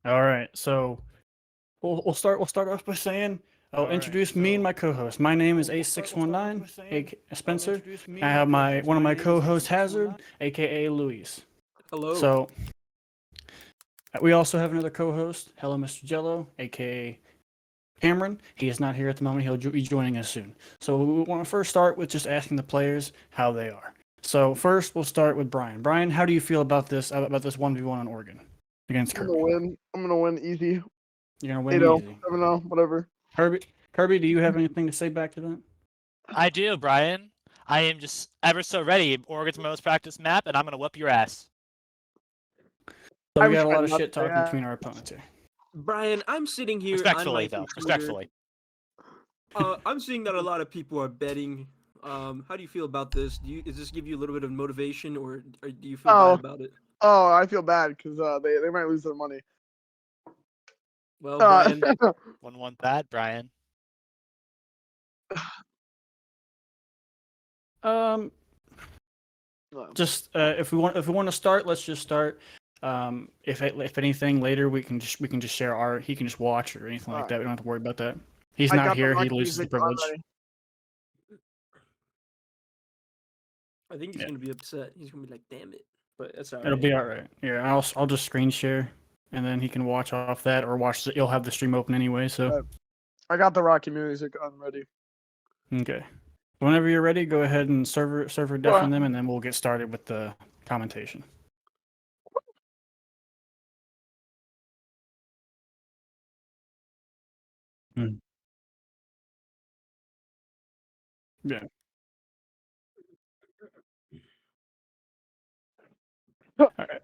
All right, so we'll start off by saying I'll introduce me and my co-host. My name is A619, aka Spencer. I have one of my co-hosts Hazard, aka Luis. Hello. So we also have another co-host, Hello Mr. Jello, aka Cameron. He is not here at the moment. He'll be joining us soon. So we want to first start with just asking the players how they are. So first, we'll start with Brian. Brian, how do you feel about this 1v1 on Oregon against I'm Kirby? gonna win. I'm gonna win easy. You're gonna win 8-0, easy. 7-0, whatever. Kirby, do you have anything to say back to that? I do, Brian. I am just ever so ready. Oregon's my most practiced map, and I'm gonna whoop your ass. So I we was got a lot trying of not shit to say talking that. between our opponents here. Brian, I'm sitting here Respectfully, on my though. computer. Respectfully. I'm seeing that a lot of people are betting. How do you feel about this? Does this give you a little bit of motivation, or do you feel bad about it? Oh, I feel bad because they might lose their money. Well, Brian, Wouldn't want that, Brian. Just if we want to start, let's just start. If anything later we can just share he can just watch or anything like that. We don't have to worry about that. He's I not got the here. He rock loses the music privilege. already. I think he's gonna be upset. He's gonna be like, "Damn it!" But that's all right. It'll be all right. Yeah, I'll just screen share, and then he can watch off that or watch. You'll have the stream open anyway. So I got the Rocky music on ready. okay. Whenever you're ready, go ahead and server deafen them, and then we'll get started with the commentation. Yeah. All right.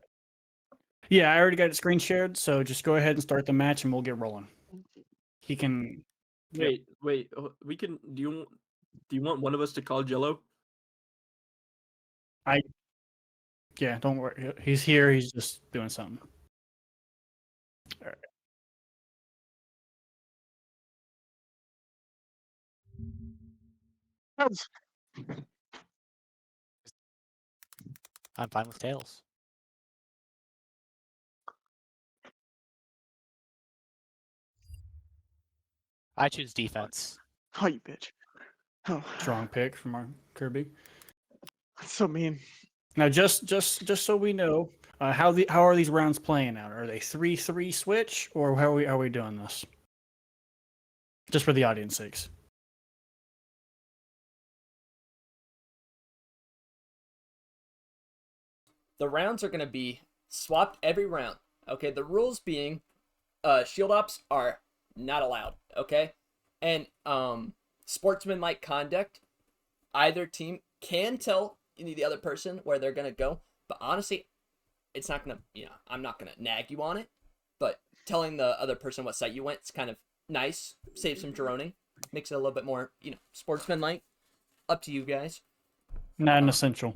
Yeah, I already got it screen shared, so just go ahead and start the match, and we'll get rolling. He can. Wait. We can. Do you want one of us to call Jello? Yeah, don't worry. He's here. He's just doing something. All right. I'm fine with tails. I choose defense. Oh, you bitch. Oh, Strong pick from our Kirby. that's so mean. Now, just so we know, how are these rounds playing out? Are they 3-3 switch, or how are we doing this? Just for the audience sakes. The rounds are going to be swapped every round. Okay, the rules being shield ops are not allowed, okay? And sportsmanlike conduct, either team can tell the other person where they're going to go, but honestly, it's not going to, I'm not going to nag you on it, but telling the other person what site you went is kind of nice, save some droning, makes it a little bit more, sportsmanlike. Up to you guys. Not an essential.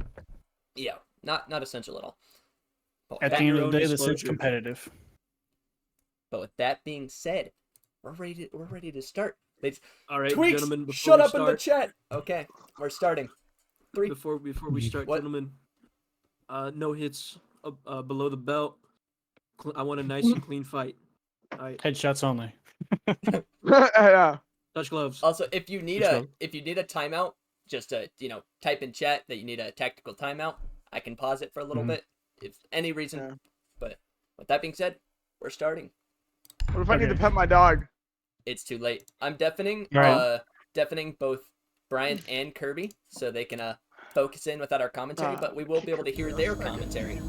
Yeah, not essential at all. But At the end of the day, this is competitive. But with that being said, we're ready to start. All right, Tweaks, gentlemen. shut up in the chat. Okay, we're starting. Before we start, gentlemen, no hits below the belt. I want a nice and clean fight. All right. Headshots only. Yeah. Touch gloves. Also, if you need a timeout, just type in chat that you need a tactical timeout. I can pause it for a little bit if any reason. Yeah. But with that being said, we're starting. What if I need to pet my dog? It's too late. I'm deafening both Brian and Kirby so they can focus in without our commentary, but we will be able to hear their commentary.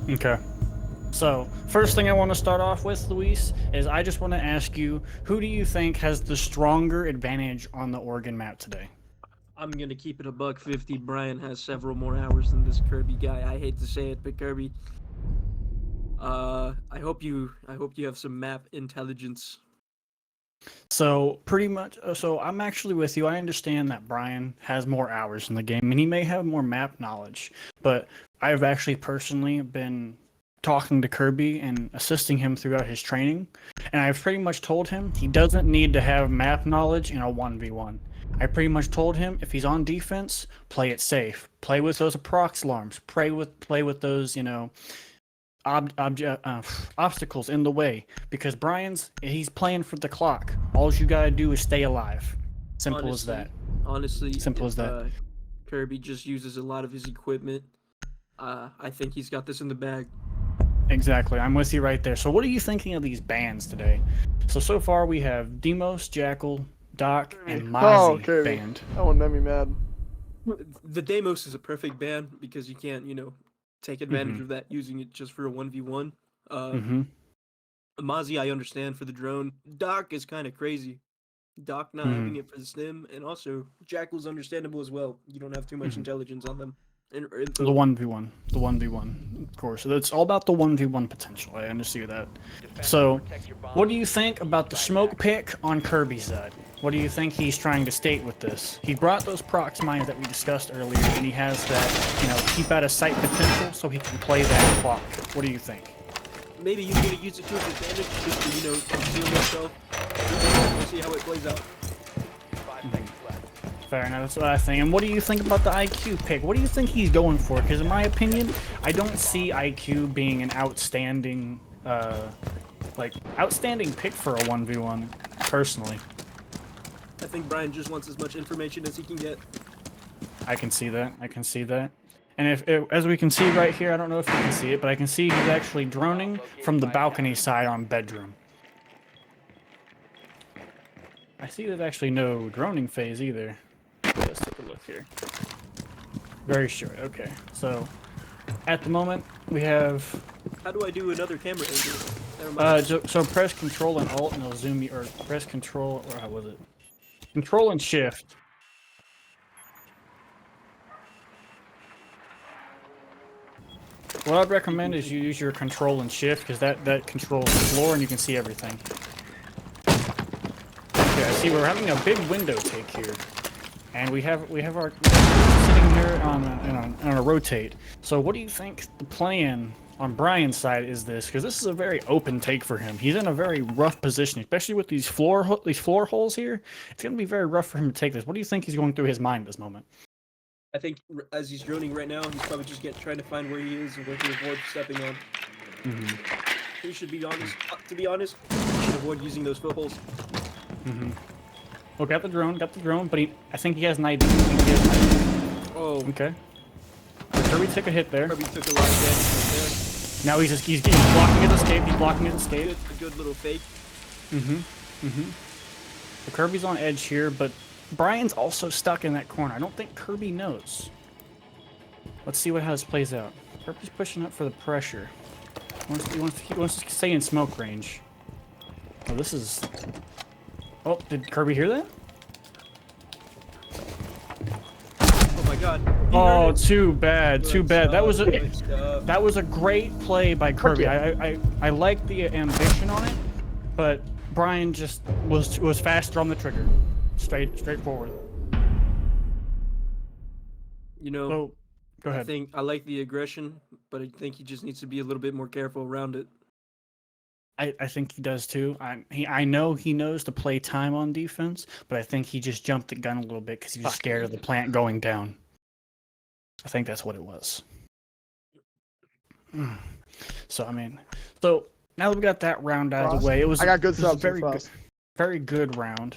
Okay. So, first thing I want to start off with, Luis, is I just want to ask you, who do you think has the stronger advantage on the Oregon map today? I'm gonna keep it $150. Brian has several more hours than this Kirby guy. I hate to say it, but Kirby, I hope you have some map intelligence. So pretty much, so I'm actually with you. I understand that Brian has more hours in the game, and he may have more map knowledge. But I've actually personally been talking to Kirby and assisting him throughout his training, and I've pretty much told him he doesn't need to have map knowledge in a 1v1. I pretty much told him if he's on defense, play it safe. Play with those prox alarms. Play with those, obstacles in the way because he's playing for the clock. All you gotta do is stay alive. Simple as that. Honestly, Simple if as that. Kirby just uses a lot of his equipment, I think he's got this in the bag. Exactly. I'm with you right there. So what are you thinking of these bans today? So far we have Demos, Jackal, Doc, and Mozzie Kirby. banned. That one made me mad. The Deimos is a perfect ban because you can't, take advantage Mhm. of that using it just for a 1v1. Mm-hmm. Mozzie, I understand for the drone. Doc is kind of crazy. Doc not having it for the stim, and also Jackal's understandable as well. You don't have too much intelligence on them. Or info. The 1v1. The 1v1. Of course. So it's all about the 1v1 potential. I understand that. So, what do you think about the smoke pick on Kirby's side? What do you think he's trying to state with this? He brought those prox mines that we discussed earlier, and he has that, keep out of sight potential so he can play that clock. What do you think? Maybe he's gonna use it to his advantage just to, conceal himself. We'll see how it plays out. Fair enough, that's what I think. And what do you think about the IQ pick? What do you think he's going for? Because in my opinion, I don't see IQ being an outstanding, outstanding pick for a 1v1, personally. I think Brian just wants as much information as he can get. I can see that. I can see that. And as we can see right here, I don't know if you can see it, but I can see he's actually droning from the balcony side on bedroom. I see there's actually no droning phase either. Let's take a look here. Very short. Okay. So, at the moment, we have... How do I do another camera angle? Never mind. So press Control and Alt and it'll zoom you, or press Control, or how was it? Control and Shift. What I'd recommend is you use your Control and Shift, because that controls the floor and you can see everything. Okay, I see we're having a big window take here. And we have our sitting here on a rotate. So what do you think the plan on Brian's side is this? Because this is a very open take for him. He's in a very rough position, especially with these floor holes here. It's gonna be very rough for him to take this. What do you think he's going through his mind at this moment? I think as he's droning right now, he's probably just trying to find where he is and where to avoid stepping on. He should be honest. To be honest, he should avoid using those footholds. Well, got the drone, but I think he has an idea. Oh. Okay. Kirby took a hit there. Kirby took a lot of damage right Now he's blocking his escape. He's blocking his there. escape. A good little fake. So Kirby's on edge here, but Brian's also stuck in that corner. I don't think Kirby knows. Let's see how this plays out. Kirby's pushing up for the pressure. He wants to stay in smoke range. Oh, this is... Oh, did Kirby hear that? Oh my god. Oh, too bad. Too Good bad. stuff. That was a great play by Kirby. I like the ambition on it, but Brian just was faster on the trigger. Straightforward. So, go ahead. I like the aggression, but I think he just needs to be a little bit more careful around it. I think he does too. I know he knows to play time on defense, but I think he just jumped the gun a little bit because he was scared of the plant going down. I think that's what it was. So now that we got that round out of the way, I got good subs. Very good round.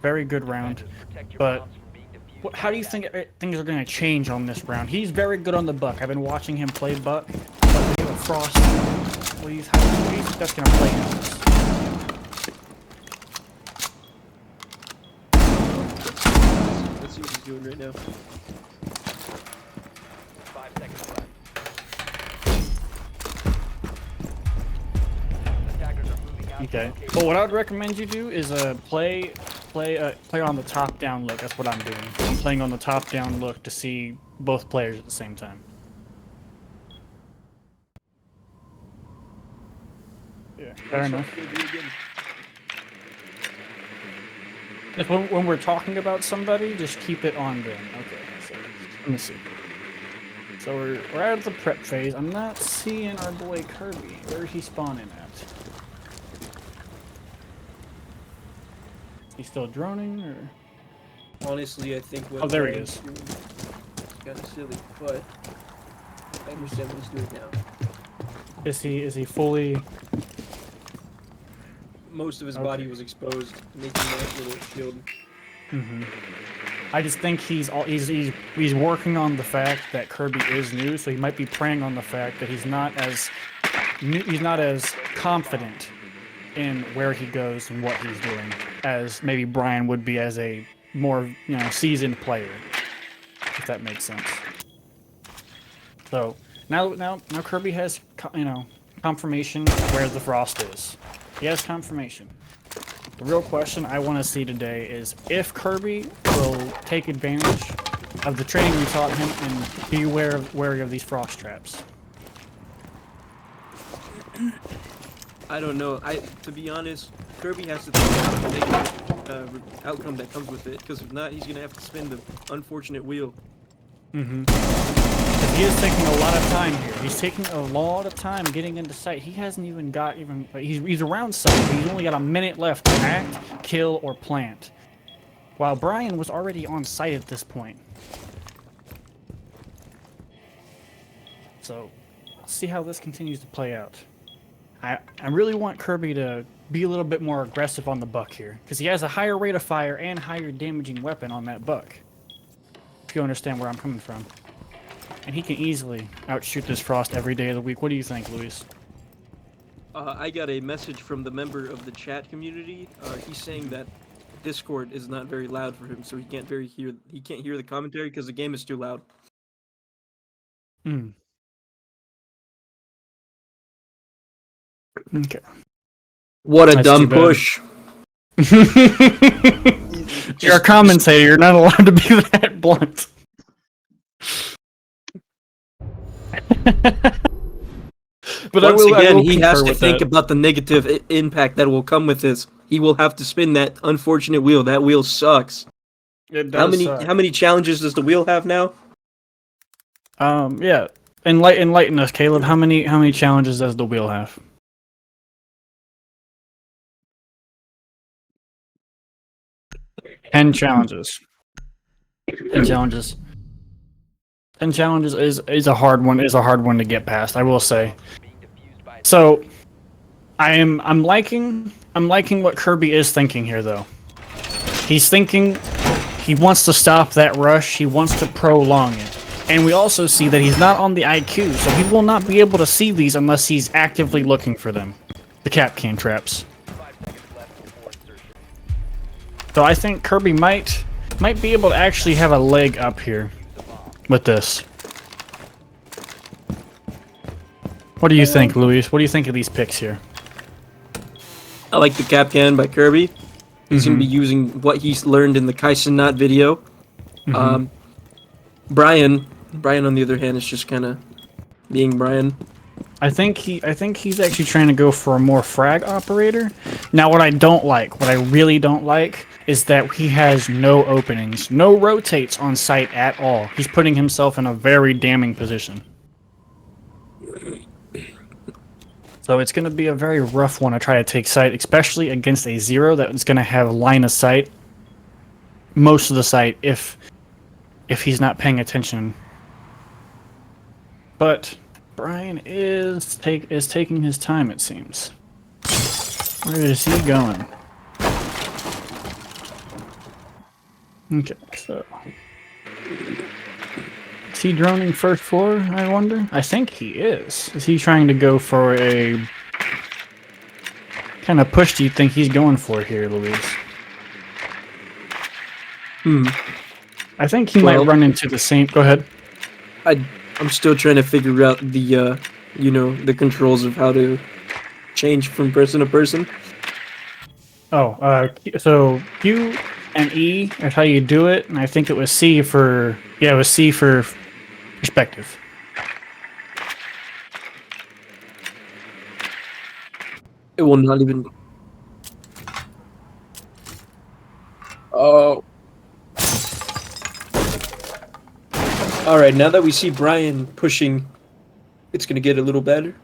Very good round. But how do you think things are going to change on this round? He's very good on the Buck. I've been watching him play Buck. But we have a Frost. How do you think that's going to play out? Let's see what he's doing right now. 5 seconds left. Attackers are moving out. Okay. Well, what I would recommend you do is play on the top-down look. That's what I'm doing. I'm playing on the top-down look to see both players at the same time. Yeah, fair enough. If when we're talking about somebody, just keep it on them. Okay, so let me see. So we're out of the prep phase. I'm not seeing our boy Kirby. Where is he spawning at? He's still droning, or? Honestly, I think what... Oh, there he is. Kind of silly, but I understand what he's doing now. Is he fully? Most of his body was exposed, making that little shield. I just think he's working on the fact that Kirby is new, so he might be preying on the fact that he's not as confident in where he goes and what he's doing as maybe Brian would be as a more seasoned player, if that makes sense. So now Kirby has confirmation where the frost is. He has confirmation. The real question I want to see today is if Kirby will take advantage of the training we taught him and be wary of these frost traps. I don't know. To be honest, Kirby has to think about the negative outcome that comes with it, because if not, he's gonna have to spin the unfortunate wheel. He is taking a lot of time here. He's taking a lot of time getting into sight. He hasn't even got he's around sight, but he's only got a minute left to act, kill, or plant. While Brian was already on site at this point. So, let's see how this continues to play out. I really want Kirby to be a little bit more aggressive on the buck here, because he has a higher rate of fire and higher damaging weapon on that buck. If you understand where I'm coming from. And he can easily outshoot this frost every day of the week. What do you think, Luis? I got a message from the member of the chat community. He's saying that Discord is not very loud for him, so he can't hear the commentary because the game is too loud. Okay. What a That's dumb too bad. push. You're a commentator. You're not allowed to be that blunt. But Once again, he has concur to with think that. about the negative impact that will come with this. He will have to spin that unfortunate wheel. That wheel sucks. It does suck. How many challenges does the wheel have now? Yeah. Enlighten us, Caleb. How many challenges does the wheel have? 10 challenges. 10 challenges. 10 challenges is a hard one. Is a hard one to get past, I will say. So, I'm liking what Kirby is thinking here, though. He's thinking he wants to stop that rush. He wants to prolong it. And we also see that he's not on the IQ, so he will not be able to see these unless he's actively looking for them. The cap can traps. So I think Kirby might be able to actually have a leg up here with this. What do you think, Luis? What do you think of these picks here? I like the cap can by Kirby. He's going to be using what he's learned in the Kaisenat video. Brian, on the other hand, is just kind of being Brian. I think he's actually trying to go for a more frag operator. Now, what I really don't like, is that he has no openings, no rotates on site at all. He's putting himself in a very damning position. So it's going to be a very rough one to try to take site, especially against a zero that is going to have line of sight most of the site if he's not paying attention. But Brian is taking his time, it seems. Where is he going? Okay, so is he droning first floor, I wonder? I think he is. Is he trying to go for a kind of push do you think he's going for here, Luis? I think he might run into the same. Go ahead. I'm still trying to figure out the the controls of how to change from person to person. Oh, so Q and E is how you do it, and I think it was C for perspective. It will not even. Oh. All right, now that we see Brian pushing, it's gonna get a little better.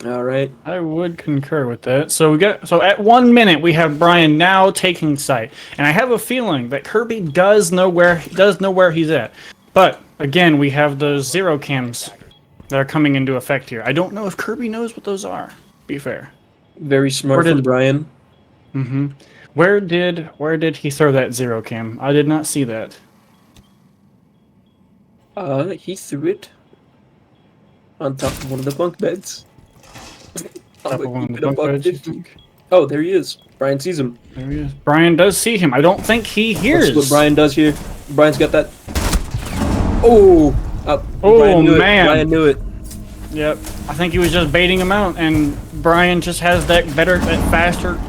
All right. I would concur with that. So at 1 minute we have Brian now taking site, and I have a feeling that Kirby does know where he's at. But again, we have those zero cams that are coming into effect here. I don't know if Kirby knows what those are. Be fair. Very smart Where from did- Brian. Mm-hmm. Where did he throw that zero cam? I did not see that. He threw it on top of one of the bunk beds. I'm Top of gonna one of keep the it a bunk buck beds, you 50. think? Oh, there he is. Brian sees him. There he is. Brian does see him. I don't think he hears. That's what Brian does here. Brian's got that. Oh! Oh, Brian knew man. It. Brian knew it. Yep. I think he was just baiting him out, and Brian just has that faster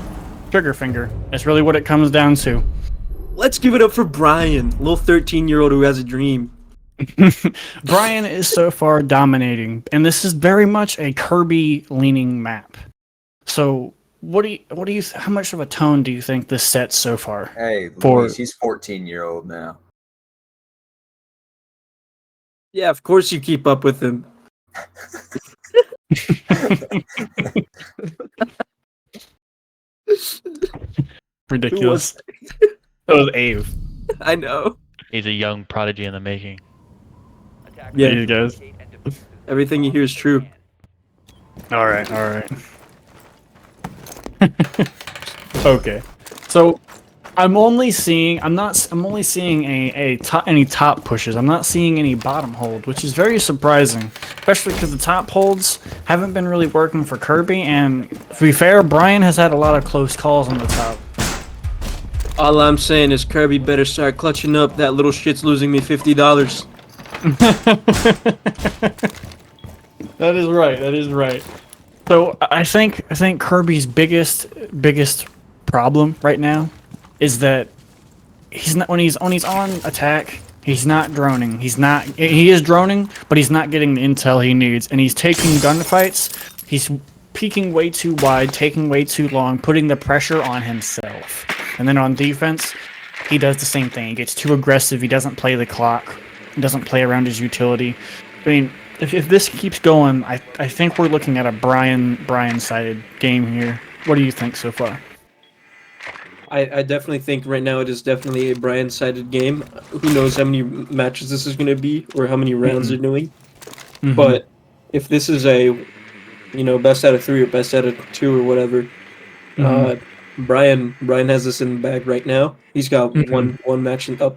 trigger finger. That's really what it comes down to. Let's give it up for Brian, little 13-year-old who has a dream. Brian is so far dominating, and this is very much a Kirby-leaning map. So, how much of a tone do you think this sets so far? Hey, For- Luis, he's 14-year-old now. Yeah, of course you keep up with him. Ridiculous. That was Ave. I know. He's a young prodigy in the making. Attackers Yeah. You guys. locate and defuse the Everything you hear is true. All right. Okay. So I'm only seeing any top pushes. I'm not seeing any bottom hold, which is very surprising, especially because the top holds haven't been really working for Kirby. And to be fair, Brian has had a lot of close calls on the top. All I'm saying is Kirby better start clutching up. That little shit's losing me $50. That is right. That is right. So I think Kirby's biggest problem right now is that he's not when he's on attack. He's not droning. He is droning, but he's not getting the intel he needs, and he's taking gunfights. He's peeking way too wide, taking way too long, putting the pressure on himself. And then on defense, he does the same thing. He gets too aggressive. He doesn't play the clock. He doesn't play around his utility. I mean, if this keeps going, I think we're looking at a Brian-sided game here. What do you think so far? I definitely think right now it is definitely a Brian-sided game. Who knows how many matches this is going to be or how many rounds they're doing. Mhm. But if this is a, best out of 3 or best out of 2 or whatever, Brian has this in the bag right now. He's got one match up.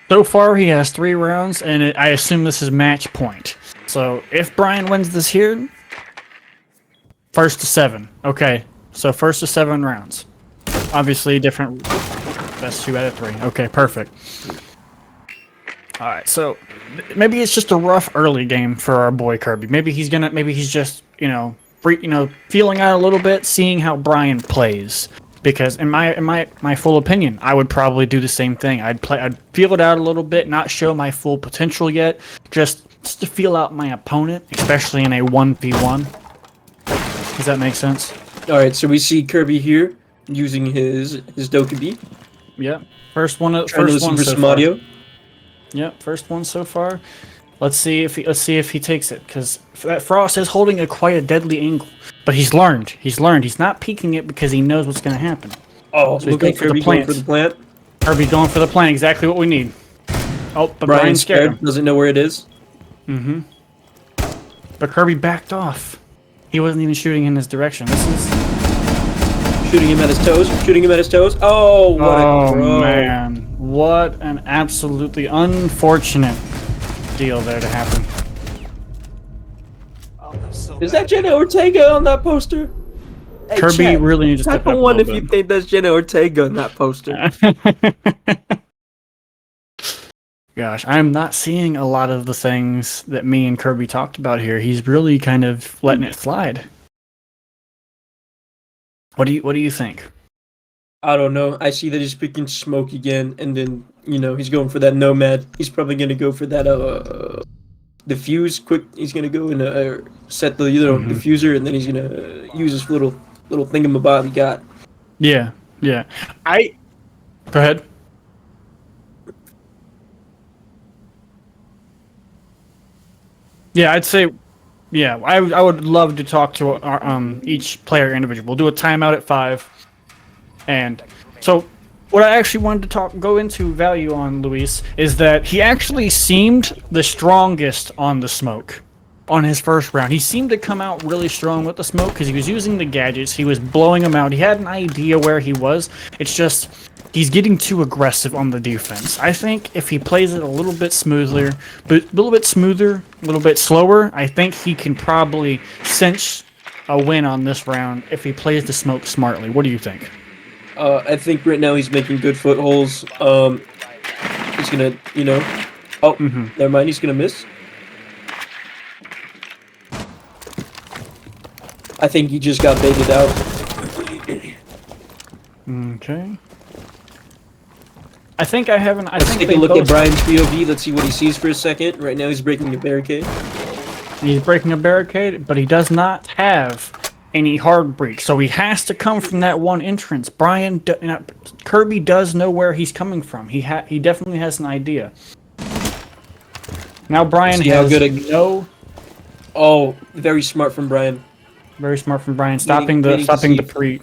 So far, he has 3 rounds, and I assume this is match point. So if Brian wins this here, first to 7. Okay, so first to 7 rounds. Obviously, different. That's 2 out of 3. Okay, perfect. All right, so maybe it's just a rough early game for our boy Kirby. Maybe he's just feeling out a little bit, seeing how Brian plays. Because in my full opinion, I would probably do the same thing. I'd feel it out a little bit, not show my full potential yet, just to feel out my opponent, especially in a 1v1. Does that make sense? All right, so we see Kirby here using his Dokubi. Yep. First one Trying to listen for so some far. audio. Yep, first one so far. Let's see if he takes it, because Frost is holding quite a deadly angle. But he's learned. He's not peeking it because he knows what's going to happen. Oh, So he's look going at for the Kirby going for plant. the plant. Kirby going for the plan, exactly what we need. Oh, but Brian Brian scared him. scared, doesn't know where it is. Mm-hmm. But Kirby backed off. He wasn't even shooting in his direction. This is... Shooting him at his toes. Oh, what a throw. Man. What an absolutely unfortunate deal there to happen. Is that Jenna Ortega on that poster? Hey, Kirby chat, really needs to type step up a a 1 if little you bit. think that's Jenna Ortega on that poster. Gosh, I'm not seeing a lot of the things that me and Kirby talked about here. He's really kind of letting it slide. What do you think? I don't know. I see that he's picking smoke again, and then he's going for that nomad. He's probably gonna go for that diffuse quick. He's gonna go and set the diffuser, and then he's gonna use his little thingamabob he got. Yeah. Go ahead. Yeah, I'd say, yeah, I would love to talk to our, each player individual. We'll do a timeout at 5, and so what I actually wanted to go into value on, Luis, is that he actually seemed the strongest on the smoke. On his first round, he seemed to come out really strong with the smoke because he was using the gadgets. He was blowing them out. He had an idea where he was. It's just he's getting too aggressive on the defense. I think if he plays it a little bit smoother, a little bit slower, I think he can probably cinch a win on this round if he plays the smoke smartly. What do you think? I think right now he's making good footholds. He's gonna, oh, never mind. He's gonna miss. I think he just got baited out. Okay. I think I haven't. Let's take a look at Brian's POV. Let's see what he sees for a second. Right now, he's breaking a barricade. He's breaking a barricade, but he does not have any hard break, so he has to come from that one entrance. Kirby does know where he's coming from. He definitely has an idea. Now Brian has no. Oh, very smart from Brian. Very smart from Brian, stopping the pre.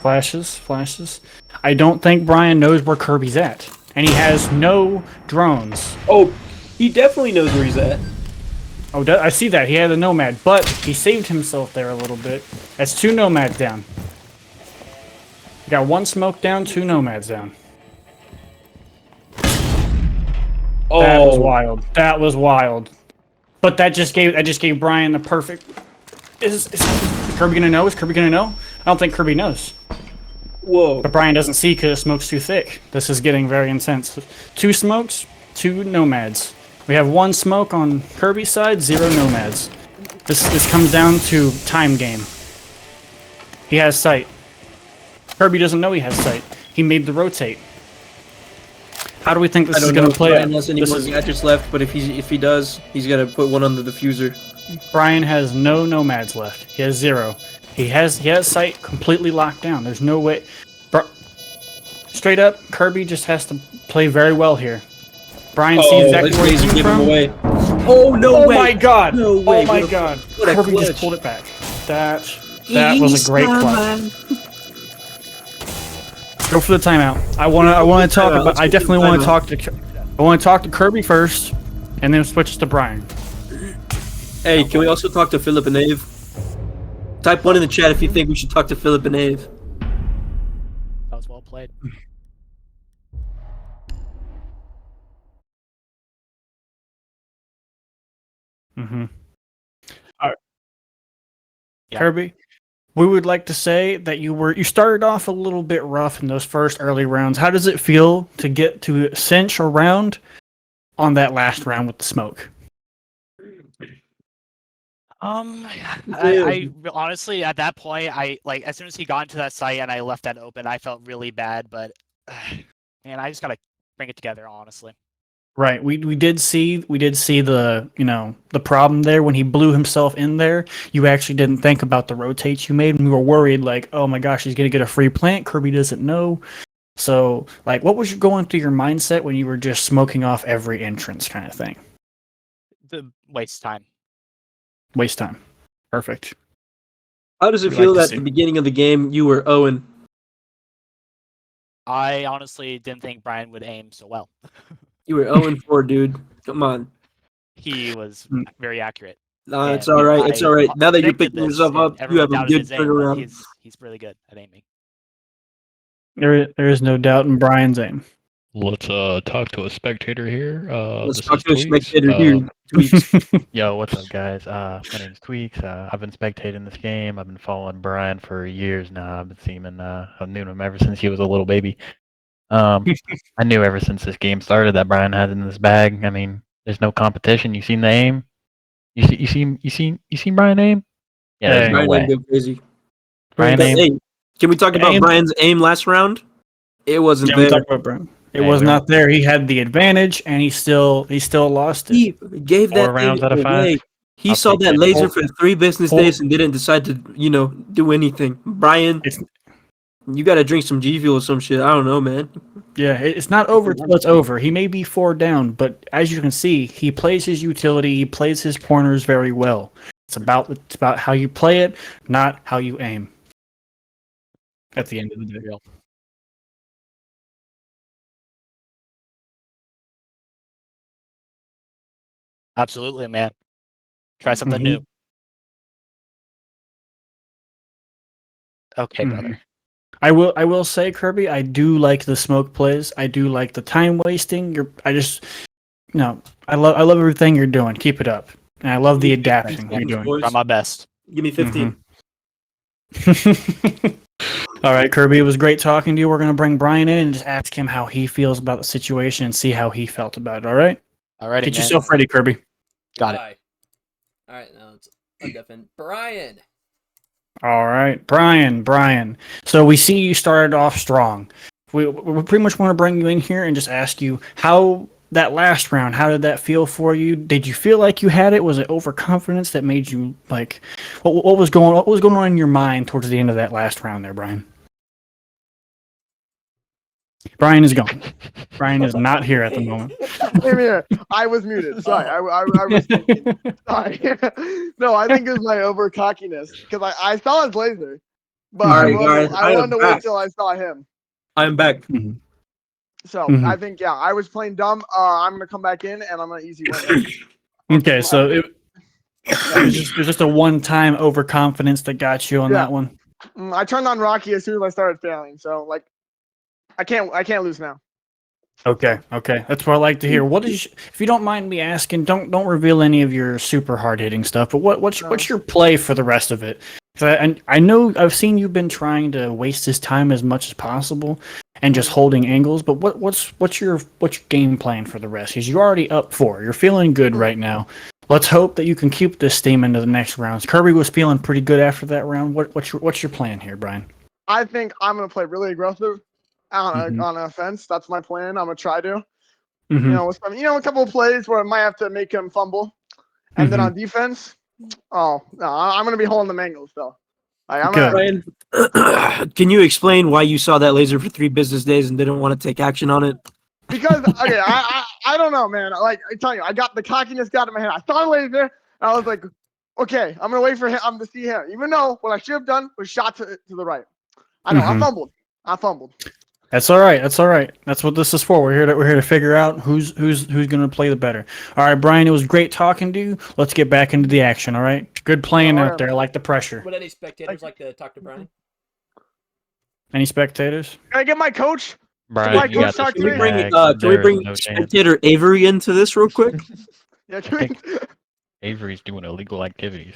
Flashes. I don't think Brian knows where Kirby's at, and he has no drones. Oh, he definitely knows where he's at. Oh, I see that. He had a nomad, but he saved himself there a little bit. That's 2 nomads down. You got 1 smoke down, 2 nomads down. Oh, that was wild. That was wild. But that just gave Brian the perfect. Is Kirby gonna know? Is Kirby gonna know? I don't think Kirby knows. Whoa. But Brian doesn't see because the smoke's too thick. This is getting very intense. 2 smokes, 2 nomads. We have 1 smoke on Kirby's side, 0 nomads. This comes down to time game. He has sight. Kirby doesn't know he has sight. He made the rotate. How do we think this is going to play out? Brian has any more gadgets left, but if he does, he's got to put one on the diffuser. Brian has no nomads left. He has 0. He has sight completely locked down. There's no way. Straight up, Kirby just has to play very well here. Brian sees exactly where he's coming from. Away. Oh, no way. Oh my god. No way. Oh my god. Kirby just pulled it back. That was a great clutch. Go for the timeout. I want to talk about. I definitely want to talk to. I want to talk to Kirby first, and then switch to Brian. Hey, can we also talk to Philip and Ave? Type 1 in the chat if you think we should talk to Philip and Ave. That was well played. Yeah. Kirby, we would like to say that you started off a little bit rough in those first early rounds. How does it feel to get to cinch a round on that last round with the smoke? I honestly at that point as soon as he got into that site and I left that open, I felt really bad, but man, I just gotta bring it together, honestly. Right. We did see the the problem there when he blew himself in there. You actually didn't think about the rotates you made, and we were worried like, oh my gosh, he's gonna get a free plant. Kirby doesn't know. So what was going through your mindset when you were just smoking off every entrance kind of thing? The waste time. Waste time. Perfect. How does it feel that at the beginning of the game you were Owen? I honestly didn't think Brian would aim so well. You were 0-4, dude. Come on. He was very accurate. No, it's all right. It's all right. Now that you're picking yourself up, you have a good turnaround. He's really good at aiming. There is no doubt in Brian's aim. Let's talk to a spectator here. Let's talk to a spectator here. Tweaks. Yo, what's up, guys? My name's Tweaks. I've been spectating this game. I've been following Brian for years now. I've been seeing him. I've known him ever since he was a little baby. I knew ever since this game started that Brian had it in his bag. I mean, there's no competition. You seen the aim? You seen Brian aim? Yeah, there's no way. Go crazy. Brian aim. Hey, can we talk about Brian's aim last round? It wasn't there. We talk about Brian. It was not there. He had the advantage, and he still lost it. He gave that 4 rounds out of 5. away. He saw that laser for 3 business days and didn't decide to, do anything. Brian, you got to drink some G Fuel or some shit. I don't know, man. Yeah, it's not over till it's over. He may be 4 down, but as you can see, he plays his utility. He plays his corners very well. It's about how you play it, not how you aim. at the end of the day. Absolutely, man. Try something new. Okay, brother. I will say, Kirby, I do like the smoke plays. I do like the time wasting. I love everything you're doing. Keep it up. And I love the adapting you're doing. Boys. Try my best. Give me 15. All right, Kirby, it was great talking to you. We're going to bring Brian in and just ask him how he feels about the situation and see how he felt about it. All right? Alrighty, Get man. yourself ready, Kirby. Got it. All right, now it's undeafened. Brian. All right, Brian. So we see you started off strong. We pretty much want to bring you in here and just ask you how that last round, how did that feel for you? Did you feel like you had it? Was it overconfidence that made you like what was going on in your mind towards the end of that last round there, Brian? Brian is gone. Brian is not here at the moment. Same here. I was muted. Sorry. I was thinking. Sorry. No, I think it was my over cockiness because I saw his laser, but Alright, guys, I I am wanted to wait back. till I saw him. I'm back. So Mhm. I think I was playing dumb. I'm gonna come back in and I'm gonna easy win. Okay, so it was just a one-time overconfidence that got you on Yeah. that one. I turned on Rocky as soon as I started failing. So like, I can't lose now. Okay, that's what I like to hear. What is, if you don't mind me asking, don't reveal any of your super hard hitting stuff. But what's your play for the rest of it? 'Cause I know I've seen you've been trying to waste his time as much as possible and just holding angles. But what's your game plan for the rest? Because you're already up 4. You're feeling good right now. Let's hope that you can keep this steam into the next rounds. Kirby was feeling pretty good after that round. What's your plan here, Brian? I think I'm gonna play really aggressive on offense. That's my plan. I'm gonna try to. You know, with some, a couple of plays where I might have to make him fumble, and then on defense, oh no, I'm gonna be holding the mangles though. Like, I'm Good. gonna, Brian, can you explain why you saw that laser for 3 business days and didn't want to take action on it? because okay, I don't know, man. Like I tell you, I got the cockiness got in my head. I saw the laser, and I was like, okay, I'm gonna wait for him. I'm to see him, even though what I should have done was shot to the right. I know I fumbled. That's all right. That's what this is for. We're here to figure out who's going to play the better. All right, Brian, it was great talking to you. Let's get back into the action, all right? Good playing out there. I like the pressure. Would any spectators like to talk to Brian? Any spectators? Can I get my coach? Brian, Mike, you got let's talk this to in me. the bag, so Can we there is bring no chance. spectator Avery into this real quick? Yeah, I Avery's doing illegal activities.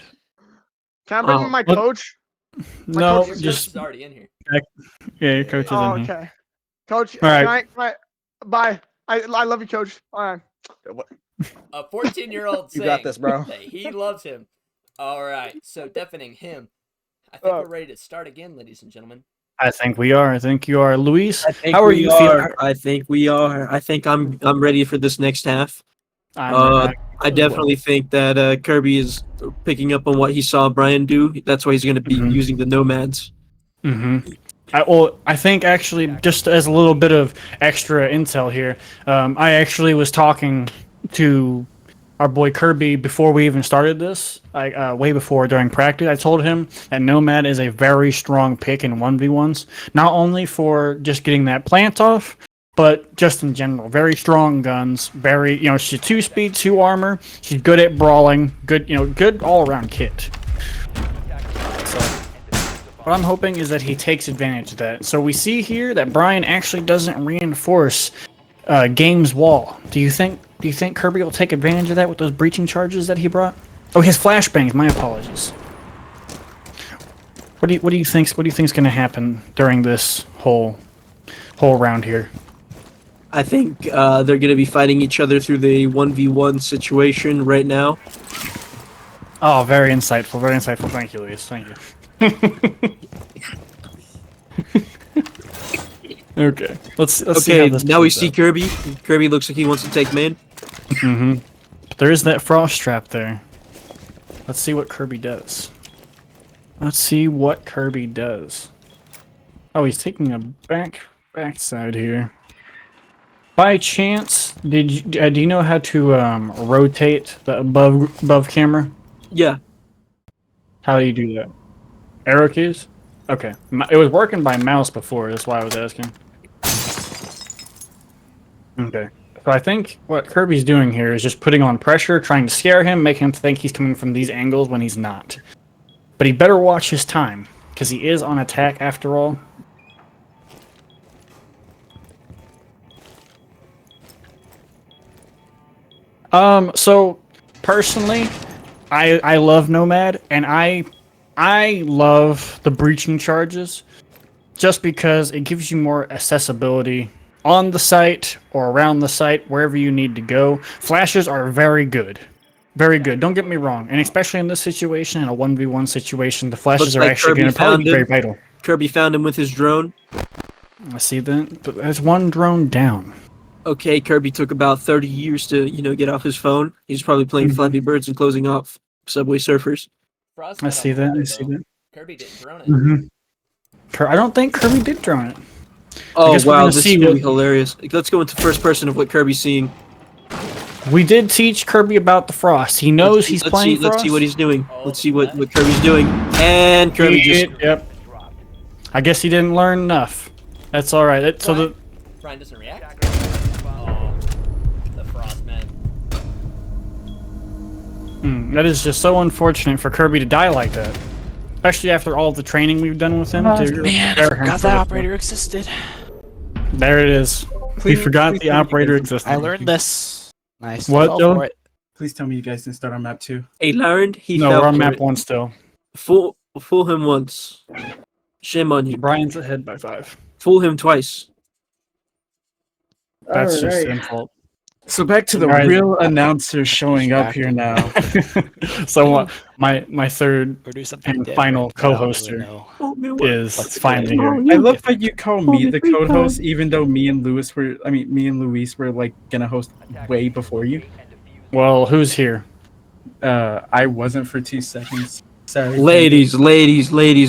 can I bring my what- coach? No, coach Your just coach is already in here. yeah, your coach is Oh, in here. okay. Coach, All right. can I bye. I love you, coach. All right. A 14-year-old You saying got this, bro. that he loves him. All right, so deafening him. I think we're ready to start again, ladies and gentlemen. I think we are. I think you are. Luis, I think how are we you are. feeling? I think we are. I think I'm ready for this next half. I'm I definitely think that Kirby is picking up on what he saw Brian do. That's why he's going to be using the nomads. I think actually, just as a little bit of extra intel here, I actually was talking to our boy Kirby before we even started this, way before during practice. I told him that Nomad is a very strong pick in 1v1s, not only for just getting that plant off, but just in general. Very strong guns, very, she's 2 speed, 2 armor, she's good at brawling, good all-around kit. So what I'm hoping is that he takes advantage of that. So we see here that Brian actually doesn't reinforce Game's wall. Do you think Kirby will take advantage of that with those breaching charges that he brought? Oh, his flashbangs. My apologies. What do you think's going to happen during this whole round here? I think they're going to be fighting each other through the 1v1 situation right now. Oh, very insightful. Very insightful. Thank you, Luis. Thank you. Okay. Let's see Okay, how this now we plays see out. Kirby. Kirby looks like he wants to take main. But there is that frost trap there. Let's see what Kirby does. Oh, he's taking a backside here. By chance, do you know how to rotate the above camera? Yeah. How do you do that? Arrow keys? Okay. It was working by mouse before. That's why I was asking. Okay. So I think what Kirby's doing here is just putting on pressure, trying to scare him, make him think he's coming from these angles when he's not. But he better watch his time, because he is on attack after all. So personally, I love Nomad, and I love the breaching charges, just because it gives you more accessibility on the site or around the site, wherever you need to go. Flashes are very good. Very good. Don't get me wrong. And especially in this situation, in a 1v1 situation, the flashes Looks are like actually going Kirby to probably found be very him. vital. Kirby found him with his drone. I see that. But there's one drone down. Okay, Kirby took about 30 years to, get off his phone. He's probably playing Flappy Birds and closing off Subway Surfers. I see that. I see that. Kirby didn't drone it. Mm-hmm. I don't think Kirby did drone it. Oh, guess we're wow, gonna this see is going to be what- hilarious. Let's go into first person of what Kirby's seeing. We did teach Kirby about the Frost. He knows he's playing Frost. Let's see what he's doing. Oh, Let's see what Kirby's doing. And Kirby just... Yep. I guess he didn't learn enough. That's all right. Brian doesn't react. Oh, the Frost man. That is just so unfortunate for Kirby to die like that. Especially after all the training we've done with him. Man, to I prepare him forgot for that this. operator existed. There it is. We forgot please the tell me operator you guys- existed. I learned this. Nice. What, Fell Dylan? for it. Please tell me you guys didn't start on map 2. He learned, he No, fell we're on for map it. 1 still. Fool him once. Shame on you. Brian's ahead by 5. Fool him twice. That's just Alright. his fault. So back to the Alright. real announcer showing up here now. So my third Or do something and different. final I don't really co-hoster know. is Let's finally go. here. I love how you call me the co-host, even though me and Luis were like gonna host way before you. Well, who's here? I wasn't for 2 seconds. Sorry. Ladies,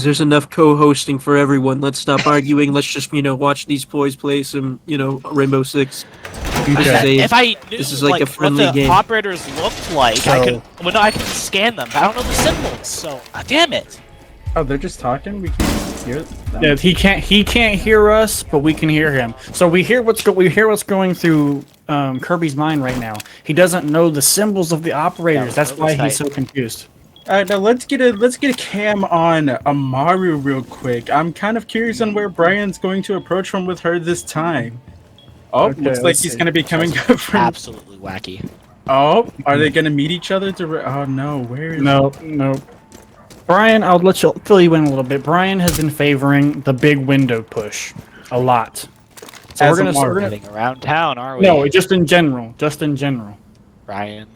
there's enough co-hosting for everyone. Let's stop arguing. Let's just, watch these boys play some, Rainbow Six. This is a- If I knew this is like a what friendly the game. operators looked like, I So- could. Well, no, I can scan them. But I don't know the symbols. So, damn it. Oh, they're just talking. We can't hear them. Yeah, he can't hear us, but we can hear him. So we hear what's going through Kirby's mind right now. He doesn't know the symbols of the operators. That's why he's so confused. All right, now let's get a cam on Amaru real quick. I'm kind of curious on where Brian's going to approach from with her this time. Oh, Okay, looks like let's he's see. going to be coming up from. Absolutely wacky. Oh, are they going to meet each other? Oh no, where is? No. Brian, I'll let you fill you in a little bit. Brian has been favoring the big window push a lot. So As we're a gonna Heading around town, are we? no, just in general. Ryan.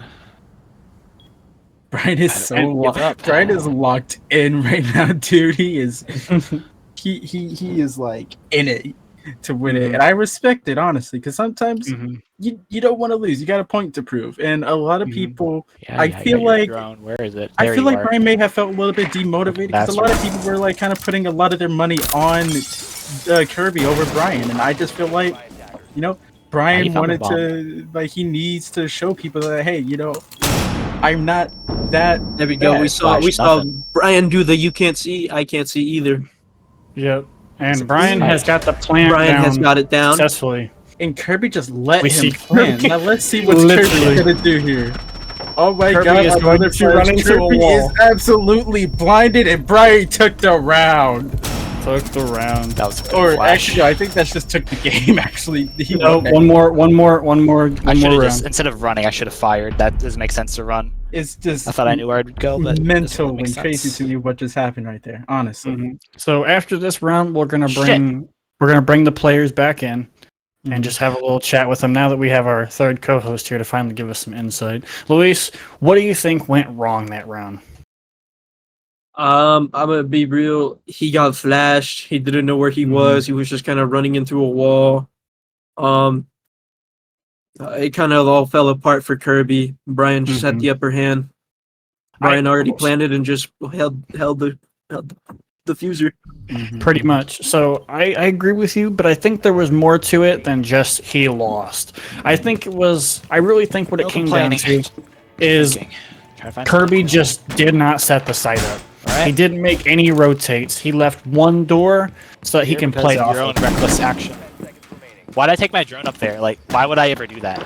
Brian is so And give locked. up. Brian is locked in right now, dude. He is. he is like in it to win it, and I respect it honestly, because sometimes you don't want to lose. You got a point to prove, and a lot of people. Yeah, I yeah, feel your like drone. Where is it? I There feel you like are. Brian may have felt a little bit demotivated because That's a lot of right. people were like kind of putting a lot of their money on Kirby over Brian, and I just feel like, Brian you found the wanted to he needs to show people that hey, I'm not that. There we go. bad. We saw nothing. Brian do the you can't see, I can't see either. Yep. And Brian has got the plan Brian down has got it down. successfully. And Kirby just let We him see plan. Kirby Now let's see what literally- Kirby's gonna do here. Oh my Kirby god! is my going brother to run Flash, into a Kirby wall. is absolutely blinded, and Brian took the round. Took the round. That was a good Or flash. actually, no, I think that's just took the game. Actually, he No, won that. one more I should have round. just instead of running, I should have fired. That doesn't make sense to run. It's just I thought I knew where I'd go, but mental makes and crazy sense. to me what just happened right there. Honestly, So after this round, we're gonna Shit. bring the players back in and just have a little chat with them. Now that we have our third co-host here to finally give us some insight, Luis, what do you think went wrong that round? I'm gonna be real. He got flashed. He didn't know where he was. He was just kind of running into a wall. It kind of all fell apart for Kirby. Brian just had the upper hand. Brian already planted and just held the fuser. Pretty much. So I agree with you, but I think there was more to it than just he lost. I really think what it No came down complaining. to is Trying to find Kirby just did not set the site up. He didn't make any rotates. He left one door so that he can Because play of off your own of. reckless action. Why'd I take my drone up there? Like, why would I ever do that?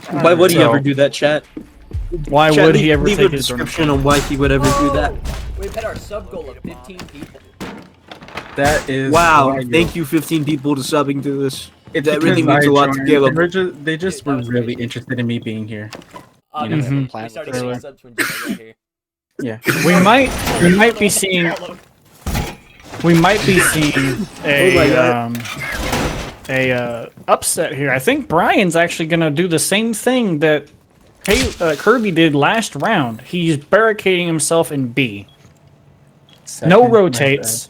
Why would he So- ever do that, chat? Why Chat, would he ever leave take a his drone? description on why he would ever do that? We've hit our sub goal of 15 people. That is Wow, wild. thank you 15 people to subbing to this. It's That really because means I a lot to joined. Caleb. They just Dude, that were was really crazy. interested in me being here. Honestly, Mhm. we Plan started with getting this. subs when Gino got here. Yeah. We might be seeing a upset here. I think Brian's actually gonna do the same thing that Kirby did last round. He's barricading himself in B. No Second, rotates.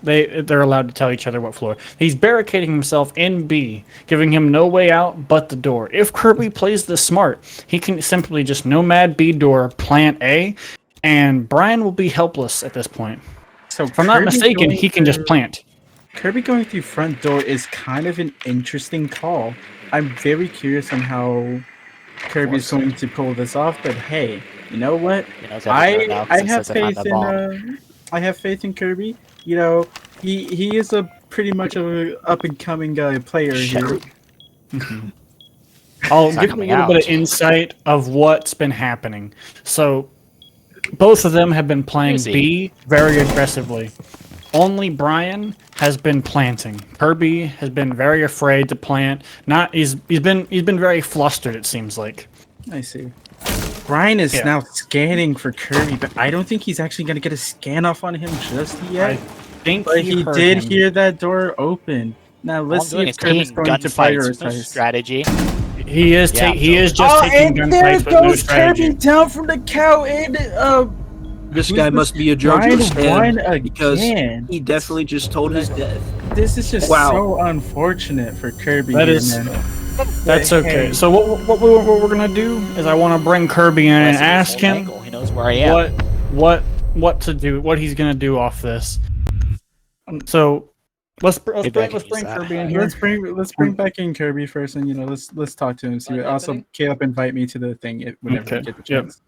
They're allowed to tell each other what floor. He's barricading himself in B, giving him no way out but the door. If Kirby plays this smart, he can simply just nomad B door, plant A, and Brian will be helpless at this point. So If I'm not Kirby mistaken, going he can just through- plant. Kirby going through front door is kind of an interesting call. I'm very curious on how Kirby's going to pull this off. But hey, you know what? You know, it's every now, 'cause I it have says I found faith the in bomb. I have faith in Kirby. You know, he is a pretty much of an up and coming player here. I'll It's not give you a coming little bit out. of insight of what's been happening. So, both of them have been playing Easy. B very aggressively. Only Brian has been planting. Kirby has been very afraid to plant. He's been very flustered. It seems like. I see. Brian is Yeah. now scanning for Kirby, but I don't think he's actually going to get a scan off on him just yet. I think But he heard did him. hear that door open. Now All let's I'm see doing if is Kirby's taking going to gunfights. There's no prioritize. strategy. He is. Yeah, He so- is just taking gunfights with no strategy. Kirby down from the cow and This who's guy this? must be a Brian JoJo's fan won because again. he definitely just told his death. This is just Wow. so unfortunate for Kirby. That here, is- man. That's But, okay. hey, So what we're gonna do is I want to bring Kirby in and ask him He knows where I am. what to do, what he's gonna do off this. So let's Maybe I bring can use that. Kirby in here. let's bring back in Kirby first, and let's talk to him. See, also happening? Caleb, invite me to the thing whenever Okay, you get the yep. chance.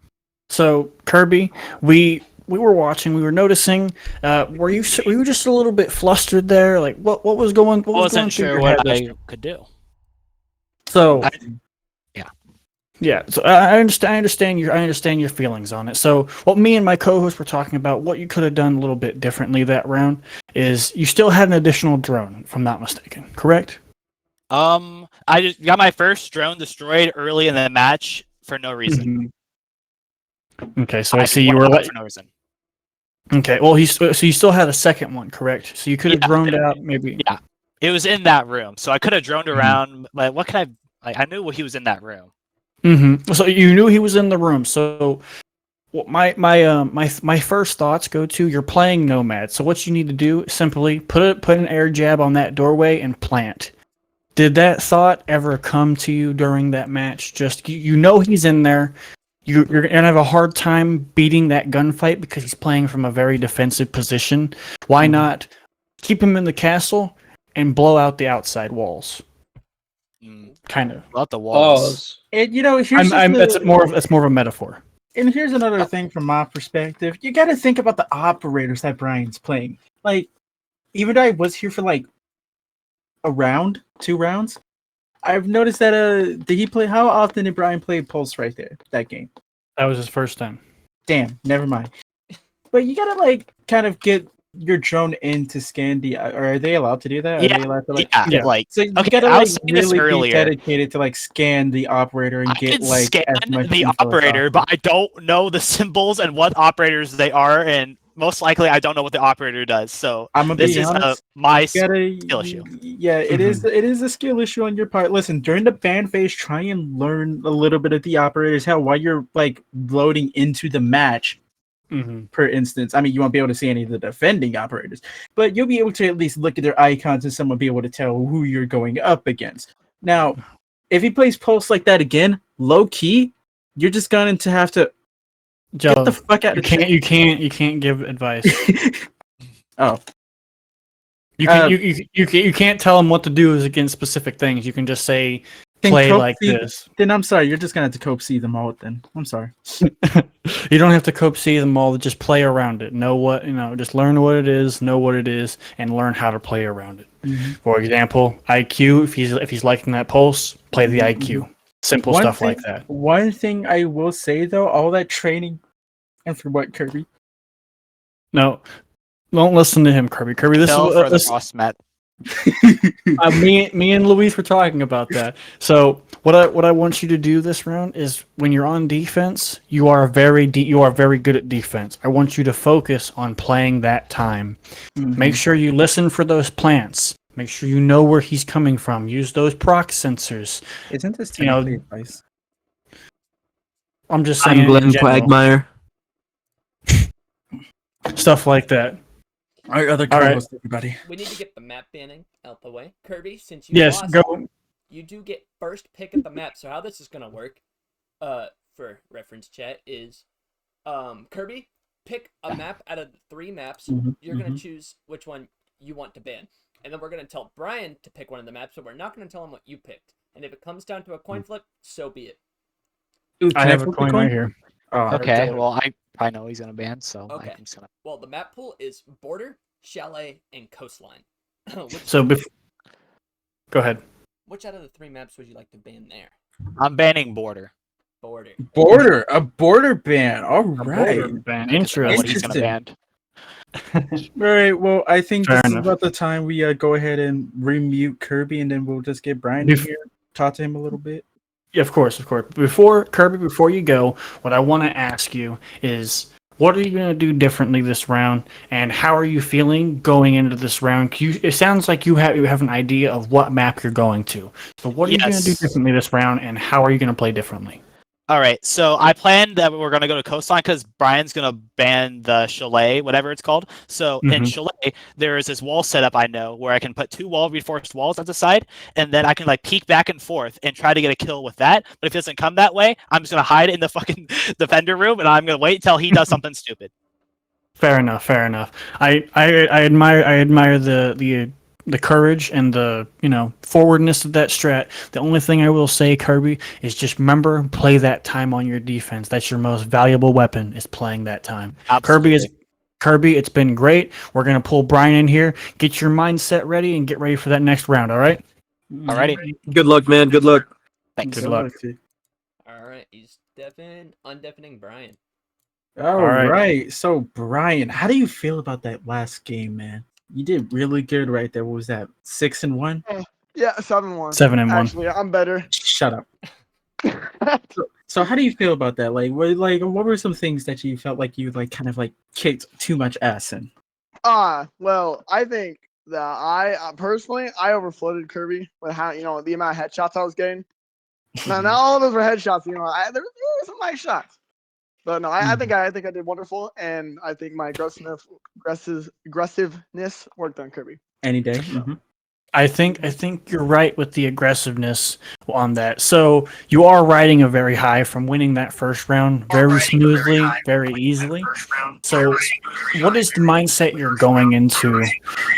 So Kirby, we were watching, we were noticing. Were you just a little bit flustered there? Like what was going? What I was going wasn't through sure your what head? I could do. So Yeah. yeah. So I understand your feelings on it. So what me and my co-host were talking about, what you could have done a little bit differently that round is you still had an additional drone, if I'm not mistaken, correct? I just got my first drone destroyed early in the match for no reason. Okay, so I just see you went were out for no reason. okay. Well, so you still had a second one, correct? So you could have Yeah. droned out maybe. Yeah. It was in that room, so I could have droned Mhm. around. But what can I? Like, I knew he was in that room. So you knew he was in the room. So my first thoughts go to you're playing Nomad. So what you need to do is simply put an air jab on that doorway and plant. Did that thought ever come to you during that match? Just you know he's in there. You're gonna have a hard time beating that gunfight because he's playing from a very defensive position. Why not keep him in the castle and blow out the outside walls? Kind of. About the walls. Pause. And here's That's more of a metaphor. And here's another thing from my perspective. You got to think about the operators that Brian's playing. Like, even though I was here for like a round, 2 rounds, I've noticed that did he play? How often did Brian play Pulse right there that game? That was his first time. Damn, never mind. But you gotta like kind of get your drone in to scan the. Or are they allowed to do that? Are Yeah, they allowed to, yeah, like so you okay, gotta I like was saying this really be earlier. dedicated to like scan the operator and I get can like scan as much the info as operator, possible. but I don't know the symbols and what operators they are, and most likely I don't know what the operator does. So I'm gonna this be is honest. my You gotta, skill issue. Yeah, it is. It is a skill issue on your part. Listen, during the ban phase, try and learn a little bit of the operators. How while you're like loading into the match, per instance. I mean, you won't be able to see any of the defending operators, but you'll be able to at least look at their icons and someone be able to tell who you're going up against. Now, if he plays Pulse like that again, low key, you're just going to have to Joe, get the fuck out. You can't give advice. Oh. You can't tell him what to do against specific things. You can just say play Cope like see, this. Then I'm sorry, you're just gonna have to cope see them all. Then I'm sorry. You don't have to cope see them all. Just play around it. Know what just learn what it is, know what it is, and learn how to play around it. Mm-hmm. For example, IQ. If he's liking that pulse, play the IQ. Simple stuff like that. One thing I will say though, all that training, and for what, Kirby? No, don't listen to him, Kirby. Kirby, this Fell is for the cross met. me and Luis were talking about that. So what I want you to do this round is when you're on defense, you are very good at defense. I want you to focus on playing that time. Mm-hmm. Make sure you listen for those plants. Make sure you know where he's coming from. Use those proc sensors. Isn't this technically advice? I'm just saying. I'm Glenn Quagmire. Stuff like that. All right, other co-host, everybody. We need to get the map banning out the way. Kirby, since you lost, you do get first pick at the map. So how this is gonna work, for reference chat, is Kirby, pick a map out of the 3 maps. You're gonna choose which one you want to ban. And then we're going to tell Brian to pick one of the maps, but we're not going to tell him what you picked. And if it comes down to a coin flip, so be it. Ooh, I have a coin right here. Okay, well, I probably know he's going to ban, so Okay. I'm just going to... Well, the map pool is border, chalet, and coastline. Go ahead. Which out of the 3 maps would you like to ban there? I'm banning border. A border ban. All right. Border ban. Interesting. What he's Interesting. going to ban. All right. Well, I think Fair this enough. is about the time we go ahead and remute Kirby, and then we'll just get Brian in here, talk to him a little bit. Yeah, of course. Before you go, what I want to ask you is, what are you going to do differently this round, and how are you feeling going into this round? It sounds like you have an idea of what map you're going to. So what are you going to do differently this round, and how are you going to play differently? All right, so I planned that we're going to go to coastline because Brian's going to ban the chalet, whatever it's called. So in chalet, there is this wall setup I know where I can put 2 reinforced walls at the side, and then I can peek back and forth and try to get a kill with that. But if it doesn't come that way, I'm just going to hide in the fucking defender room, and I'm going to wait until he does something stupid. Fair enough. I admire the courage and the forwardness of that strat. The only thing I will say, Kirby, is just remember, play that time on your defense. That's your most valuable weapon, is playing that time. Absolutely. Kirby, it's been great. We're gonna pull Brian in here. Get your mindset ready and get ready for that next round. All right. Alrighty. Good luck, man. Good luck. Thanks. Good luck. All right, he's undeafening Brian. All right. So, Brian, how do you feel about that last game, man? You did really good right there. What was that? 6-1? Yeah, 7-1. 7-1. Actually, I'm better. Shut up. So how do you feel about that? What were some things that you felt like you kind of kicked too much ass in? Well, I think that I personally overfloated Kirby with how the amount of headshots I was getting. Now, not all of those were headshots. There were some nice shots. But no, I think I did wonderful, and I think my aggressiveness worked on Kirby. Any day. I think you're right with the aggressiveness on that. So you are riding a very high from winning that first round very smoothly, very easily. So what is the mindset you're going into?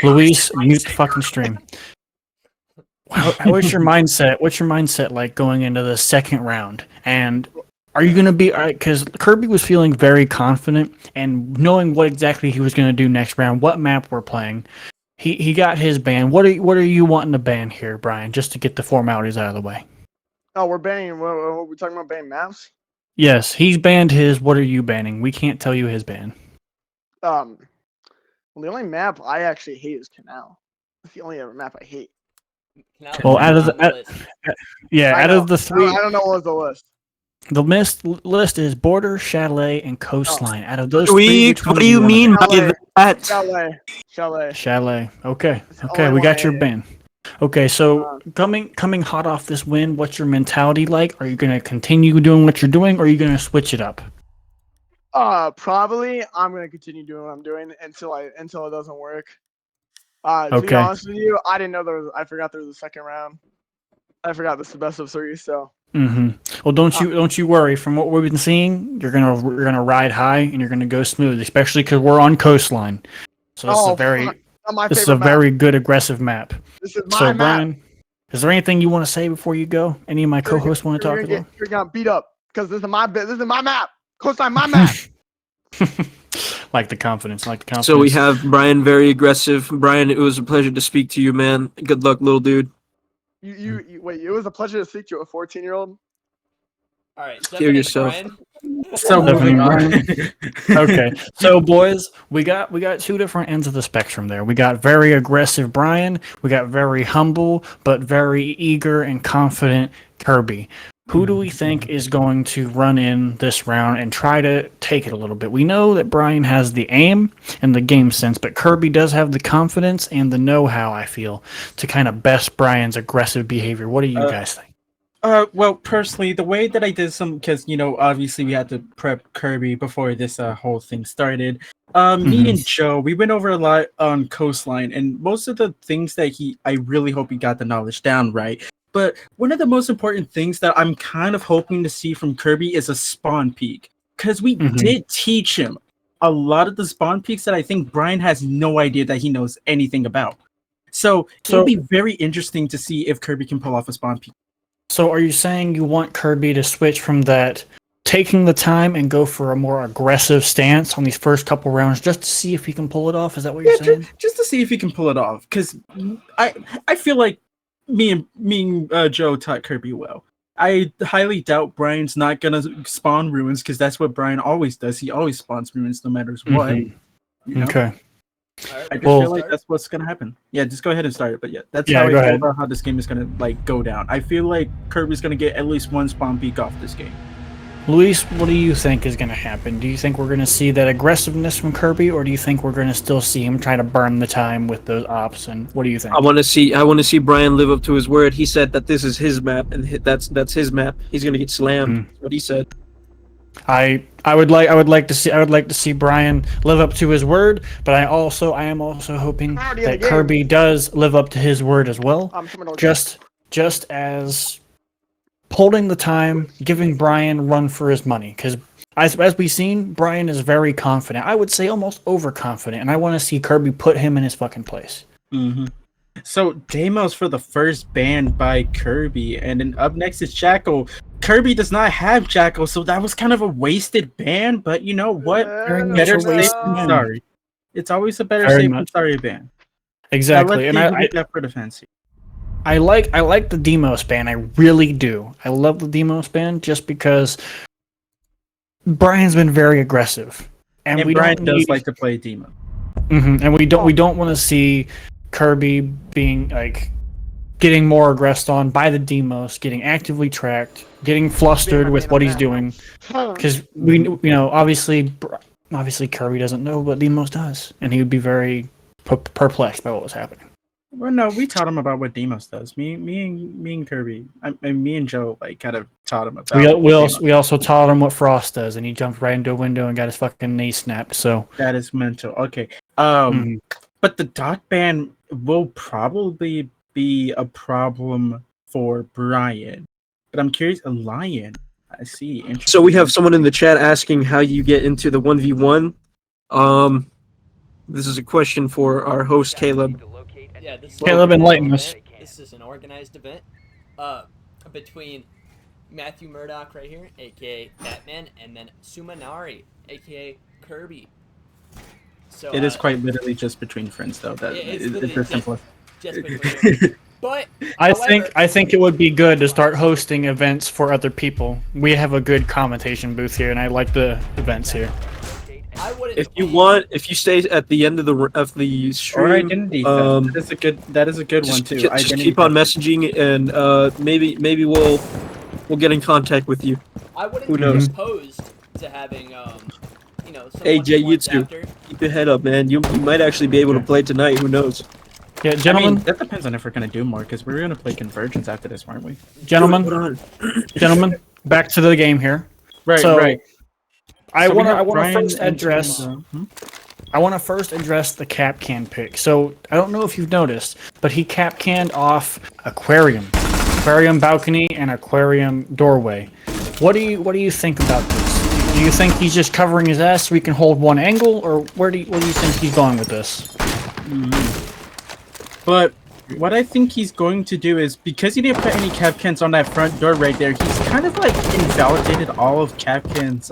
Luis, mute the fucking stream. What's your mindset? What's your mindset like going into the second round? And are you going to be, because Kirby was feeling very confident and knowing what exactly he was going to do next round, what map we're playing. He got his ban. What are you wanting to ban here, Brian, just to get the formalities out of the way? Oh, we're banning. We're talking about banning maps? Yes, he's banned his. What are you banning? We can't tell you his ban. Well, the only map I actually hate is Canal. That's the only other map I hate. Well, out of the 3, I don't know what was the list. The list is border, chalet, and coastline. Out of those what do you mean by that? Chalet. Okay, we got your ban. Okay, so coming hot off this win, what's your mentality like? Are you gonna continue doing what you're doing, or are you gonna switch it up? Probably I'm gonna continue doing what I'm doing until it doesn't work. To be honest with you, I didn't know I forgot there was a second round. I forgot this is the best of 3, so. Well, don't you worry. From what we've been seeing, you're gonna ride high and you're gonna go smooth, especially because we're on coastline. So this is a very good aggressive map. This is my map. Brian, Is there anything you want to say before you go? Any of my co-hosts want to talk about? You're gonna beat up because this is my map. Coastline, my map. Like the confidence. So we have Brian, very aggressive. Brian, it was a pleasure to speak to you, man. Good luck, little dude. You wait. It was a pleasure to speak to a 14-year-old. All right, Hear yourself. Brian. So moving on. Okay, so boys, we got two different ends of the spectrum there. We got very aggressive Brian. We got very humble but very eager and confident Kirby. Who do we think is going to run in this round and try to take it a little bit? We know that Brian has the aim and the game sense, but Kirby does have the confidence and the know-how, I feel, to kind of best Brian's aggressive behavior. What do you guys think? Well, personally, the way that I did because obviously we had to prep Kirby before this whole thing started. Me and Joe, we went over a lot on Coastline, and most of the things that I really hope he got the knowledge down right. But one of the most important things that I'm kind of hoping to see from Kirby is a spawn peak, because we did teach him a lot of the spawn peaks that I think Brian has no idea that he knows anything about. So it'll be very interesting to see if Kirby can pull off a spawn peak. So are you saying you want Kirby to switch from that taking the time and go for a more aggressive stance on these first couple rounds just to see if he can pull it off? Is that what you're saying? Just to see if he can pull it off, because I feel like me and Joe taught Kirby well. I highly doubt Brian's not gonna spawn ruins, because that's what Brian always does. He always spawns ruins no matter what. Okay. I just feel like that's what's gonna happen. Yeah, just go ahead and start it. But that's how I feel about how this game is gonna go down. I feel like Kirby's gonna get at least one spawn peak off this game. Luis, what do you think is gonna happen? Do you think we're gonna see that aggressiveness from Kirby, or do you think we're gonna still see him try to burn the time with those ops? And what do you think? I want to see Brian live up to his word. He said that this is his map, and that's his map. He's gonna get slammed. What he said. I would like to see Brian live up to his word, but I am also hoping that Kirby does live up to his word as well. Just as holding the time, giving Brian run for his money, because as we've seen, Brian is very confident. I would say almost overconfident, and I want to see Kirby put him in his fucking place. So Deimos for the first ban by Kirby, and then up next is Jackal. Kirby does not have Jackal, so that was kind of a wasted ban, but you know what? Better safe than sorry. It's always a better safe than sorry ban. Exactly, and I that for defense. I like the Demos ban. I really do. I love the Demos ban just because Brian's been very aggressive, and Brian does like to play Demo. And we don't want to see Kirby being getting more aggressed on by the Demos, getting actively tracked, getting flustered with what he's doing, because obviously Kirby doesn't know what Demos does, and he would be very perplexed by what was happening. Well, no, we taught him about what Demos does. Me and Kirby, me and Joe kind of taught him about. We also taught him what Frost does, and he jumped right into a window and got his fucking knee snapped. So that is mental. Okay, but the dot ban will probably be a problem for Brian. But I'm curious, a lion. I see. So we have someone in the chat asking how you get into the 1v1. This is a question for our host Caleb. Yeah, Caleb, enlighten us. This is an organized event between Matthew Murdoch right here, aka Fatman, and then Sumanari, aka Kirby. So it is quite literally just between friends, though. That it's the simplest. Just between but I think it would be good to start hosting events for other people. We have a good commentation booth here, and I like the events here. If you stay at the end of the stream, or identity that is a good one too. Just keep on messaging, and maybe we'll get in contact with you. I wouldn't be opposed to having Hey Jay, you too. Keep your head up, man. You might actually be able to play tonight. Who knows? Yeah, gentlemen. That depends on if we're gonna do more, because we're gonna play Convergence after this, aren't we? Gentlemen, back to the game here. Right. I want to first address. I want to first address the cap can pick. So I don't know if you've noticed, but he cap canned off aquarium balcony, and aquarium doorway. What do you think about this? Do you think he's just covering his ass so he can hold one angle, or where do you think he's going with this? But What I think he's going to do is, because he didn't put any Capcans on that front door right there, he's kind of like invalidated all of Capcan's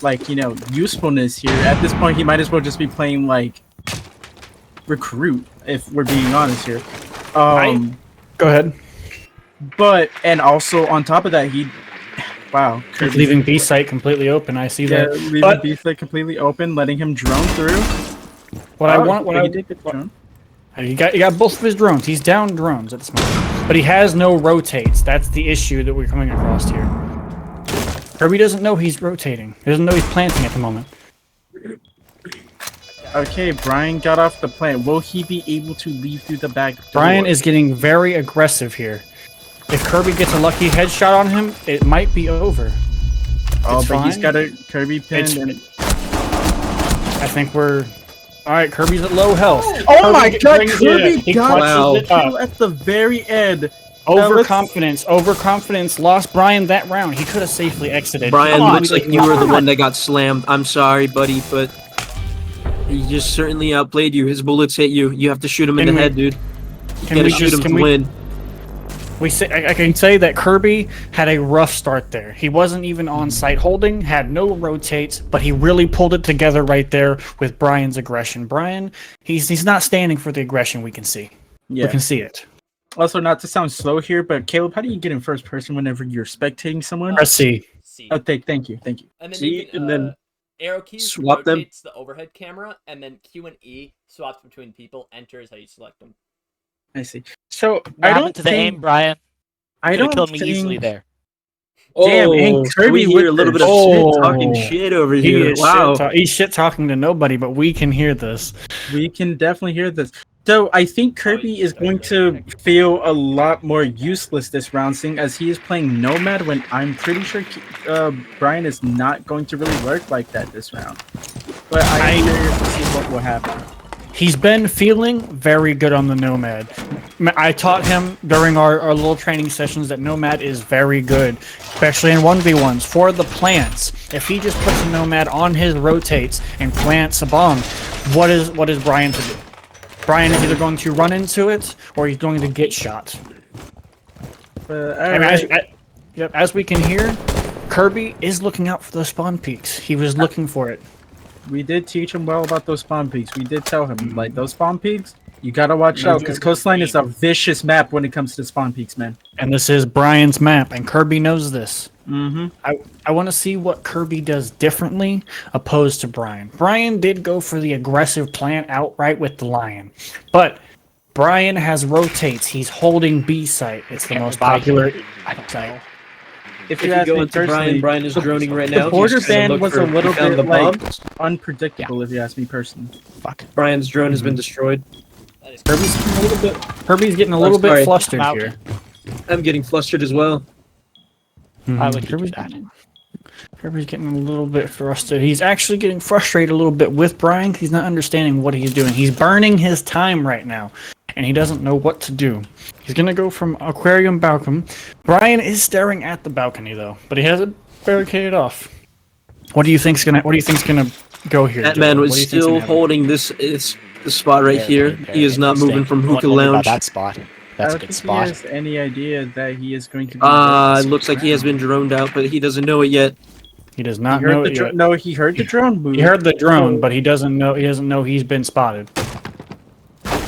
like, you know, usefulness here. At this point, he might as well just be playing like recruit, if we're being honest here. Go ahead. But and also on top of that, wow, He's leaving B site completely open. I see that. Leaving B site completely open, letting him drone through. He got both of his drones. He's down drones at this moment, but he has no rotates. That's the issue that we're coming across here. Kirby doesn't know he's rotating. He doesn't know he's planting at the moment. Okay, Brian got off the plant. Will he be able to leave through the back door? Brian is getting very aggressive here. If Kirby gets a lucky headshot on him, it might be over. Oh, it's but fine. He's got a Kirby pin. I think we're... Alright, Kirby's at low health. Oh my god, Kirby got the kill at the very end. Overconfidence lost Brian that round. He could have safely exited. Brian, looks like you were the one that got slammed. I'm sorry, buddy, but he just certainly outplayed you. His bullets hit you. You have to shoot him in the head, dude. You gotta shoot him to win. I can say that Kirby had a rough start there. He wasn't even on site holding, had no rotates, but he really pulled it together right there with Brian's aggression. Brian, he's not standing for the aggression we can see. Yeah. We can see it. Also, not to sound slow here, but Caleb, how do you get in first person whenever you're spectating someone? Press C. Okay, thank you. And then C, and then arrow keys swap them. rotates the overhead camera, and then Q and E swaps between people. Enter is how you select them. I see. So What I happened don't to the aim, Brian? I don't killed me think... easily there. Damn, and Kirby we hear a little bit of shit talking shit over here. Wow. He's shit talking to nobody, but we can hear this. We can definitely hear this. So I think Kirby is going to feel a lot more useless this round, seeing as he is playing Nomad when I'm pretty sure Brian is not going to really work like that this round. But I'm curious to see what will happen. He's been feeling very good on the Nomad. I taught him during our little training sessions that Nomad is very good, especially in 1v1s for the plants. If he just puts a Nomad on his rotates and plants a bomb, what is Brian to do? Brian is either going to run into it or he's going to get shot. As we can hear, Kirby is looking out for those spawn peaks. He was looking for it. We did teach him well about those spawn peaks. We did tell him, like, those spawn peaks, you gotta watch out, because Coastline is a vicious map when it comes to spawn peaks, man. And this is Brian's map, and Kirby knows this. Mm-hmm. I want to see what Kirby does differently opposed to Brian. Brian did go for the aggressive plant outright with the Lion, but Brian has rotates. He's holding B site. It's the most popular site. If you go into Brian is droning right now. The border ban was a little bit like unpredictable, if you ask me personally. Fuck. Brian's drone has been destroyed. Kirby's getting a little bit flustered here. I'm getting flustered as well. Kirby's getting a little bit frustrated. He's actually getting frustrated a little bit with Brian. He's not understanding what he's doing. He's burning his time right now, and he doesn't know what to do. He's gonna go from aquarium balcony. Brian is staring at the balcony though, but he has it barricaded off. What do you think's gonna go here? That man was still holding this spot right here. He is not moving from Hookah Lounge. That spot. That's a good spot. He has any idea that he is going to be... It looks like he has been droned out, but he doesn't know it yet. He does not know it yet. No, he heard the drone move. He heard the drone, but he doesn't know. He doesn't know he's been spotted.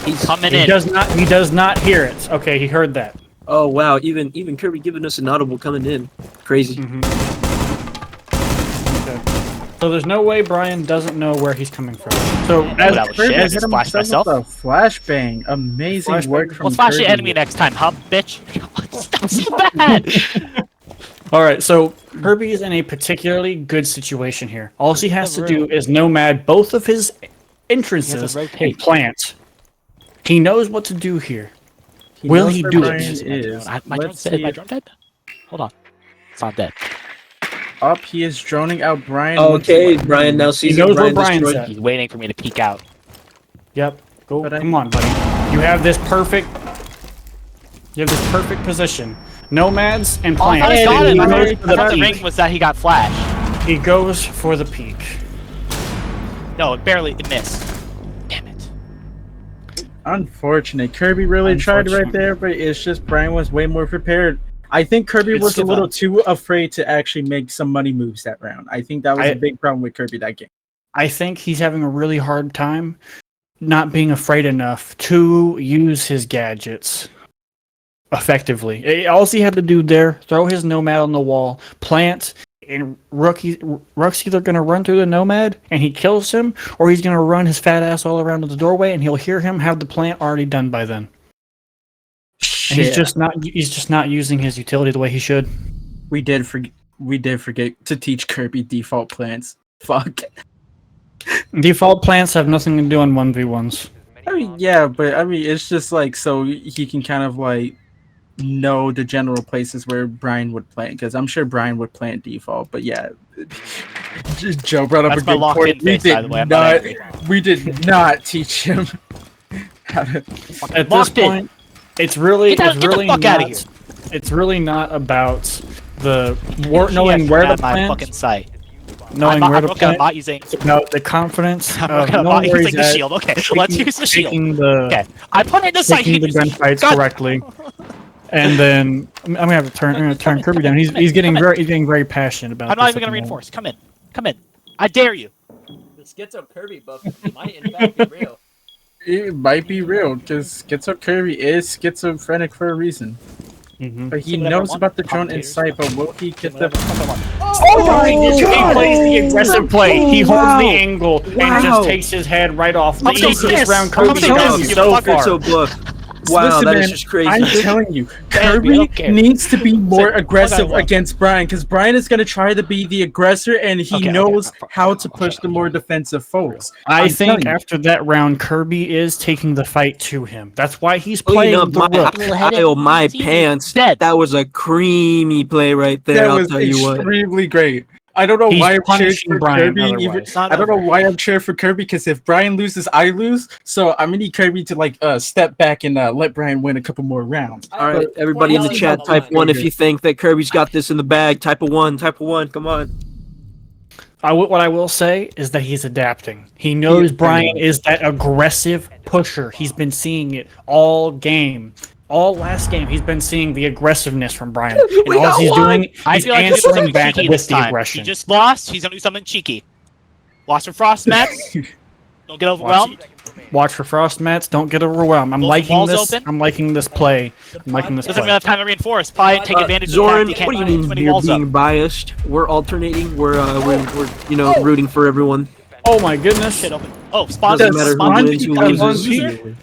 He's coming in. He does not hear it. Okay, he heard that. Oh wow! Even Kirby giving us an audible coming in. Crazy. Mm-hmm. So there's no way Brian doesn't know where he's coming from. So as Kirby hit flash myself. A flashbang. Amazing work from We'll flash Kirby. the enemy next time, huh, bitch? That's so bad. All right, so Kirby is in a particularly good situation here. All he has to do is nomad both of his entrances and plant. He knows what to do here. Will he do it? My drone's dead. My drone dead? Hold on. It's not dead. Up, he is droning out Brian. Okay, Brian now sees he knows where Brian's at. He's waiting for me to peek out. Yep. Come on, buddy. You have this perfect. You have this perfect position. Nomads and plants. I got him. I thought the ring was that he got flashed. He goes for the peak. No, it barely missed. Damn it. Unfortunate. Kirby really tried right there, but it's just Brian was way more prepared. I think Kirby was a little too afraid to actually make some money moves that round. I think that was a big problem with Kirby that game. I think he's having a really hard time not being afraid enough to use his gadgets effectively. All he had to do there, throw his Nomad on the wall, plant, and Rook's either going to run through the Nomad and he kills him, or he's going to run his fat ass all around the doorway and he'll hear him have the plant already done by then. And he's just not using his utility the way he should. We did forget to teach Kirby default plants. Fuck. Default plants have nothing to do on 1v1s. I mean, yeah, but I mean, it's just like so he can kind of like know the general places where Brian would plant, because I'm sure Brian would plant default. But yeah, Joe brought up a good point. We did not teach him how to. At this point, it's really not about knowing where to plant. Fucking site. Knowing where to plant. It's about the confidence. I'm using the shield. Okay, let's use the shield. Okay, I put in the site. Taking the gunfights correctly. And then I'm gonna have to turn Kirby down. He's getting very passionate about. I'm not even gonna reinforce. Come in. I dare you. The Schizo Kirby buff might in fact be real. It might be real because Schizo Kirby is schizophrenic for a reason. But he knows about the drone in sight, but will he get the... He plays the aggressive play. He holds the angle and just takes his head right off. The easiest round Kirby does so far. Wow, Listen, that man, is just crazy. I'm telling you, Kirby needs to be more aggressive against Brian, because Brian is going to try to be the aggressor, and he knows how to push the more defensive folks. I think after that round, Kirby is taking the fight to him. That's why he's playing my pants. That was a creamy play right there. That was extremely great. I don't know why I'm cheering for Kirby. I don't know why I'm cheering for Kirby, because if Brian loses, I lose. So I'm gonna need Kirby to step back and let Brian win a couple more rounds. All right, everybody in the chat, type 1 if you think that Kirby's got this in the bag. Type of 1. Come on. What I will say is that he's adapting. He knows Brian is that aggressive pusher. He's been seeing it all game. All last game, he's been seeing the aggressiveness from Brian. And all he's doing, he's answering back with the aggression. He just lost. He's going to do something cheeky. Watch for frost mats. Don't get overwhelmed. Watch for frost mats. Don't get overwhelmed. I'm liking this. I'm liking this play. I'm liking this play. Doesn't have time to reinforce. Probably take advantage Zoran, of the fact what do you mean you're being biased? We're alternating. We're rooting for everyone. Oh my goodness. Oh, spawn. Doesn't matter who wins, who loses.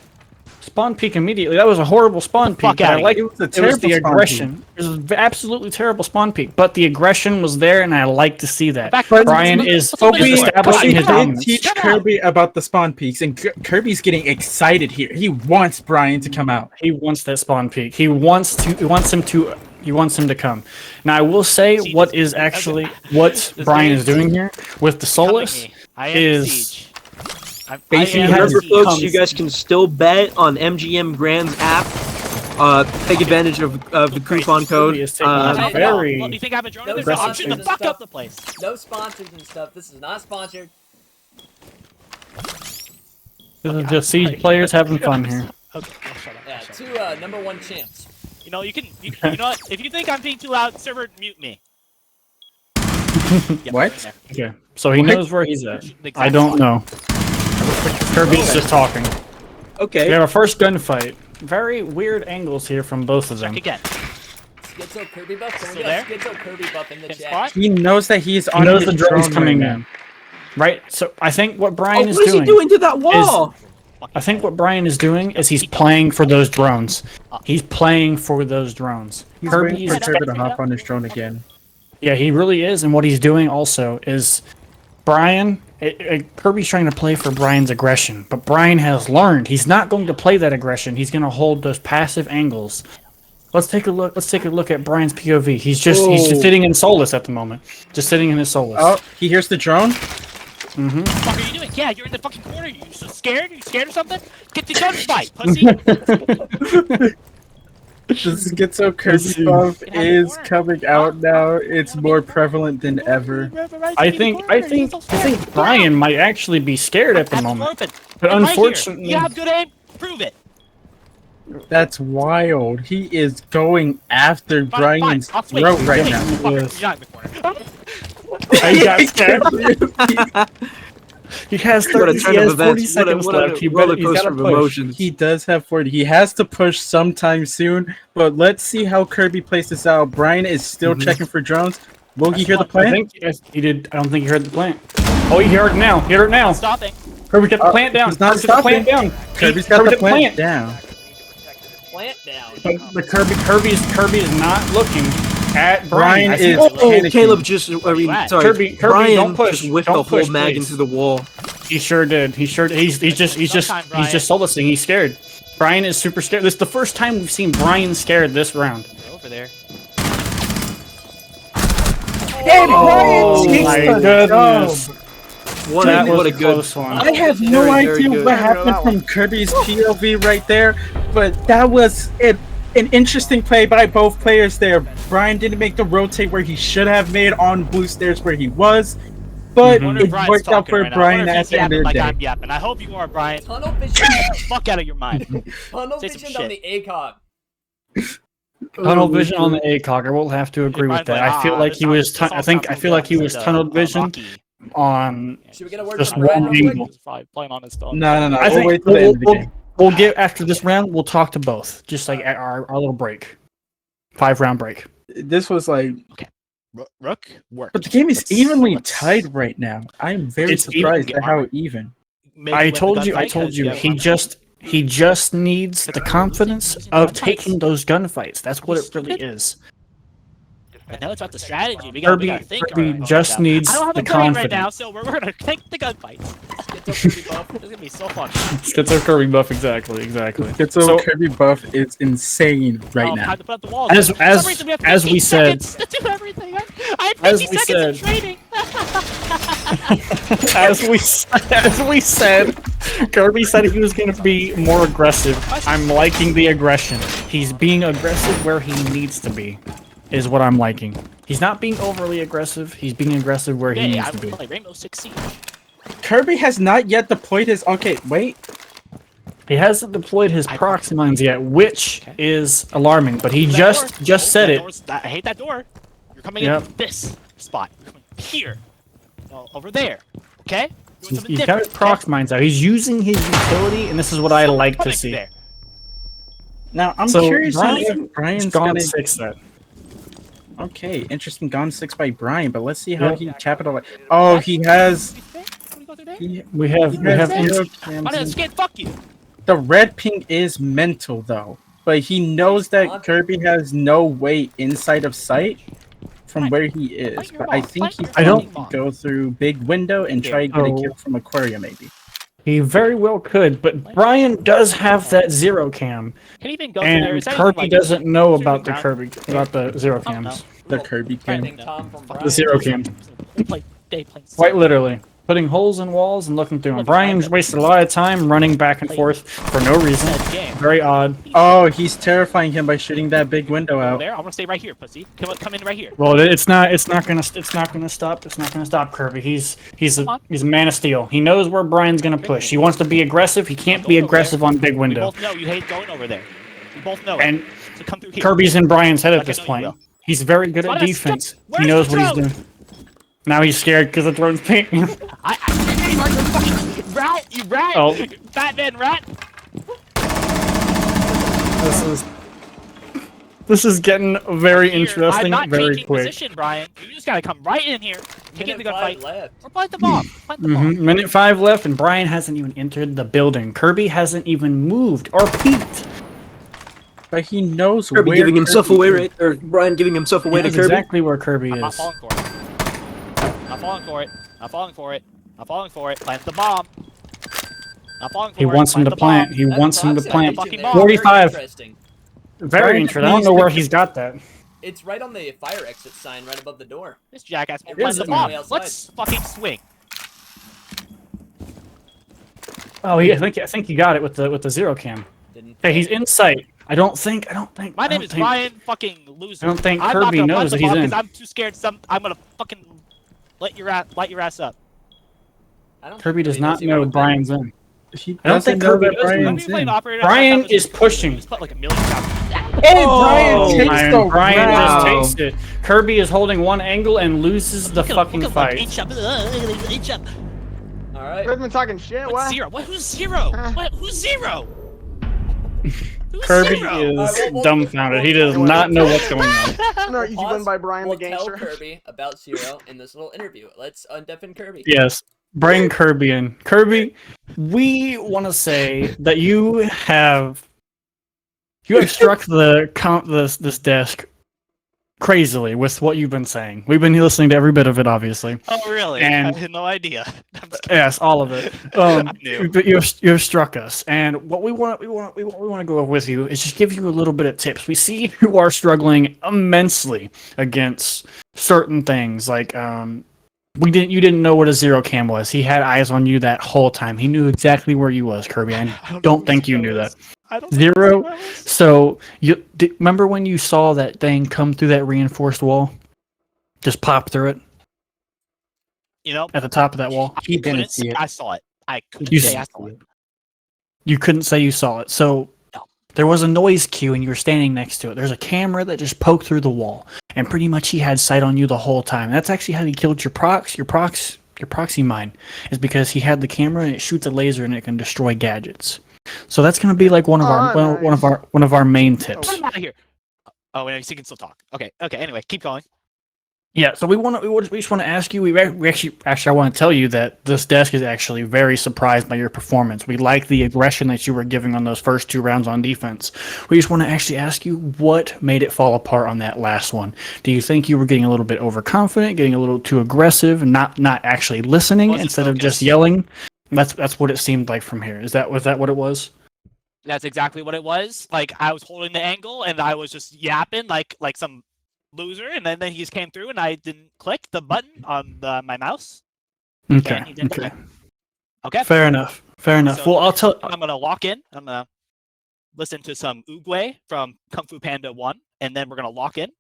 Spawn peek immediately. That was a horrible spawn peek. I like it was the aggression. It was an absolutely terrible spawn peek, but the aggression was there, and I like to see that. Brian is establishing his dominance. Teach Kirby about the spawn peaks, and Kirby's getting excited here. He wants Brian to come out. He wants that spawn peek. He wants him to come. Now I will say what Brian is doing here with the Solus is. Remember, folks, you guys can still bet on MGM Grand's app. Take advantage of the coupon code. Do you think I have a drone? There's option to fuck up the place. No sponsors and stuff. This is not sponsored. This is just Siege players having fun here. Okay, yeah, two #1 champs. You know what? If you think I'm being too loud, server, mute me. What? Okay, so he knows where he's at. I don't know. Kirby's just talking. Okay. We have a first gunfight. Very weird angles here from both of them. Again. Schizo Kirby buff. Can we get a Schizo Kirby buff in the chat? He knows that he's on. He knows the drone's coming in. Right. So I think what Brian is doing. What is he doing to that wall? I think what Brian is doing is he's playing for those drones. He's playing for those drones. He's waiting for Kirby to hop on his drone again. Yeah, he really is. And what he's doing also is Brian. Kirby's trying to play for Brian's aggression, but Brian has learned he's not going to play that aggression. He's going to hold those passive angles. Let's take a look. Let's take a look at Brian's POV. He's just sitting in Solus at the moment. Just sitting in his Solus. Oh, he hears the drone. What the fuck are you doing? Yeah, you're in the fucking corner. You so scared? Are you scared or something? Get the gunfight, pussy. The Schizo Kirby buff is coming out now. It's more prevalent than ever. I think Brian might actually be scared at the moment. But unfortunately, you have good aim. Prove it. That's wild. He is going after Fine, Brian's I'll swing. throat right Wait, now. fucker, you're not in the corner. I got scared. He has 30. He has 40 seconds left. He's got to push. Emotions. He does have 40. He has to push sometime soon, but let's see how Kirby plays this out. Brian is still checking for drones. Will he hear the plant? I think he did. I don't think he heard the plant. Oh, he heard it now. He heard it now. Stopping. Kirby got the plant down. He's not Kirby's got the plant stopping. down. Kirby's got the plant down. Plant down. But the Kirby is not looking at Brian. Brian I see is what- panicking. Caleb just, I mean, sorry, Kirby, Brian don't push. just whipped Don't the whole push, mag please. into the wall. He sure did. He's just solacing. He's scared. Brian is super scared. This is the first time we've seen Brian scared this round. Over there. Hey, Brian Oh takes my the goodness. dub. What That a was a good close one. I have no Very, very idea good. what happened from Kirby's POV right there, but that was an interesting play by both players there. Brian didn't make the rotate where he should have made on blue stairs where he was, but it worked out for Brian at the end of the day. I'm yapping. I hope you are, Brian. Tunnel vision. Fuck out of your mind. Tunnel Say some vision on shit. the ACOG. Tunnel vision on the ACOG. I will have to agree with that. I feel like he was. I feel like he was tunnel vision on Should we get a word just from Brad one real quick? angle. Probably playing on his dog. No. I We'll think wait till the end of the game. we'll get after this round. We'll talk to both, just like at our little break, 5-round break. This was like, Rook work. but the game is evenly tied right now. I am very It's surprised even. at how even. I told you. He just needs the confidence of taking those gunfights. That's what it really is. And now it's about the strategy. We Kirby gotta think. just needs I don't have the a brain right confidence. now, so we're gonna take the gunfights. It's gonna be so fun. Schizo Kirby buff, exactly. Schizo So- Kirby buff is insane right now. Time to put up the walls. As- For some as- reason, we have as 15 we said- seconds to do everything. I have As 50 we seconds said- of training. as we said, Kirby said he was going to be more aggressive. I'm liking the aggression. He's being aggressive where he needs to be, is what I'm liking. He's not being overly aggressive. He's being aggressive where he Yeah, needs I to be. would play Rainbow Six Siege. Kirby has not yet deployed his. Okay, wait. He hasn't deployed his proxy mines yet, which is alarming. But he That just door. said That it. door's- I hate that door. You're coming Yep. in this spot. You're coming here. No, over there. Okay? Doing something He's got different, his prox mines out. He's using his utility, and this is what I like to Coming see. there. Now I'm So curious Brian- if Brian's gone gonna. 6 that. Okay, interesting. Gone 6 by Brian, but let's see how Yeah. he capitalized. Oh, he has. Can we go through there? We have zero Why did I skin? Fuck you. The red ping is mental though, but he knows that Kirby has no way inside of sight from where he is. But I think he's I going don't- to go through big window and try to get a Oh. kill from Aquaria maybe. He very well could, but Brian does have that zero cam, Can he even go through there? and Is that Kirby even, like, doesn't know shooting about the ground? Kirby, about the zero I don't know. cams. The Kirby Trying to cam. think Tom from The Brian. zero cam. They play Quite literally. Putting holes in walls and looking through them. Brian's wasted a lot of time running back and forth for no reason. Very odd. Oh, he's terrifying him by shooting that big window out. There, I want to stay right here, pussy. Come in right here. Well, it's not gonna stop Kirby. He's a man of steel. He knows where Brian's gonna push. He wants to be aggressive. He can't be aggressive on big We window. both know you hate going over there. We both know And it. So come through here. Kirby's in Brian's head at Like I this know you point. will. He's very good at What a defense. stop- He Where's knows the what he's drone? doing. Now he's scared because the drone's painting. You fucking rat, you rat, Oh. Batman rat. This is getting very Here, interesting I'm not very changing quick. position, Brian. You just gotta come right in here, taking the Minute 5 gunfight, left. or plant the bomb. Plant the bomb. Minute 5 left, and Brian hasn't even entered the building. Kirby hasn't even moved or peeked. But he knows Kirby where giving himself Kirby away, is. right? Or Brian giving himself away He to knows Kirby. exactly where Kirby I'm not is. falling for it. Not falling for it. Not falling for it. Not falling for it. Plant the bomb. Not falling for He it. wants him to the bomb. plant. He That wants him to proxy plant. vision there, Fucking very 45. interesting. Very Brian interesting. I don't needs know to where get- he's got that. It's right on the fire exit sign right above the door. This jackass will It plant is the on bomb. the outside. Let's fucking swing. Oh, I think he got it with the zero cam. Didn't. Hey, he's in sight. I don't think. My name is Ryan fucking Loser. I don't think I'm Kirby not gonna knows plant that the he's bomb in. 'cause I'm too scared. I'm gonna fucking light your ass up. I don't Kirby think does not he know knows Brian's in. He I don't think doesn't know Kirby that does know. Brian's Playing in. operator, Brian I thought that was is his pushing. He just put like a million shots. Hey, Oh, Brian takes the Brian round. just takes it. Kirby is holding one angle and loses the fucking fight. All right. You've been talking shit. What's What? zero? What? Who's zero? What? Who's zero? Who's Kirby zero? is All right, we'll- dumbfounded. He we'll- does not know what's going on. No, easy win by Brian We'll the tell gangster. Kirby about Zero in this little interview. Let's undeafen Kirby. Yes, bring Kirby in. Kirby, we want to say that you have struck this desk crazily with what you've been saying. We've been listening to every bit of it, obviously. Oh, really? And- I had no idea. I'm just kidding. Yes, all of it. knew. But you've struck us, and what we want to go over with you is just give you a little bit of tips. We see you are struggling immensely against certain things, like you didn't know what a zero cam was. He had eyes on you that whole time. He knew exactly where you was, Kirby. I don't think you knew that. I don't Zero. know. So remember when you saw that thing come through that reinforced wall? Just pop through it You know, at the top of that wall. He didn't couldn't see say it. I saw it. I couldn't You say I s- saw it. You couldn't say you saw it. So No. there was a noise cue and you were standing next to it. There's a camera that just poked through the wall. And pretty much he had sight on you the whole time. That's actually how he killed your proxy mine. Is because he had the camera and it shoots a laser and it can destroy gadgets. So that's gonna be like one of our main tips. Get him out of here. Oh, and he can still talk. Okay. Anyway, keep going. Yeah, so we just want to ask you. We actually, I want to tell you that this desk is actually very surprised by your performance. We like the aggression that you were giving on those first 2 rounds on defense. We just want to actually ask you what made it fall apart on that last one. Do you think you were getting a little bit overconfident, getting a little too aggressive, and not actually listening Wasn't instead of just focused. yelling? That's what it seemed like from here. Was that what it was? That's exactly what it was. Like I was holding the angle and I was just yapping like some loser, and then he just came through and I didn't click the button on my mouse. Okay. And he didn't Okay. die. Okay. Fair enough. So Well, I'll tell. I'm gonna lock in. I'm gonna listen to some Oogway from Kung Fu Panda 1, and then we're gonna lock in.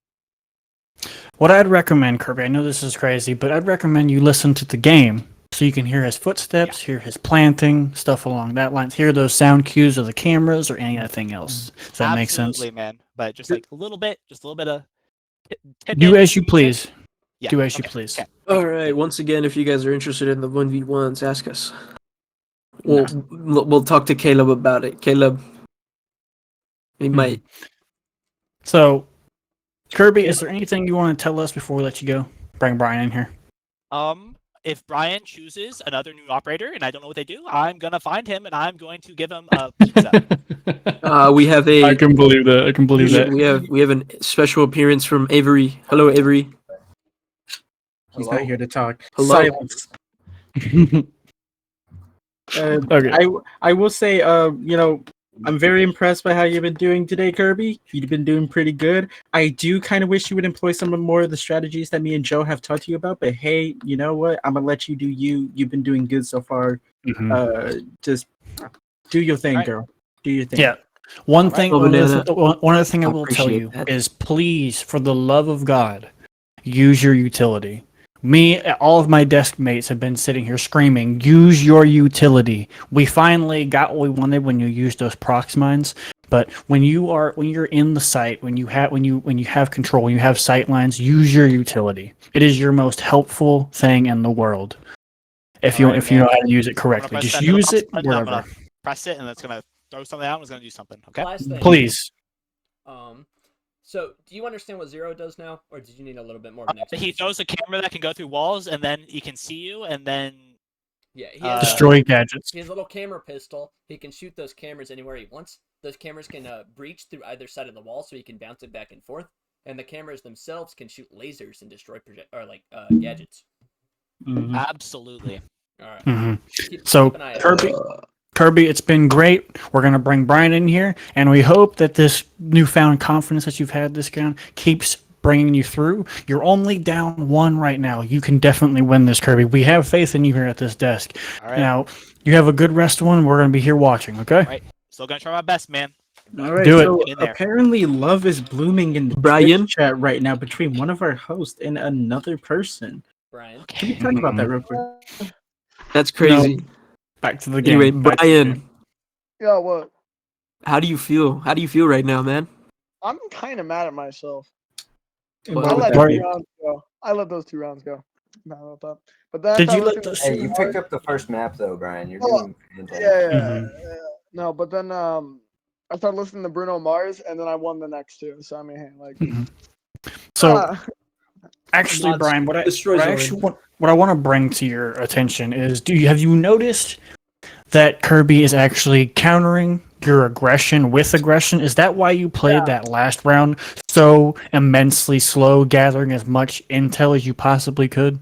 What I'd recommend, Kirby, I know this is crazy, but I'd recommend you listen to the game so you can hear his footsteps, hear his planting, stuff along that line, hear those sound cues of the cameras or anything else. Does that make sense? Absolutely, man. But just like a little bit of. Do as you please. Yeah. Do as you okay, please. okay. All right. Once again, if you guys are interested in the 1v1s, ask us. We'll talk to Caleb about it. Caleb, he might. So, Kirby, is there anything you want to tell us before we let you go? Bring Brian in here. If Brian chooses another new operator and I don't know what they do, I'm gonna find him and I'm going to give him a pizza. We have a. I can believe that. I can believe that. We have a special appearance from Avery. Hello, Avery. He's not here to talk. Hello. Silence. Okay. I will say, I'm very impressed by how you've been doing today, Kirby. You've been doing pretty good. I do kind of wish you would employ some more of the strategies that me and Joe have taught you about. But hey, you know what? I'm gonna let you do you. You've been doing good so far. Just do your thing, Right. girl. Do your thing. Yeah. One thing. Oh, One banana. other thing I I will tell appreciate you that. is, please, for the love of God, use your utility. Me, all of my desk mates have been sitting here screaming, use your utility. We finally got what we wanted when you used those prox mines. But when you're in the site, when you have control, when you have sight lines, use your utility. It is your most helpful thing in the world. If you know how to use it correctly, just use it wherever. I'm gonna press it and it's gonna throw something out and it's gonna do something. Okay. Last thing. Please. So, do you understand what Zero does now, or did you need a little bit more of an He explanation? throws a camera that can go through walls and then he can see you and then Yeah, he has Destroy gadgets. He has a little camera pistol. He can shoot those cameras anywhere he wants. Those cameras can breach through either side of the wall, so he can bounce it back and forth. And the cameras themselves can shoot lasers and destroy gadgets. absolutely. All right. So, Keep an eye out. Kirby, it's been great. We're going to bring Brian in here, and we hope that this newfound confidence that you've had this round keeps bringing you through. You're only down 1 right now. You can definitely win this, Kirby. We have faith in you here at this desk. All right. Now, you have a good rest one. We're going to be here watching, okay? All right. Still gonna try my best, man. All right, Do it. so Get in there. apparently love is blooming in the Brian? Twitch chat right now between one of our hosts and another person. Brian. Can we talk about that real quick? That's crazy. Back to the game. Anyway, Back to the Brian, game. Yeah, what? how do you feel? How do you feel right now, man? I'm kind of mad at myself. Well, I let that 2 be? rounds go. I let those 2 rounds go. Mad about that. But then Did after I you let listened to this? Hey, you picked up the first map though, Brian. You're Oh, doing fantastic. yeah. No, but then I started listening to Bruno Mars, and then I won the next 2. So I mean, hey, like, So actually, Mods Brian, what I destroys actually what I want to bring to your attention is, have you noticed that Kirby is actually countering your aggression with aggression? Is that why you played that last round so immensely slow, gathering as much intel as you possibly could?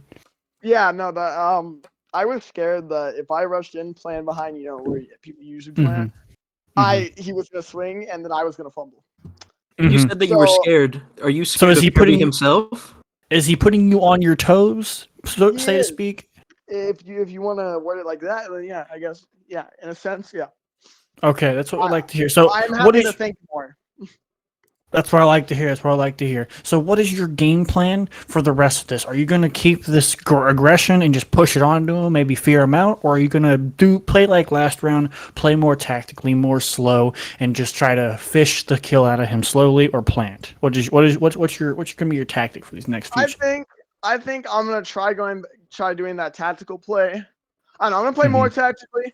yeah, no, that I was scared that if I rushed in playing behind, where people usually plan, he was gonna swing, and then I was gonna fumble. You said that you were So- scared. Are you So scared is of he Kirby putting- himself? Is he putting you on your toes, so to Yes. speak? If you want to word it like that, then yeah, I guess yeah, in a sense, yeah. Okay, that's what I'd like to hear. So I'm what having is? to think more. That's what I like to hear. That's what I like to hear. So, what is your game plan for the rest of this? Are you going to keep this aggression and just push it onto him, maybe fear him out, or are you going to play like last round, play more tactically, more slow, and just try to fish the kill out of him slowly, or plant? What's going to be your tactic for these next few? I think I'm gonna try doing that tactical play. I don't know, I'm gonna play more tactically,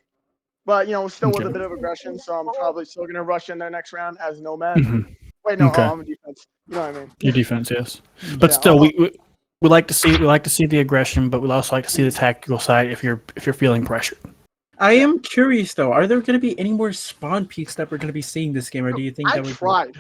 but still with a bit of aggression. So I'm probably still gonna rush in there next round as Nomad. Wait, no, Okay. I'm a defense. You know what I mean? Your defense, yes, but Yeah, still, we like to see the aggression, but we also like to see the tactical side if you're feeling pressured. I am curious though. Are there going to be any more spawn peaks that we're going to be seeing this game, or do you think I that would? tried.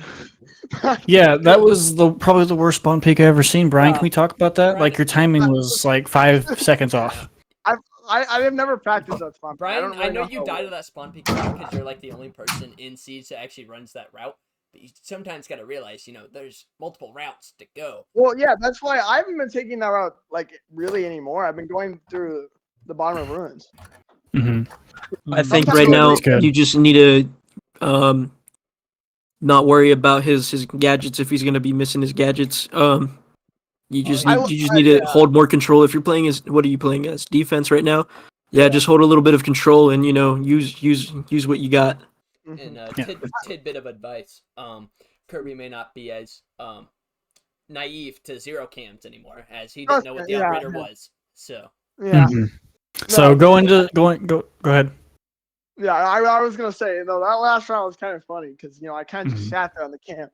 Yeah, that was probably the worst spawn peak I've ever seen. Brian, can we talk about that? Brian, Like your timing was like 5 seconds off. I have never practiced that spawn. Brian, I know how you it died works. to that spawn peak because you're like the only person in Siege that actually runs that route. But you sometimes got to realize, there's multiple routes to go. Well, yeah, that's why I haven't been taking that route like really anymore. I've been going through the bottom of ruins. I think Sometimes right now it's good. you just need to not worry about his gadgets if he's gonna be missing his gadgets. You just need to hold more control. If you're playing as, what are you playing as? Defense right now? Yeah, just hold a little bit of control and use what you got. And tidbit of advice: Kirby may not be as naive to zero cams anymore, as he didn't know what the operator was. So yeah. So go ahead. Yeah, I was gonna say that last round was kind of funny because I kind of just sat there on the camp.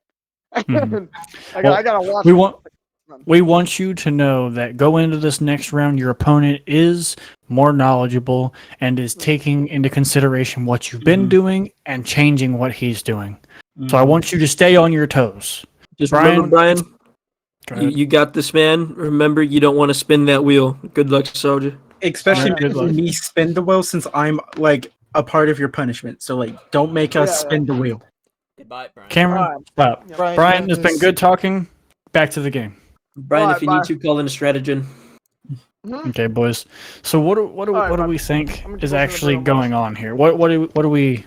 I gotta watch. We want you to know that go into this next round, your opponent is more knowledgeable and is taking into consideration what you've been doing and changing what he's doing. So I want you to stay on your toes. Just Brian, remember, Brian, you got this, man. Remember, you don't want to spin that wheel. Good luck, soldier. Especially making me spin the wheel, since I'm like a part of your punishment. So like, don't make us spin the wheel. Goodbye, Brian. Cameron, stop. Brian, it's been good talking. Back to the game. Brian, if you need to, call in a strategen. Okay, boys. So what do we think is actually going on here? What do we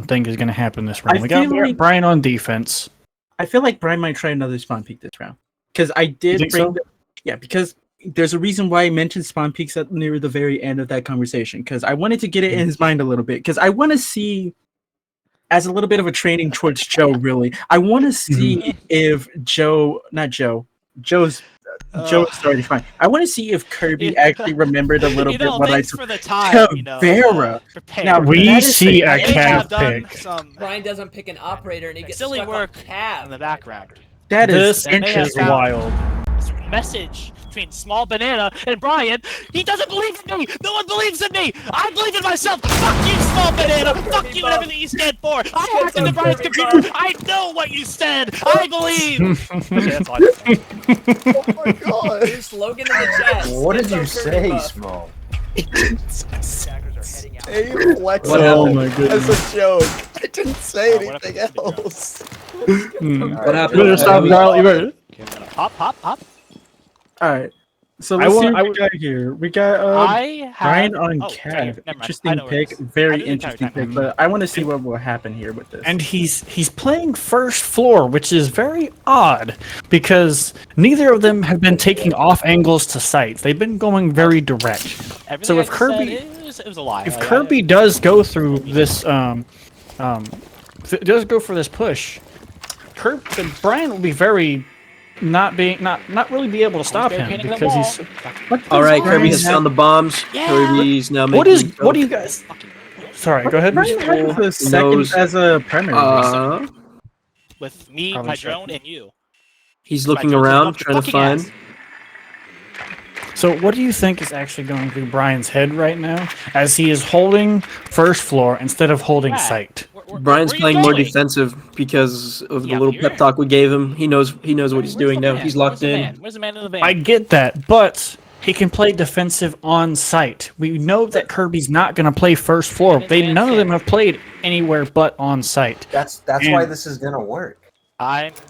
think is going to happen this round? We got Brian on defense. I feel like Brian might try another spawn peak this round because I did bring. Yeah, because there's a reason why I mentioned spawn peaks near the very end of that conversation, because I wanted to get it in his mind a little bit, because I want to see, as a little bit of a training towards Joe. Really, I want to see if Joe's already fine. I want to see if Kirby actually remembered a little bit what I told. For the time, Now we see a cat pick. Brian doesn't pick an operator and he gets silly stuck work on Cav in the background. That is wild. Message between Small Banana and Brian. He doesn't believe in me. No one believes in me. I believe in myself. Fuck you, Small Banana. Fuck you and everything you stand for. I hacked into Brian's computer. I know what you said. I believe. Okay, that's fine. Oh my god. New slogan in the chat. What did you say, Small? Oh my goodness. That's a joke. I didn't say anything else. What happened? You better stop, Carl. You better. Hop. All right. So I let's see want- what we got here. We got I Brian have. on Oh, Cav. never mind. I Interesting know where it pick. is. I Very knew the entire interesting time. pick. But I want to see what will happen here with this. And he's playing first floor, which is very odd because neither of them have been taking off angles to sight. They've been going very direct. Everything So I if just Kirby, said it was a lie. if Like, Kirby does go through this, does go for this push, Brian will be very not really be able to stop very him painting the because he's. All right, Brian Kirby has have- found the bombs. Yeah. Kirby's now making. What do you guys? Sorry, go ahead. Brian has the second knows- as a primary. with me, Probably my should. drone, and you. He's My looking drone's around, up the trying to fucking find. ass. So what do you think is actually going through Brian's head right now as he is holding first floor instead of holding Brad, sight? Brian's where are you playing more going? defensive because of the Yeah, little you're- pep talk we gave him. He knows what he's Where's doing the now. man? He's Where's locked the in. man? Where's the man in the van? I get that, but he can play defensive on site. We know that Kirby's not going to play first floor. None of them have played anywhere but on site. That's And- why this is gonna work.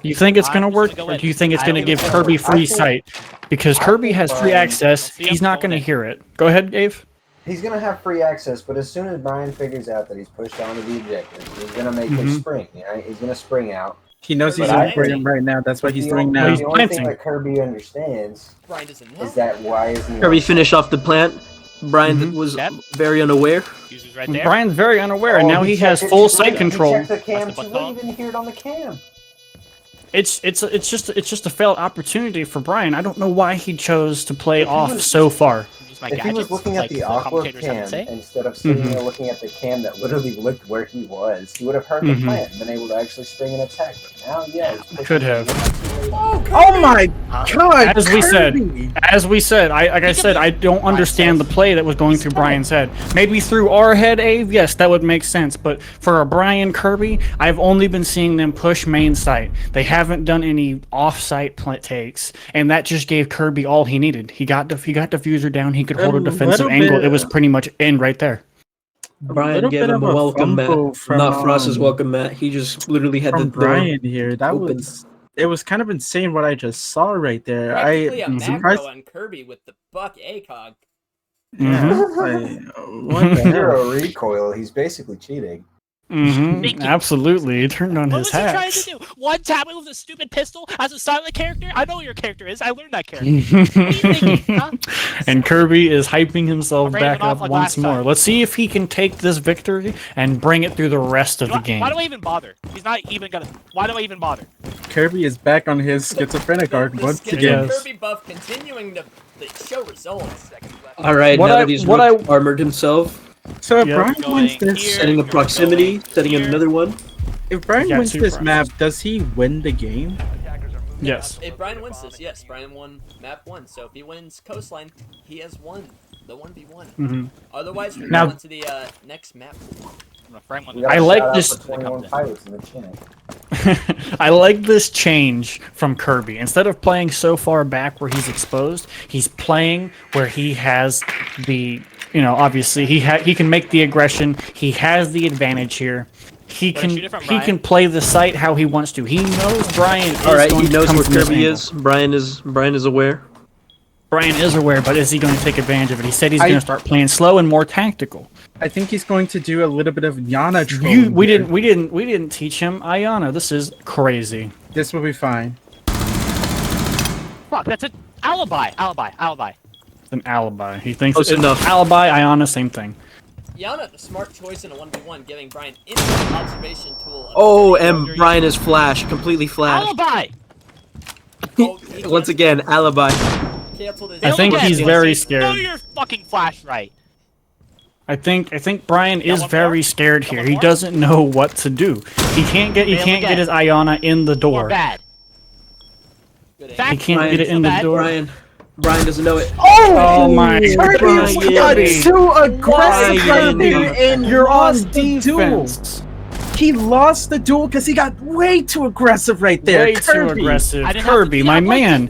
You think it's I'm going to just work, gonna go or in. do you think it's I going to don't give think Kirby so. free I think- sight? Because I Kirby think has free Brian- access. See, He's I'm not going to going in. hear it. Go ahead, Dave. He's gonna have free access, but as soon as Brian figures out that he's pushed onto the objective, he's gonna make him Mhm. spring. Right? He's gonna spring out. He knows he's But I operating think- right now. That's what he's doing the now. only, the only thing planting. that Kirby understands Brian doesn't know. is that why isn't he? Kirby on finish off the plant. Brian Mhm. was Yep. very unaware. Fuser's right there. Brian's very unaware, and Oh, now he has checked it full too sight late. control. He checked the cam Press the too late. button. He didn't hear it on the cam. It's just a failed opportunity for Brian. I don't know why he chose to play If he off was- so far. Use my If he was gadgets, looking at like the awkward commentators have cam to say. instead of sitting Mhm. there looking at the cam that literally looked where he was, he would have heard the Mhm. plan and been able to actually spring an attack. But now, yeah, he's pushing Could have. Oh my god! As we said, Kirby! like I said, I don't understand the play that was going through Brian's head. Maybe through our head, Abe, yes, that would make sense. But for a Brian Kirby, I've only been seeing them push main site. They haven't done any off-site takes, and that just gave Kirby all he needed. He got diffuser down. He could hold a defensive little angle. bit- It was pretty much in right there. Brian little gave bit him of a a welcome mat, fumble from, not Frost's welcome mat. He just literally had the From door. Brian here, that open. was it was kind of insane what I just saw right there. Practically a Mhm. macro on Kirby with the buck ACOG. What the hell? Zero recoil. He's basically cheating. Mm-hmm. Absolutely, he turned on What his was he trying hacks. to do? One tap with a stupid pistol as a silent character? I know what your character is. I learned that character. What are you thinking, huh? And Kirby is hyping himself Raven back off up like once last more. time. Let's see if he can take this victory and bring it through the rest of the game. Why do I even bother? He's not even gonna. Why do I even bother? Kirby is back on his schizophrenic arc once again. Yes. Kirby buff continuing to show results. All right, What now I- that he's what I- armored himself, So if Yeah. Brian Going wins this, here. setting a You're proximity, going setting here. another one. if Brian got wins two this prizes. map, does he win the game? Yes. If Brian wins this, yes, Brian won map 1. So if he wins coastline, he has won the 1v1. Mhm. Otherwise, we Now- go on to the next map. Frank We won. got a I like shout out this- for 21 pilots in the chat. I like this change from Kirby. Instead of playing so far back where he's exposed, he's playing where he has the, obviously he can make the aggression. He has the advantage here. He Wanna can shoot it from he Brian? can play the site how he wants to. He knows Brian is All right, going he knows to come where from this Kirby angle. is. Brian is aware. Brian is aware, but is he going to take advantage of it? He said he's I- going to start playing slow and more tactical. I think he's going to do a little bit of Yana trolling. We here. didn't teach him Ayana. This is crazy. This will be fine. Fuck, that's an alibi. Alibi. It's an alibi. He thinks Close it's enough. alibi, Ayana, same thing. Yana, the smart choice in a 1v1, giving Brian instant observation tool. Of Oh, every and character Brian is flash, completely flash. Alibi. he Once again, alibi. canceled his I think Alibi. he's Pussy. very No, scared. you're fucking flash right. I think Brian is one very more? scared Got here. one He more? doesn't know what to do. He can't get again. his Ayana in the Or door. bad. good aim. Fact, He can't Brian, get it in so the bad. door. Brian doesn't know it. Oh my Kirby Brian. got too aggressive Brian. right there and You're on lost the duel. defense. He lost the duel because he got way too aggressive right there. Way Kirby. too aggressive. I didn't have Kirby, to- my yeah, like man.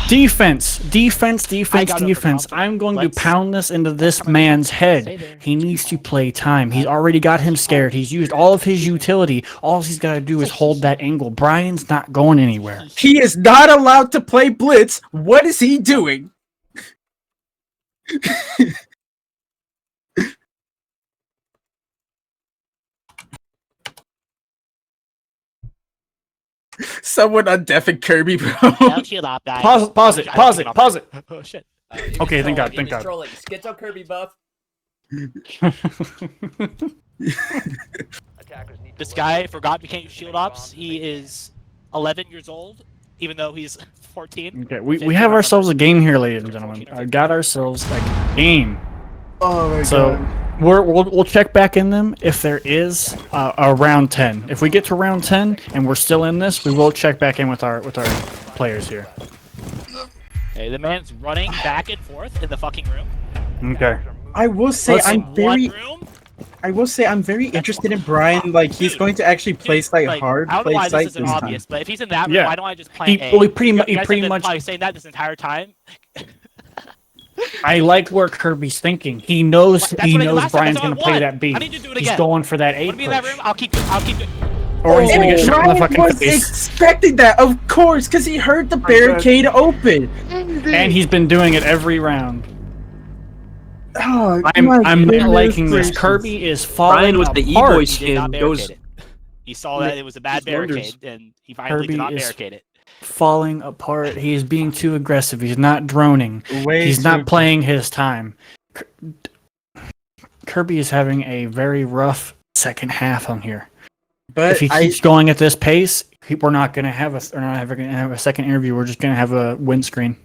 defense. Defense. I got it for Defense. confidence. I'm going Let's- to pound this into this Come on, man's stay head. there. He needs to play time. He's already got him scared. He's used all of his utility. All he's got to do is hold that angle. Brian's not going anywhere. He is not allowed to play blitz. What is he doing? Someone undeafen Kirby, bro. No shield up, guys. Pause it. Pause it. Oh shit. Okay, thank God. Thank God. Trolling. Schizo Kirby buff. This guy forgot we can't use shield ops. He is 11 years old, even though he's 14. Okay, we have ourselves a game here, ladies and gentlemen. I got ourselves a game. Oh my So god. we'll check back in them if there is a round 10. If we get to round 10 and we're still in this, we will check back in with our players here. Okay, the man's running back and forth in the fucking room. Okay. I will say I'm very. One room. I will say I'm very interested in Brian. Like he's going to actually play site hard. I don't know Play why site this isn't this time. obvious, but if he's in that room, Yeah. why don't I just play A? Well, he pretty You much. guys He have pretty been much. probably saying that this entire time. I like where Kirby's thinking. He knows. That's He what I did knows last time. Brian's That's what gonna I play want. that B. I need to do it He's again. going for that A Want to be in that push. room? I'll keep it. Or he's gonna get shot in the Brian fucking was face. expecting that, of course, because he heard the barricade open. And he's been doing it every round. Oh, I'm my not goodness liking this. gracious. Kirby is falling Brian with the apart. E-boy He did not skin goes. barricade it. He saw that it was a bad Just wonders. barricade, and he finally Kirby did not is- barricade it. Falling apart. He is being too aggressive. He's not droning. Way He's too not playing his time. Kirby is having a very rough second half on here. But If he keeps going at this pace, we're not gonna have a second interview. We're just gonna have a windscreen.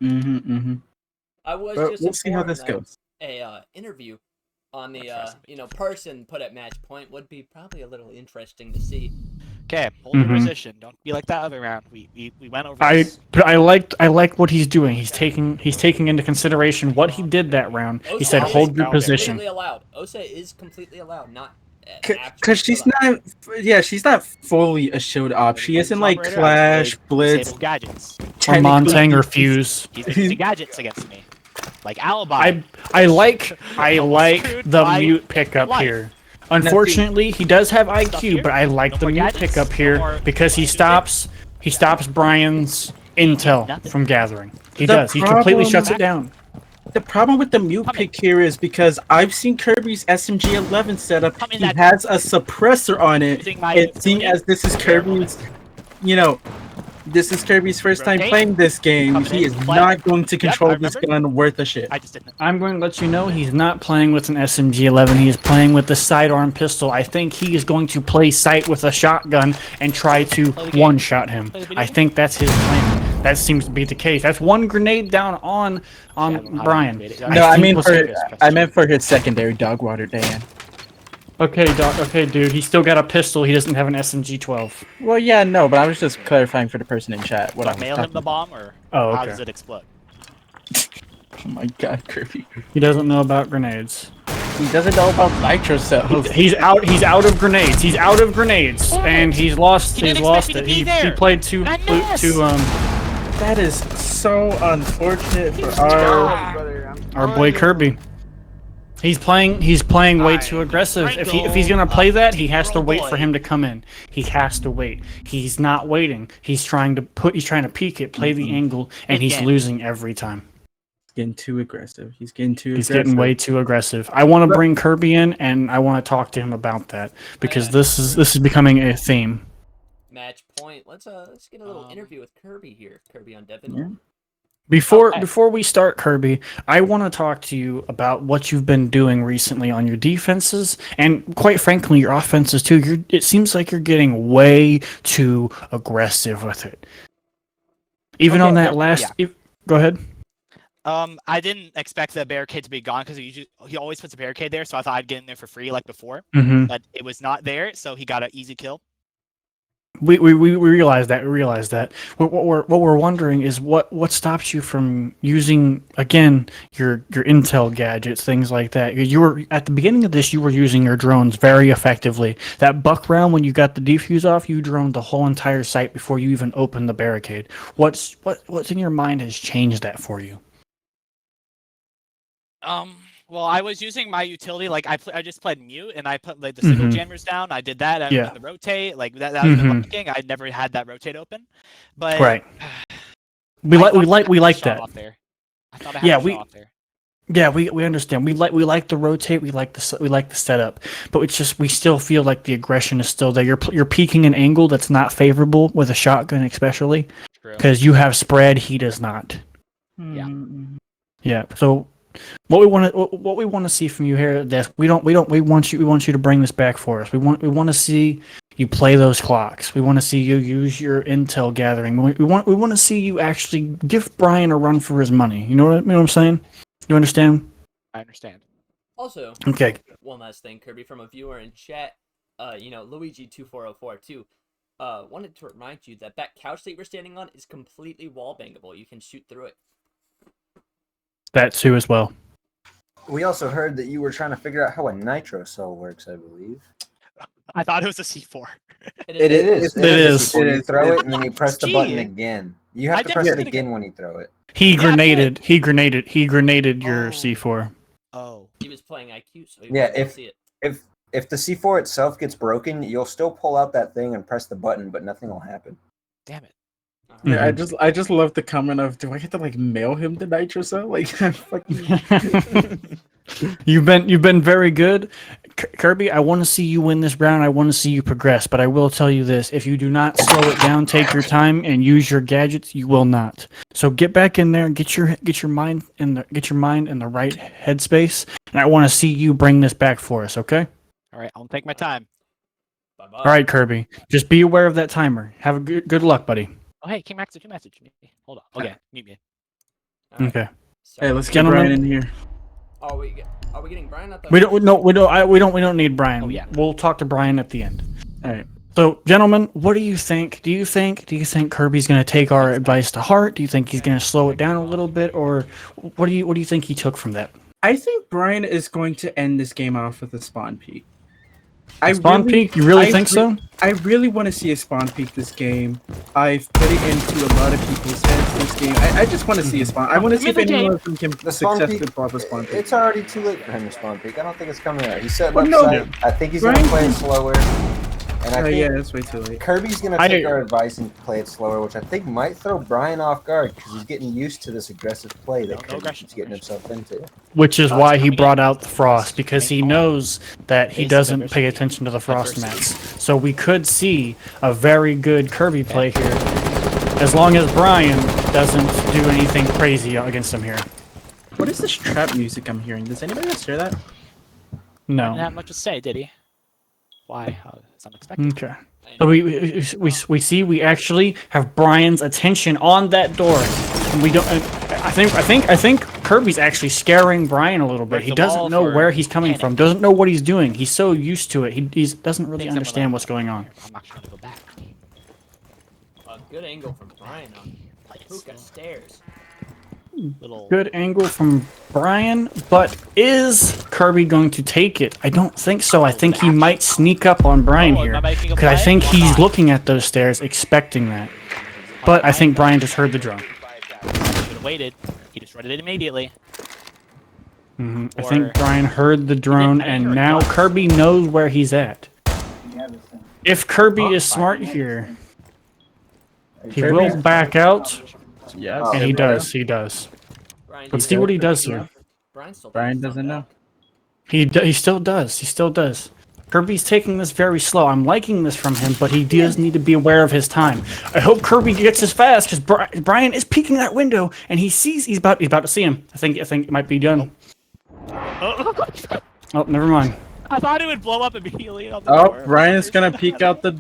I was But just we'll see how informed this that goes. A interview on the person put at match point would be probably a little interesting to see. Okay, hold your Mhm. position. Don't be like that other round. We went over I this. like what he's doing. He's taking into consideration what he did that round. He said, Osa "Hold is your position." Completely allowed. Osa is completely allowed, not Because she's not fully a shield op. She isn't like Operator, Clash, disable Blitz, gadgets. Or technically- Montang or Fuse. He's using gadgets against me, like alibi. I like Screwed the my mute pickup life. here. Unfortunately, he does have Stuff IQ, here. but I like No the more mute gadgets. pickup No here more because he stops Brian's intel Nothing. from gathering. He The does. He completely problem- shuts it down. The problem with the mute pick here is because I've seen Kirby's SMG-11 setup. Come in He that- has a suppressor on it. Using my And seeing utility. as this is Kirby's, this is Kirby's first time Rotate. playing this game, Coming he in, is play. not going to Yep, control I this remember. gun worth a shit. I just didn't. I'm going to let you know he's not playing with an SMG-11. He is playing with the sidearm pistol. I think he is going to play sight with a shotgun and try to Play the game. one-shot him. Play the video I game. think that's his plan. That seems to be the case. That's one grenade down on I don't know how to Brian. activate it. No, I think mean we'll for see this. I meant for his secondary dog water, Dan. Okay, Doc. Okay, dude. He's still got a pistol. He doesn't have an SMG-12. Well, yeah, no, but I was just clarifying for the person in chat what Do I I was mail him talking the about. bomb, or Oh, how okay. does it explode? Oh my god, Kirby. He doesn't know about grenades. He doesn't know about nitro cells. He's out. He's out of grenades. He's out of grenades, and he's lost. He He's didn't lost expect it. me to He be there. played too Goodness. That is so unfortunate for our boy Kirby. He's playing way too aggressive. If he's gonna play that, he has to wait for him to come in. He has to wait. He's not waiting. He's trying to peek it, play the angle, and he's Again. losing every time. Getting too aggressive. He's getting too He's aggressive. getting way too aggressive. I want to bring Kirby in, and I want to talk to him about that because this is becoming a theme. Match point. Let's get a little interview with Kirby here. Kirby on Devin. Yeah. Before we start, Kirby, I want to talk to you about what you've been doing recently on your defenses, and quite frankly, your offenses too. It seems like you're getting way too aggressive with it. Even Okay, on that yeah, last, yeah. Go ahead. I didn't expect the barricade to be gone because he always puts a barricade there, so I thought I'd get in there for free like before. Mm-hmm. But it was not there, so he got an easy kill. We realize that. We realize that. What we're wondering is what stops you from using again your intel gadgets, things like that. You were at the beginning of this. You were using your drones very effectively. That buck round when you got the defuse off, you droned the whole entire site before you even opened the barricade. What's in your mind has changed that for you? Well, I was using my utility, like I just played mute and I put like the single Mhm. jammers down. I did that and Yeah. the rotate, like that was been Mhm. working. I never had that rotate open, but Right. I We thought I like had a that. shot off there. I thought I had Yeah, a shot off there. Yeah, we understand. We like the rotate. We like the setup, but it's just we still feel like the aggression is still there. You're peeking an angle that's not favorable with a shotgun, especially because you have spread. He does not. Yeah. Yeah. So what we want to see from you here at desk, we want you to bring this back for us. We want to see you play those clocks. We want to see you use your intel gathering. We want to see you actually give Brian a run for his money. You know what I'm saying? You understand? I understand. Also, Okay. One last thing, Kirby, from a viewer in chat, Luigi2404 too, wanted to remind you that couch that you were standing on is completely wall bangable. You can shoot through it. That too as well. We also heard that you were trying to figure out how a nitro cell works, I believe. I thought it was a C4. It is. You throw it and then you press the button Gee. again. You have to press it again when you throw it. He grenaded your C4. Oh. He was playing IQ, so he Yeah, couldn't see it. if the C4 itself gets broken, you'll still pull out that thing and press the button, but nothing will happen. Damn it. Yeah, I just love the comment of, do I have to like mail him the nitro cell? Like, fucking... You've been very good, Kirby. I want to see you win this round. I want to see you progress. But I will tell you this: if you do not slow it down, take your time, and use your gadgets, you will not. So get back in there, get your mind in the right headspace, and I want to see you bring this back for us. Okay? All right, I'll take my time. Bye-bye. All right, Kirby. Just be aware of that timer. Have a good luck, buddy. Oh, hey, King Max, you messaged me. Hold on. Okay, mute me. All right. Okay. Hey, let's get Gentlemen. Brian in here. Are we getting Brian? I thought We don't need Brian. Oh, yeah. We'll talk to Brian at the end. All right. So, gentlemen, what do you think? Do you think Kirby's going to take our advice to heart? Do you think he's going to slow it down a little bit, or what do you think he took from that? I think Brian is going to end this game off with a spawn peek. Peek? You really think so? I really want to see a spawn peek this game. I've put it into a lot of people's heads this game. I just want to see a spawn. I want to see if anyone of them can successfully pull off a spawn peek. It's already too late for him to spawn peek. I don't think it's coming out. He's setting Well, up no. site. I think he's going to play it slower. And I think yeah, that's way too late. Kirby's going to take our advice and play it slower, which I think might throw Brian off guard because he's getting used to this aggressive play that Kirby's getting himself into. Which is why he brought out the frost, because he knows that he doesn't pay attention to the frost mats. So we could see a very good Kirby play here, as long as Brian doesn't do anything crazy against him here. What is this trap music I'm hearing? Does anybody else hear that? No. Didn't have much to say, did he? Why? It's unexpected. Okay. So we see we actually have Brian's attention on that door, and we don't. I think Kirby's actually scaring Brian a little bit. He doesn't know where he's coming from. Doesn't know what he's doing. He's so used to it. He doesn't really understand what's going on. I'm not trying to go back. A good angle from Brian on Puka stairs. Good angle from Brian, but is Kirby going to take it? I don't think so. I think he might sneak up on Brian here, because I think he's looking at those stairs expecting that. But I think Brian just heard the drone. Should have waited. He destroyed it immediately. I think Brian heard the drone, and now Kirby knows where he's at. If Kirby is smart here, he will back out. Yes. And he does. He does. Let's see what he does here. Brian doesn't know. He still does. He still does. Kirby's taking this very slow. I'm liking this from him, but he does need to be aware of his time. I hope Kirby gets as fast, because Brian is peeking that window, and he sees he's about to see him. I think it might be done. Oh, never mind. I thought it would blow up immediately. On the door. Brian's gonna peek out the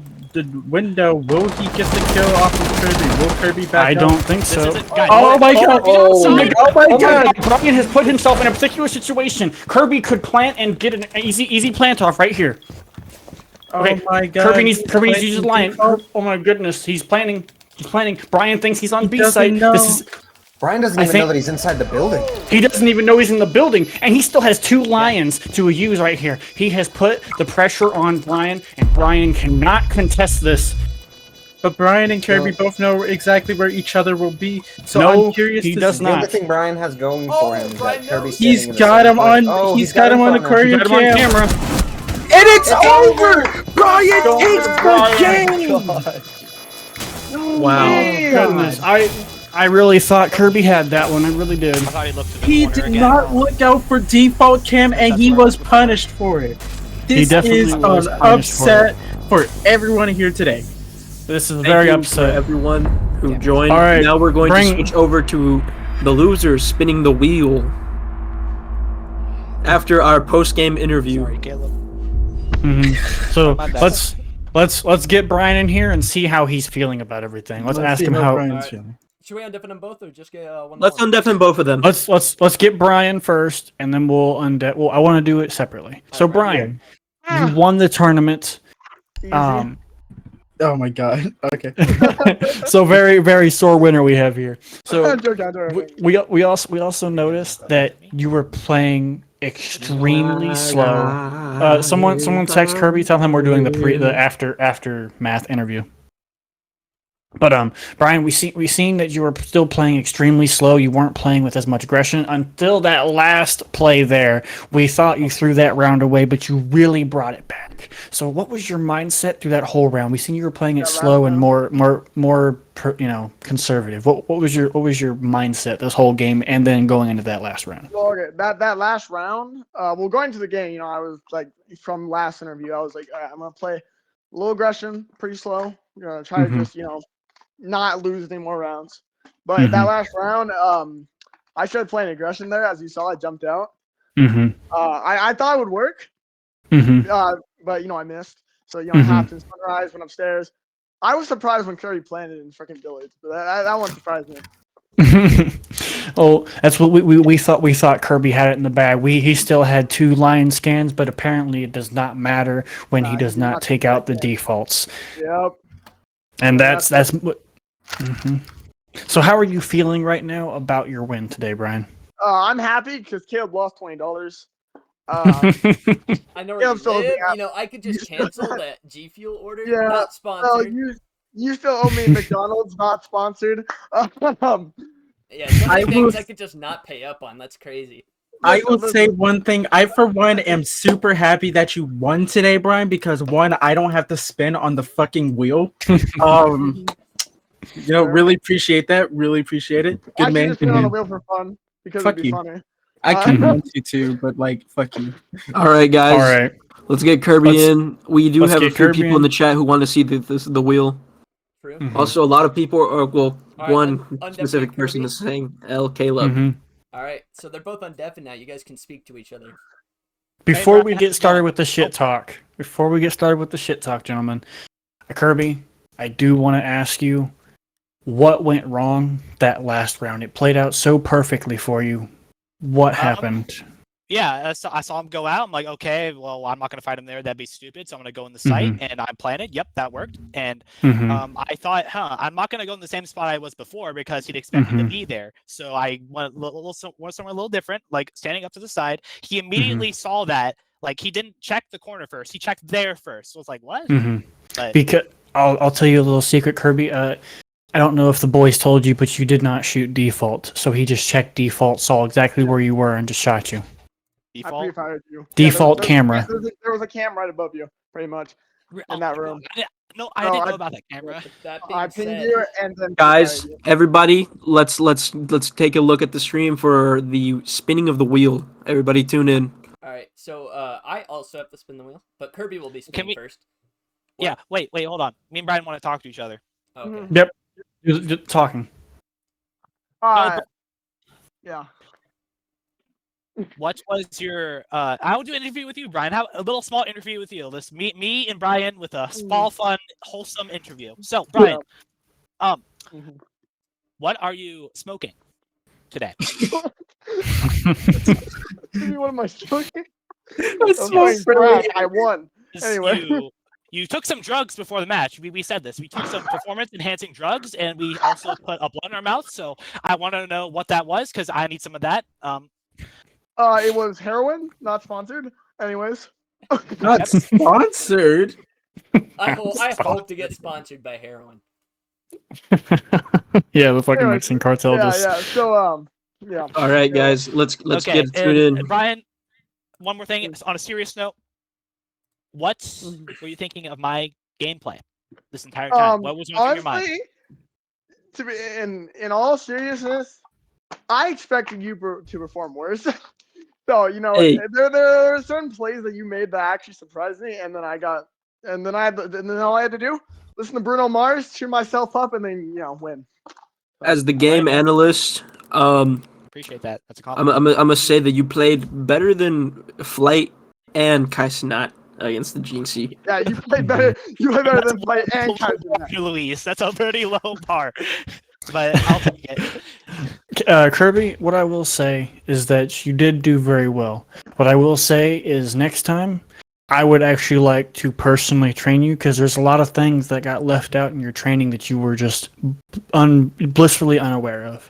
window. Will he get the kill off of Kirby? Will Kirby back I up? don't think so. Oh my god! Oh my god! Brian has put himself in a particular situation. Kirby could plant and get an easy plant off right here. Okay. Oh my god! Kirby needs to use his line. Oh my goodness, he's planning. Brian thinks he's on B site. Brian doesn't even know that he's inside the building. He doesn't even know he's in the building, and he still has 2 lions to use right here. He has put the pressure on Brian, and Brian cannot contest this. But Brian and Kirby both know exactly where each other will be. So I'm curious. He does not. The only thing Brian has going for him is that Kirby's He's got him on. He's got him on aquarium camera. And it's over. Brian takes the game. Wow. Goodness. I really thought Kirby had that one. I really did. I thought he looked to the He corner did again. not look out for default cam, and he was punished for it. This definitely is was an punished for upset for everyone here today. This is Thank very you upset. for everyone who joined. All right, now we're going to switch over to the losers spinning the wheel after our post-game interview. Sorry, Caleb. So My bad. let's get Brian in here and see how he's feeling about everything. Let's ask see him how. Brian's feeling. Should we undeafen them both or just get one? Let's undeafen both of them. Let's get Brian first, and then we'll Well, I want to do it separately. So Brian, you won the tournament. Oh my god. Okay. So very sore winner we have here. So we also noticed that you were playing extremely slow. Someone text Kirby, tell him we're doing the aftermath interview. But Brian, we seen that you were still playing extremely slow. You weren't playing with as much aggression until that last play there. We thought you threw that round away, but you really brought it back. So what was your mindset through that whole round? We seen you were playing it slow and more conservative. What was your mindset this whole game and then going into that last round? Well, okay, that last round, going to the game, I was like, from last interview, I was like, all right, I'm gonna play a little aggression, pretty slow. I'm gonna try to just not lose any more rounds. But that last round, I started playing aggression there. As you saw, I jumped out. I thought it would work, but I missed. So I hopped in Sunrise, went upstairs. I was surprised when Curry planted in freaking Village, but that one surprised me. Oh, that's what we thought. We thought Kirby had it in the bag. He still had 2 lion scans, but apparently it does not matter when he does not take out the defaults. Yep. And that's what. So how are you feeling right now about your win today, Brian? I'm happy because Caleb lost $20. I know where you live. I could just cancel that G Fuel order. Yeah. Not sponsored. You still owe me McDonald's, not sponsored. Yeah, so many things I could just not pay up on. That's crazy. I will say one thing. I, for one, am super happy that you won today, Brian, because one, I don't have to spin on the fucking wheel. Really appreciate that. Really appreciate it. Good man. Just spin on the wheel for fun because it'd be funny. I kind of want you to, but fuck you. All right, guys. All right. Let's get Kirby in. We do have a few Kirby people in the chat who want to see the wheel. True. Also, a lot of people are one undefined specific person Kirby. is saying L Caleb. All right, so they're both undeafened now. You guys can speak to each other. Before we get started with the shit talk, gentlemen, Kirby, I do want to ask you what went wrong that last round. It played out so perfectly for you. What happened? Yeah, I saw him go out. I'm like, okay, well, I'm not going to fight him there. That'd be stupid. So I'm going to go in the site, and I planted. Yep, that worked. And I thought, I'm not going to go in the same spot I was before because he'd expect me to be there. So I went somewhere a little different, like standing up to the side. He immediately saw that. Like, he didn't check the corner first. He checked there first. So I was like, what? But, because I'll tell you a little secret, Kirby. I don't know if the boys told you, but you did not shoot default. So he just checked default, saw exactly where you were, and just shot you. Default? Default camera. There was a camera right above you, pretty much, in that room. No, I didn't know about that camera. I pinged you, and then Guys, everybody, let's take a look at the stream for the spinning of the wheel. Everybody, tune in. All right, so I also have to spin the wheel, but Kirby will be spinning first. Yeah, wait, hold on. Me and Brian want to talk to each other. Okay. Yep. Just talking. Yeah. What was your? I will do an interview with you, Brian. Have a little small interview with you. Let's meet me and Brian with a small, fun, wholesome interview. So, Brian, what are you smoking today? What am I smoking? I won. Anyway. You took some drugs before the match. We said this. We took some performance-enhancing drugs, and we also put a blunt in our mouth. So I want to know what that was because I need some of that. It was heroin, not sponsored. Anyways. Not sponsored? I hope to get sponsored by heroin. Yeah, the fucking Mexican cartel Yeah. just... yeah. All right, guys, let's get tuned in. Brian, one more thing on a serious note. What were you thinking of my gameplay this entire time? What was on your mind? to be in all seriousness, I expected you to perform worse. So Hey. there are certain plays that you made that actually surprised me, and then all I had to do listen to Bruno Mars, cheer myself up, and then win. As the game analyst, Appreciate that. That's a I'm compliment. gonna say that you played better than Flight and Kaisenat against the GNC. Yeah, you played better. You played better than Flight and Kaiser. Luis, that's a pretty low bar, but I'll take it. Kirby, what I will say is that you did do very well. What I will say is next time, I would actually like to personally train you because there's a lot of things that got left out in your training that you were just blissfully unaware of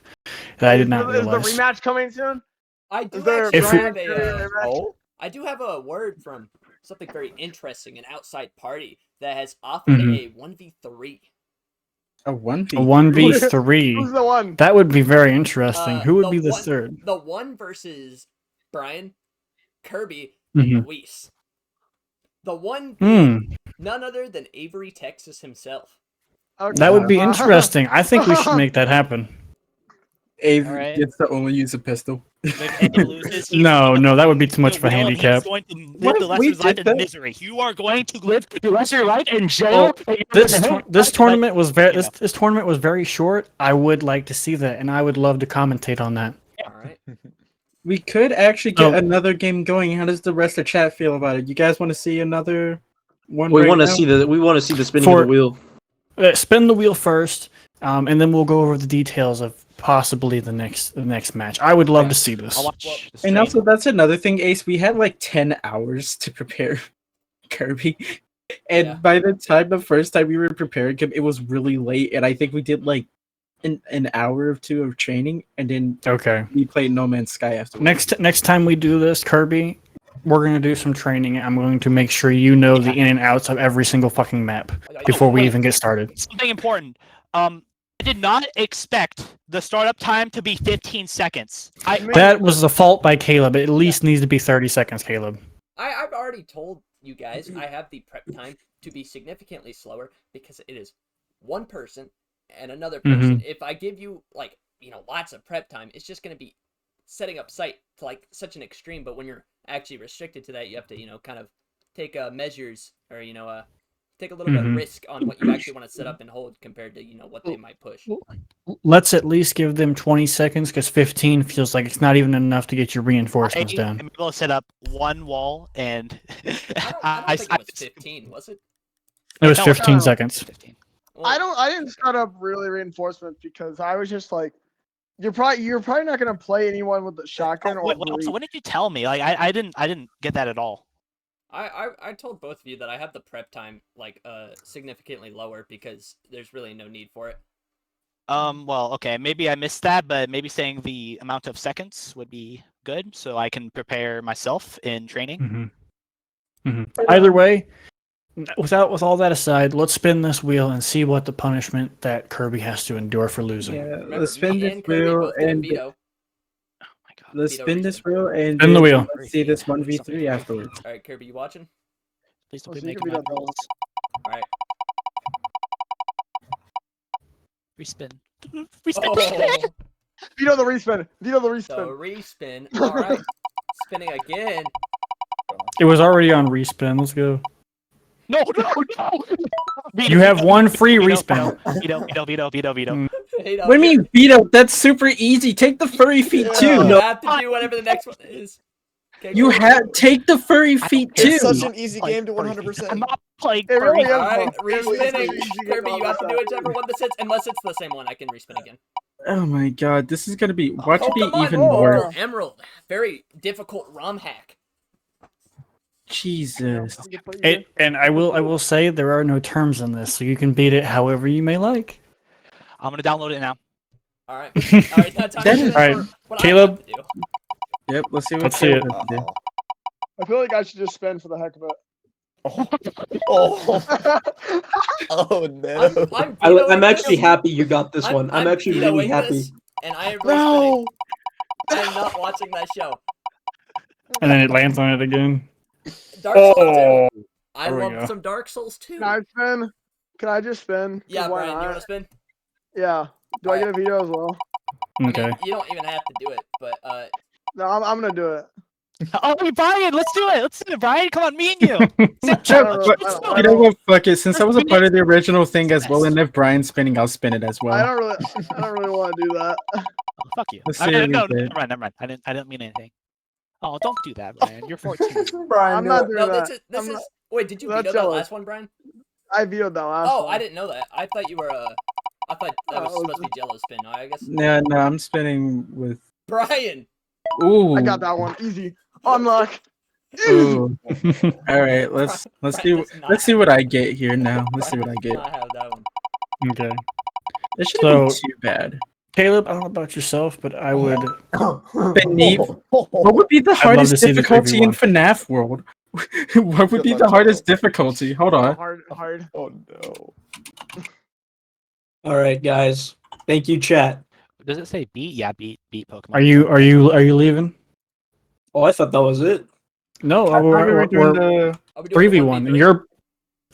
that I did not realize. Is the rematch coming soon? I do I do have a word from something very interesting, an outside party that has offered a 1v3. A 1v3? A 1v3. Who's the one? That would be very interesting. Who would be the third? The one versus Brian, Kirby, and Luis. The one being none other than Avery, Texas himself. Okay. That would be interesting. I think we should make that happen. Avery gets to only use a pistol. No, that would be too much of a handicap. He's going to live the rest of his life in misery. You are going to live the rest of your life in jail. This tournament was this tournament was very short. I would like to see that, and I would love to commentate on that. All right. We could actually get another game going. How does the rest of the chat feel about it? You guys want to see another one? We want to see the spinning of the wheel. Spin the wheel first, and then we'll go over the details of possibly the next match. I would love to see this. And also, that's another thing, Ace. We had like 10 hours to prepare Kirby, and by the time the first time we were preparing him, it was really late, and I think we did like an hour or two of training, and then we played No Man's Sky afterwards. Next time we do this, Kirby, we're gonna do some training. I'm going to make sure you know the in and outs of every single fucking map before we even get started. Something important. I did not expect the startup time to be 15 seconds. That was the fault by Caleb. It at least needs to be 30 seconds, Caleb. I've already told you guys I have the prep time to be significantly slower because it is one person and another person. If I give you lots of prep time, it's just going to be setting up site to like such an extreme. But when you're actually restricted to that, you have to kind of take measures or take a little bit of risk on what you actually want to set up and hold compared to what they might push. Let's at least give them 20 seconds because 15 feels like it's not even enough to get your reinforcements down. I'm able to set up one wall and I don't think it was 15, was it? It was 15 seconds. 15. I didn't start up really reinforcements because I was just like, you're probably not gonna play anyone with the shotgun or. So when did you tell me? Like I didn't get that at all. I told both of you that I have the prep time significantly lower because there's really no need for it. Well, okay, maybe I missed that, but maybe saying the amount of seconds would be good so I can prepare myself in training. Either way, with all that aside, let's spin this wheel and see what the punishment that Kirby has to endure for losing. Yeah, let's spin this wheel and let's spin this wheel and spin the wheel. Let's see this 1v3 afterwards. All right, Kirby, you watching? Please don't be making my balls. All right. Respin. Oh. Veto the respin. So respin. All right. Spinning again. It was already on respin. Let's go. No. You have one free respin. Veto. What do you mean veto? That's super easy. Take the furry feet too. You have to do whatever the next one is. Okay, you have take the furry feet too. It's such an easy game to 100%. I'm not playing really furry. is. Alright, respinning. Kirby, you have to do whichever one this is. Unless it's the same one, I can respin again. Oh my god, this is gonna be watch it be come on. even more. Emerald. Very difficult ROM hack. Jesus. And I will say there are no terms in this, so you can beat it however you may like. I'm gonna download it now. All right. Now time All right, what Caleb. I have to do. Yep, let's see what Let's see it. I feel like I should just spin for the heck of it. Oh no! I'm actually happy you got this one. I'm actually really happy. And I am respinning. I'm not watching that show. And then it lands on it again. Dark Souls 2. I There we love go. some Dark Souls 2. Can I spin? Can I just spin? Yeah, Why Brian, you not? want to spin? Yeah. Do I get a veto as well? Okay. I mean, you don't even have to do it, but No, I'm gonna do it. Oh, hey, Brian, let's do it. Let's do it, Brian. Come on, me and you. You know what? Fuck it. Since I was a part of the original thing as well, and if Brian's spinning, I'll spin it as well. I don't really want to do that. Oh, fuck you. Let's I see mean, what no, we never mind, never mind. I didn't mean anything. Oh, don't do that, Brian. You're 14. Brian, I'm not doing no, that. this is. Wait, did you That's veto that jealous. last one, Brian? I vetoed that last Oh, one. I didn't know that. I thought you were I thought that was supposed to be Jello spin. I guess. No, I'm spinning with. Brian. Ooh. I got that one easy. Unlock. Ooh. All right, let's see what I get here now. Let's see what I get. I have that one. Okay. It shouldn't be too bad. Caleb, I don't know about yourself, but I would. Beneath, what would be the I'd love to hardest see the difficulty in 3v1. FNAF world? What would be the hardest difficulty? Hold on. Hard. Oh no. All right, guys. Thank you, chat. Does it say beat? Yeah, beat Pokemon. Are you leaving? Oh, I thought that was it. No, I thought we were doing we're the. Are we doing the 3v1, 1v3? and you're.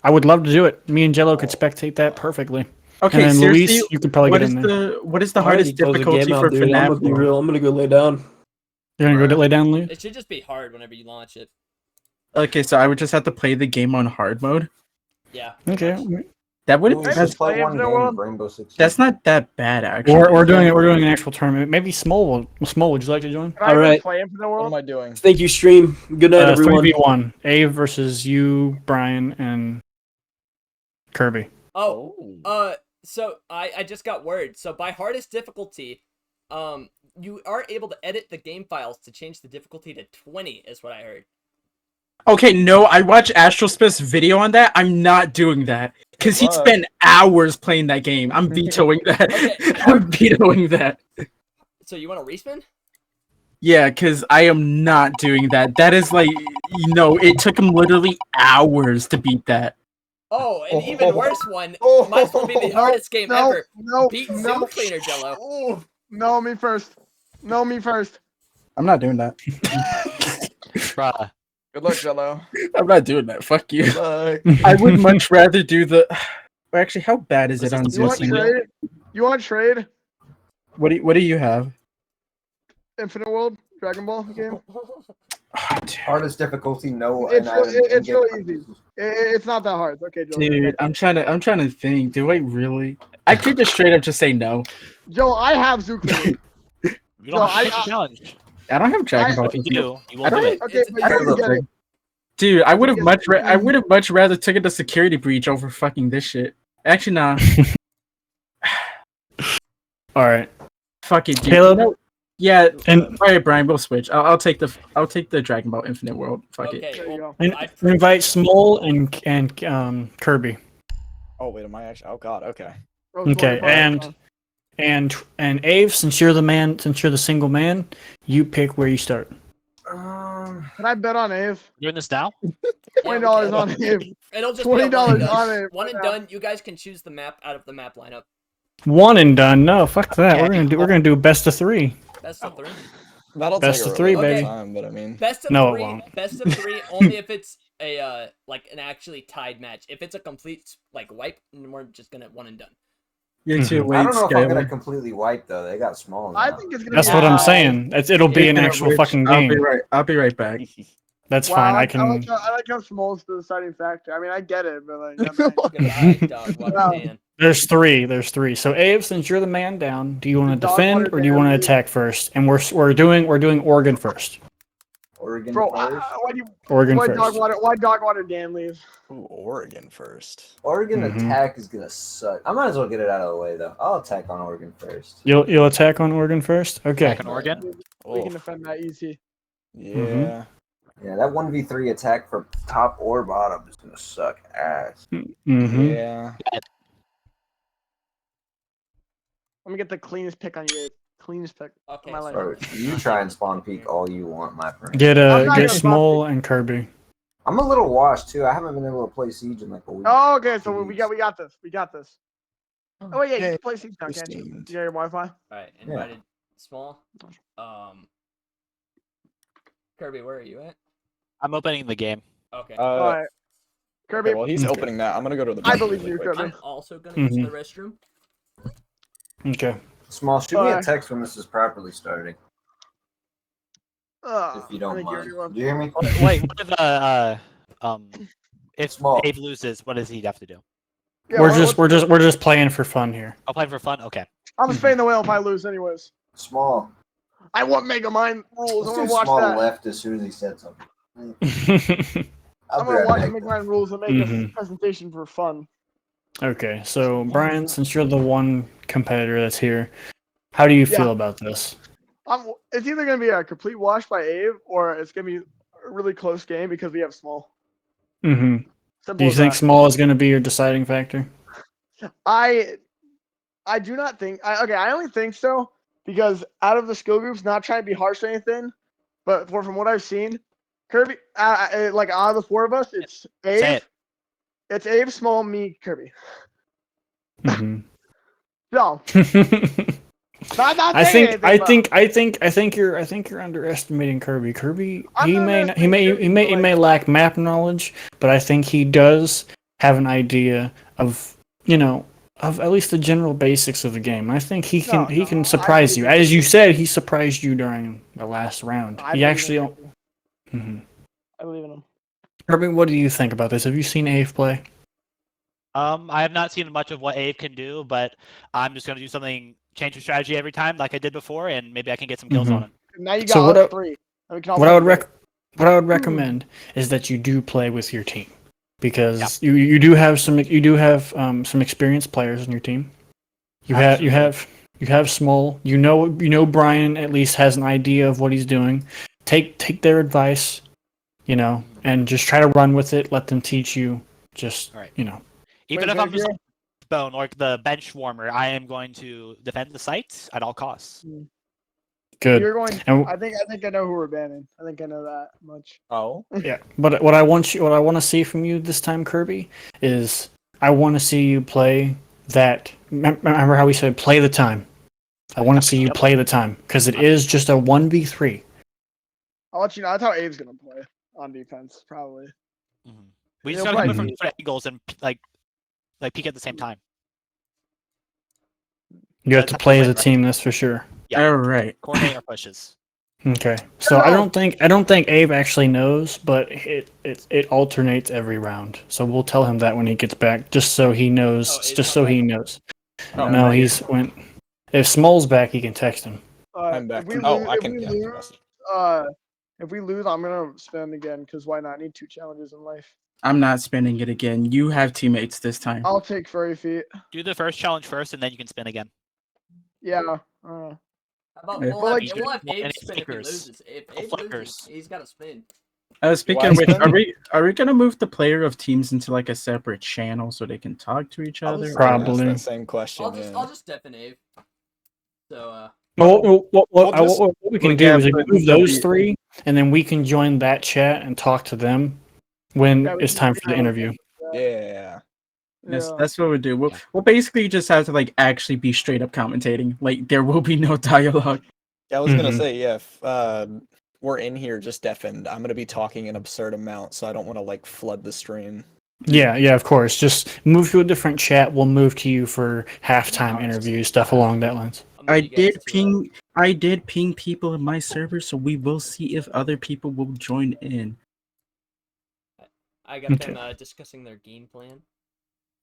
I would love to do it. Me and Jello could spectate that perfectly. Okay, and then seriously, Luis, you could probably what get is in there. what is the I already hardest closed the difficulty game out, for dude. I'm FNAF gonna be world? real. I'm gonna go lay down. You're gonna go lay down, Luis? It should just be hard whenever you launch it. Okay, so I would just have to play the game on hard mode. Yeah. Okay. That would. Just That's, play one Infinite game World? of Rainbow Six. that's not that bad, actually. We're doing it. We're doing an actual tournament. Maybe Small. Small, would you like to join? Can I All right. play Infinite What World? am I doing? Thank you, stream. Good night, everyone. 3v1. Ave versus you, Brian, and Kirby. Oh. So I just got word. So by hardest difficulty, you are able to edit the game files to change the difficulty to 20, is what I heard. Okay, no, I watched Astrospith's video on that. I'm not doing that. Because he spent hours playing that game. I'm vetoing that. Okay. I'm vetoing that. So you want to respin? Yeah, because I am not doing that. That is like, it took him literally hours to beat that. Oh, an even worse one. Might as well be the hardest game ever. Beat Zoom Cleaner, Jello. No, me first. No, me first. I'm not doing that. Bruh. Good luck, Jello. I'm not doing that. Fuck you. Good luck. I would much rather do the. Well, actually, how bad is it on You want Zoom? trade? You want trade? What do you have? Infinite World Dragon Ball game. Hardest difficulty, no. It's really easy. It's not that hard. It's okay, Joe. Dude, I'm trying to think. Do I really? I could just straight up just say no. Joe, I have Zuko. You don't have to challenge. I don't have Dragon Ball. If you do, you I won't do don't. it. Okay, but you can get it. Dude, I would have much rather taken the security breach over fucking this shit. Actually, nah. All right. Fuck it, dude. Caleb? Yeah. And all right, Brian, we'll switch. I'll take the Dragon Ball Infinite World. Fuck it. Okay, well, invite Small and Kirby. Oh wait, am I actually? Oh god. Okay. Okay, and Ave, since you're the single man, you pick where you start. Can I bet on Ave? You're doing this now? $20 on Ave. It'll just $20 be a one and on done. Ave. One and done. You guys can choose the map out of the map lineup. One and done. No, fuck that. We're gonna do best of 3. Best of 3. That'll Best take of a really 3, long baby. time, but I mean. Best of No, it 3. won't. Best of 3 only if it's a like an actually tied match. If it's a complete like wipe, we're just gonna one and done. You're too late, I don't know if I'm gonna Skylar. completely wipe though. They got small. Now. I think it's gonna That's be what I'm high. saying. It'll be an Infinite actual Witch. fucking I'll game. be right back. That's Wow, fine. I I can. like how small is the deciding factor. I mean, I get it, but like, Goodbye, dog. Water Wow. Dan. There's 3. There's 3. So Ave, since you're the man down, do you want to Dog defend water or do you want to Dan. attack first? And we're doing Oregon first. Oregon bro, first. Oregon why first. dog water Dan leave? Ooh, Oregon first. Oregon Mhm. attack is gonna suck. I might as well get it out of the way though. I'll attack on Oregon first. You'll attack on Oregon first. Okay. Attack on Oregon? We can Oh, defend that easy. yeah. Yeah, that 1v3 attack from top or bottom is gonna suck ass. Mm-hmm. Yeah. Let me get the cleanest pick on you. Cleanest pick. Okay, of my life. Bro, you try and spawn peek all you want, my friend. Get I'm not get gonna Small and Kirby. I'm a little washed too. I haven't been able to play Siege in like a week. Oh, okay. So we got this. We got this. Oh yeah, you Okay. can play Siege now, can't you? Steamed. Yeah, your Wi-Fi. All right, invited small. Kirby, where are you at? I'm opening the game. Okay. All right. Kirby, Okay, well, he's opening that. I'm gonna go to the. I bathroom believe really you, quick. Kirby. I'm also gonna use the restroom. Okay. Small, shoot me a text when this is properly starting. If you don't I think you mind. already Do you hear me? Wait, what if Small. Dave loses, what does he have to do? Yeah, we're just playing for fun here. I'll play for fun. Okay. I'm spinning the wheel if I lose, anyways. Small. I want Mega Mind rules. I Let's want do to watch Small that. left as soon as he said something. I'm gonna watch Mega Mind rules and make a presentation for fun. Okay, so Brian, since you're the one competitor that's here, how do you feel about this? It's either gonna be a complete wash by Abe, or it's gonna be a really close game because we have Small. Mm-hmm. Simple Do you as think that. Small is going to be your deciding factor? I do not think. I only think so because out of the skill groups, not trying to be harsh or anything, but from what I've seen, Kirby, like out of the four of us, it's Abe. It's Abe, Small, me, Kirby. Mm-hmm. No. I think you're underestimating Kirby. Kirby, he may lack map knowledge, but I think he does have an idea of of at least the general basics of the game. I think he can surprise you. As you said, he surprised you during the last round. He actually. I believe in him. Kirby, what do you think about this? Have you seen Ave play? I have not seen much of what Ave can do, but I'm just gonna do something, change the strategy every time, like I did before, and maybe I can get some kills on him. Now you got three. What I would recommend is that you do play with your team, because you do have some experienced players in your team. You have Small. You know Brian at least has an idea of what he's doing. Take their advice, and just try to run with it. Let them teach you. Even if I'm just bone or the bench warmer, I am going to defend the site at all costs. Good. You're going. I think I know who we're banning. I think I know that much. Oh. Yeah. But what I want to see from you this time, Kirby, is I want to see you play that. Remember how we said play the time. I want to see you play the time because it is just a 1v3. I'll let you know. That's how Abe's gonna play on defense, probably. We just gotta come in from different angles and like peek at the same time. You have to play as a team, that's for sure. Yeah. All right. Coordinate our pushes. Okay. So I don't think Abe actually knows, but it alternates every round. So we'll tell him that when he gets back, just so he knows. He knows. No, he's went. If Small's back, he can text him. I'm back. If we lose, I'm gonna spin again because why not? I need 2 challenges in life. I'm not spinning it again. You have teammates this time. I'll take furry feet. Do the first challenge first, and then you can spin again. Yeah. How about we'll have Abe spin if he loses. If Abe loses, he's got to spin. Speaking of which, are we gonna move the player of teams into like a separate channel so they can talk to each other? Probably. That's the same question. I'll just deafen Abe. So what we can do is move those 3, and then we can join that chat and talk to them when it's time for the interview. Yeah. Yes, that's what we do. We'll basically just have to like actually be straight up commentating. Like there will be no dialogue. Yeah, I was gonna say, if we're in here just deafened, I'm gonna be talking an absurd amount, so I don't want to like flood the stream. Yeah, of course. Just move to a different chat. We'll move to you for halftime interviews, stuff along that lines. I did ping people in my server, so we will see if other people will join in. I got them discussing their game plan.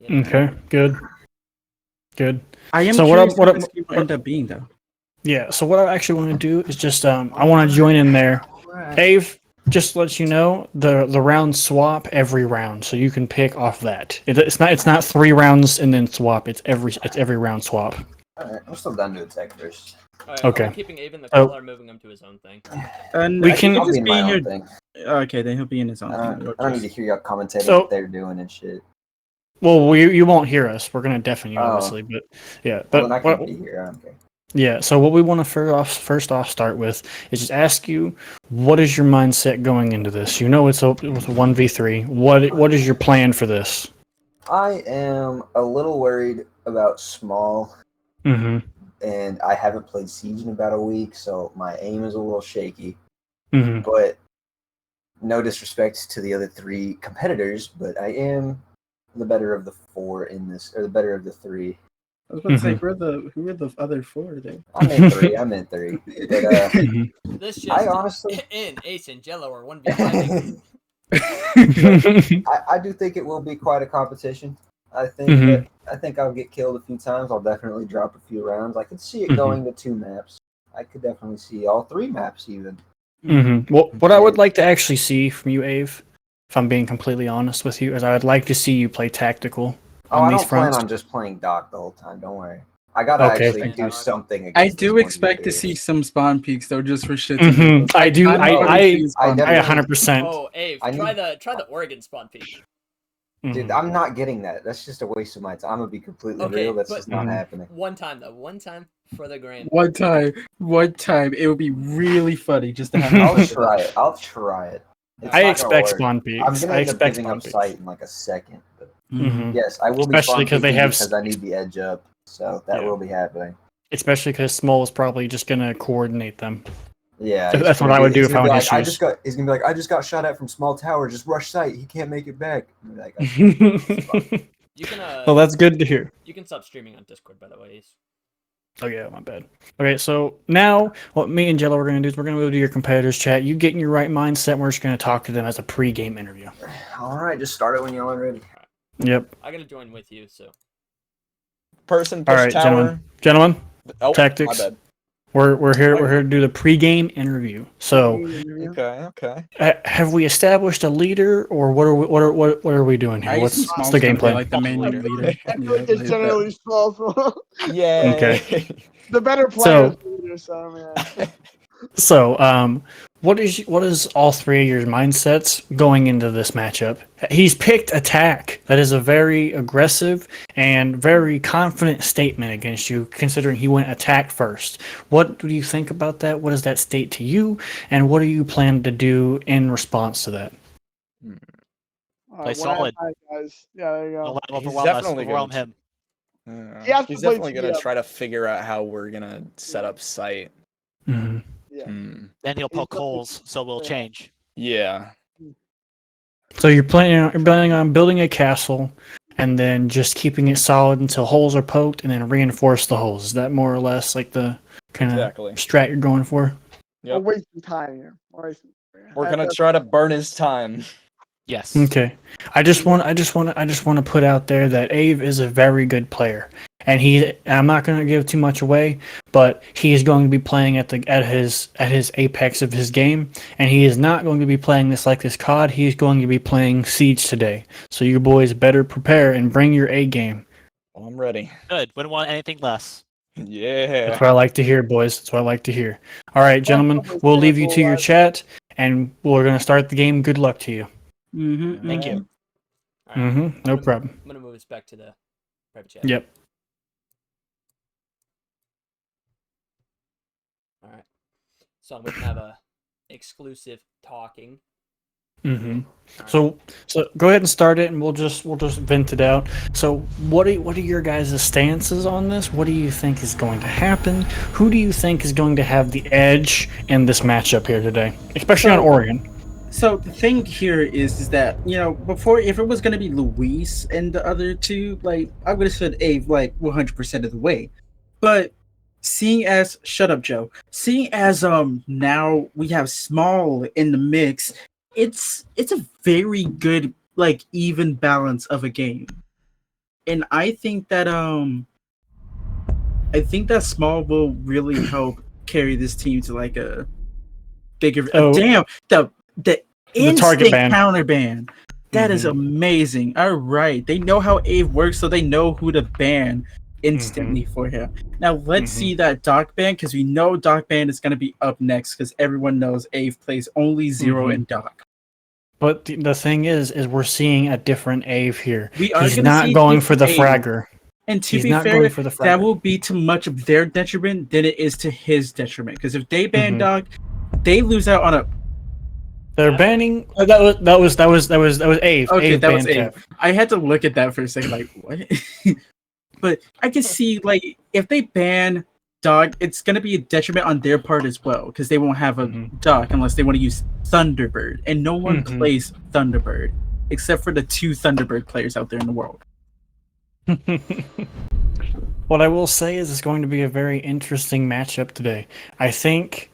Okay, good. I am curious what this game will end up being, though. Yeah, so what I actually want to do is just I want to join in there. Ave, just to let you know, the round swap every round, so you can pick off that. It's not 3 rounds and then swap. It's every round swap. Alright, I'm still done to attack first. Okay. I'm keeping Abe in the call or moving him to his own thing. And we can just be in my own thing. Okay, then he'll be in his own thing. I don't need to hear y'all commentating what they're doing and shit. Well, you won't hear us. We're gonna deafen you, obviously, but yeah. But then I can be here. I don't care. Yeah. So what we want to first off start with is just ask you, what is your mindset going into this? You know, it's a 1v3. What is your plan for this? I am a little worried about Small. Mm-hmm. And I haven't played Siege in about a week, so my aim is a little shaky. Mm-hmm. But no disrespect to the other 3 competitors, but I am the better of the 4 in this, or the better of the 3. I was about to say, who are the other 4 then? I meant 3. I meant 3. But This just I honestly in Ace and Jello or 1v5. I do think it will be quite a competition. I think I think I'll get killed a few times. I'll definitely drop a few rounds. I could see it going to 2 maps. I could definitely see all 3 maps even. Well, what I would like to actually see from you, Ave, if I'm being completely honest with you, is I would like to see you play tactical on I these don't fronts. plan on just playing Doc the whole time. Don't worry. I gotta actually do something. I Against do this expect to 1v3. see some spawn peaks though, just for shits and giggles. I do. kinda wanna I see spawn peaks. 100%. Oh, Ave, try the Oregon spawn peak. Dude, I'm not getting that. That's just a waste of my time. I'm gonna be completely real. That's just not happening. One time though. One time for the gram. One time. It would be really funny just to have. I'll try it. I'll try it. It's I not gonna expect work. spawn peaks. I'm gonna I end up expect giving spawn up peaks. sight in like a second. But Mhm. yes, I will be Especially spawn they peeking have because I need the edge up. So that will be happening. Especially because Small is probably just gonna coordinate them. Yeah, That's what I would do if I had issues. He's gonna be like, I just got shot at from small tower. Just rush sight. He can't make it back. I'm like, You can well, that's good to hear. You can stop streaming on Discord, by the way. Ace. Oh yeah, my bad. Okay, so now what me and Jello are gonna do is we're gonna go to your competitors chat. You get in your right mindset. And we're just gonna talk to them as a pre-game interview. all right, just start it when y'all are ready. Yep. I'm gonna join with you, so. Person All push right, tower. gentlemen. Oh, Tactics. my bad. We're here to do the pre-game interview. So, Okay. have we established a leader, or what are we doing here? What's the game plan? Like the main leader. I feel like it's generally small. Yeah. Okay. The better player is the leader, so man. So, what is all 3 of your mindsets going into this matchup? He's picked attack. That is a very aggressive and very confident statement against you, considering he went attack first. What do you think about that? What does that state to you? And what do you plan to do in response to that? Play solid. Guys. Yeah, there you go. He's definitely overwhelm gonna him. He's definitely gonna try to figure out how we're gonna set up sight. Mm-hmm. Yeah. Then he'll poke holes, so we'll change. Yeah. So you're planning on building a castle, and then just keeping it solid until holes are poked, and then reinforce the holes. Is that more or less like the kind of strat you're going for? We're wasting time here. We're gonna try to burn his time. Yes. Okay. I just want to put out there that Ave is a very good player, and I'm not going to give too much away, but he is going to be playing at his apex of his game, and he is not going to be playing this like this COD. He is going to be playing Siege today. So you boys better prepare and bring your A game. Well, I'm ready. Good. Wouldn't want anything less. Yeah. That's what I like to hear, boys. That's what I like to hear. All right, gentlemen, we'll leave you to your chat, and we're going to start the game. Good luck to you. Thank you. No problem. I'm gonna move us back to the private chat. Yep. All right. So we can have a exclusive talking. So go ahead and start it, and we'll just vent it out. So what are your guys' stances on this? What do you think is going to happen? Who do you think is going to have the edge in this matchup here today, especially on Oregon? So the thing here is that, you know, before, if it was going to be Luis and the other two, like, I would have said Ave like 100% of the way. But seeing as shut up, Joe. Seeing as now we have Small in the mix, it's a very good, like, even balance of a game. And I think that Small will really help carry this team to like a bigger the target ban. counter ban. That is amazing. All right. They know how Ave works, so they know who to ban instantly for him. Now let's see that Doc ban, because we know Doc ban is going to be up next, because everyone knows Ave plays only Zero and Doc. But the thing is we're seeing a different Ave here. He's gonna not see going for the Ave. fragger. And to He's be not fair, going for the fragger. that will be too much of their detriment than it is to his detriment. Because if they ban Doc, they lose out on a. They're banning. That was Ave. Okay, Ave that was banned Ave. I had to look at that for a second, like what? But I can see, like, if they ban Doc, it's gonna be a detriment on their part as well, because they won't have a Doc unless they want to use Thunderbird, and no one plays Thunderbird except for the 2 Thunderbird players out there in the world. What I will say is it's going to be a very interesting matchup today. I think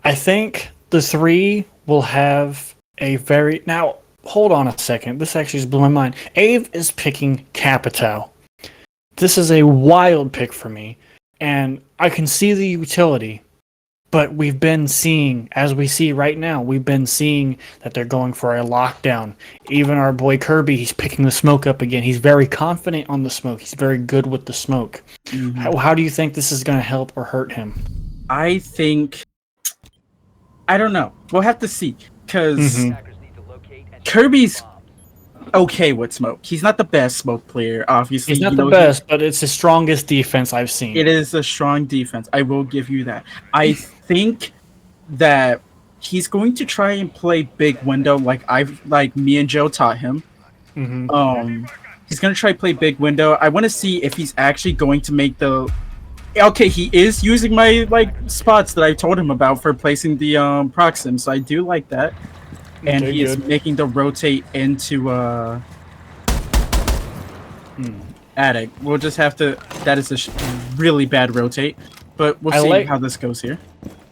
the three will have a very now. Hold on a second. This actually just blew my mind. Ave is picking Capital. This is a wild pick for me, and I can see the utility. But we've been seeing, as we see right now, we've been seeing that they're going for a lockdown. Even our boy Kirby, he's picking the smoke up again. He's very confident on the smoke. He's very good with the smoke. Mm-hmm. How do you think this is going to help or hurt him? I think... I don't know. We'll have to see. Because Kirby's okay with smoke. He's not the best smoke player, obviously. He's not the best, but it's the strongest defense I've seen. It is a strong defense. I will give you that. I think that he's going to try and play big window like me and Joe taught him. Mm-hmm. He's going to try to play big window. I want to see if he's actually going to make the... Okay, he is using my spots that I told him about for placing the proxim, so I do like that. And he is making the rotate into attic. We'll just have to... That is a really bad rotate, but we'll see how this goes here.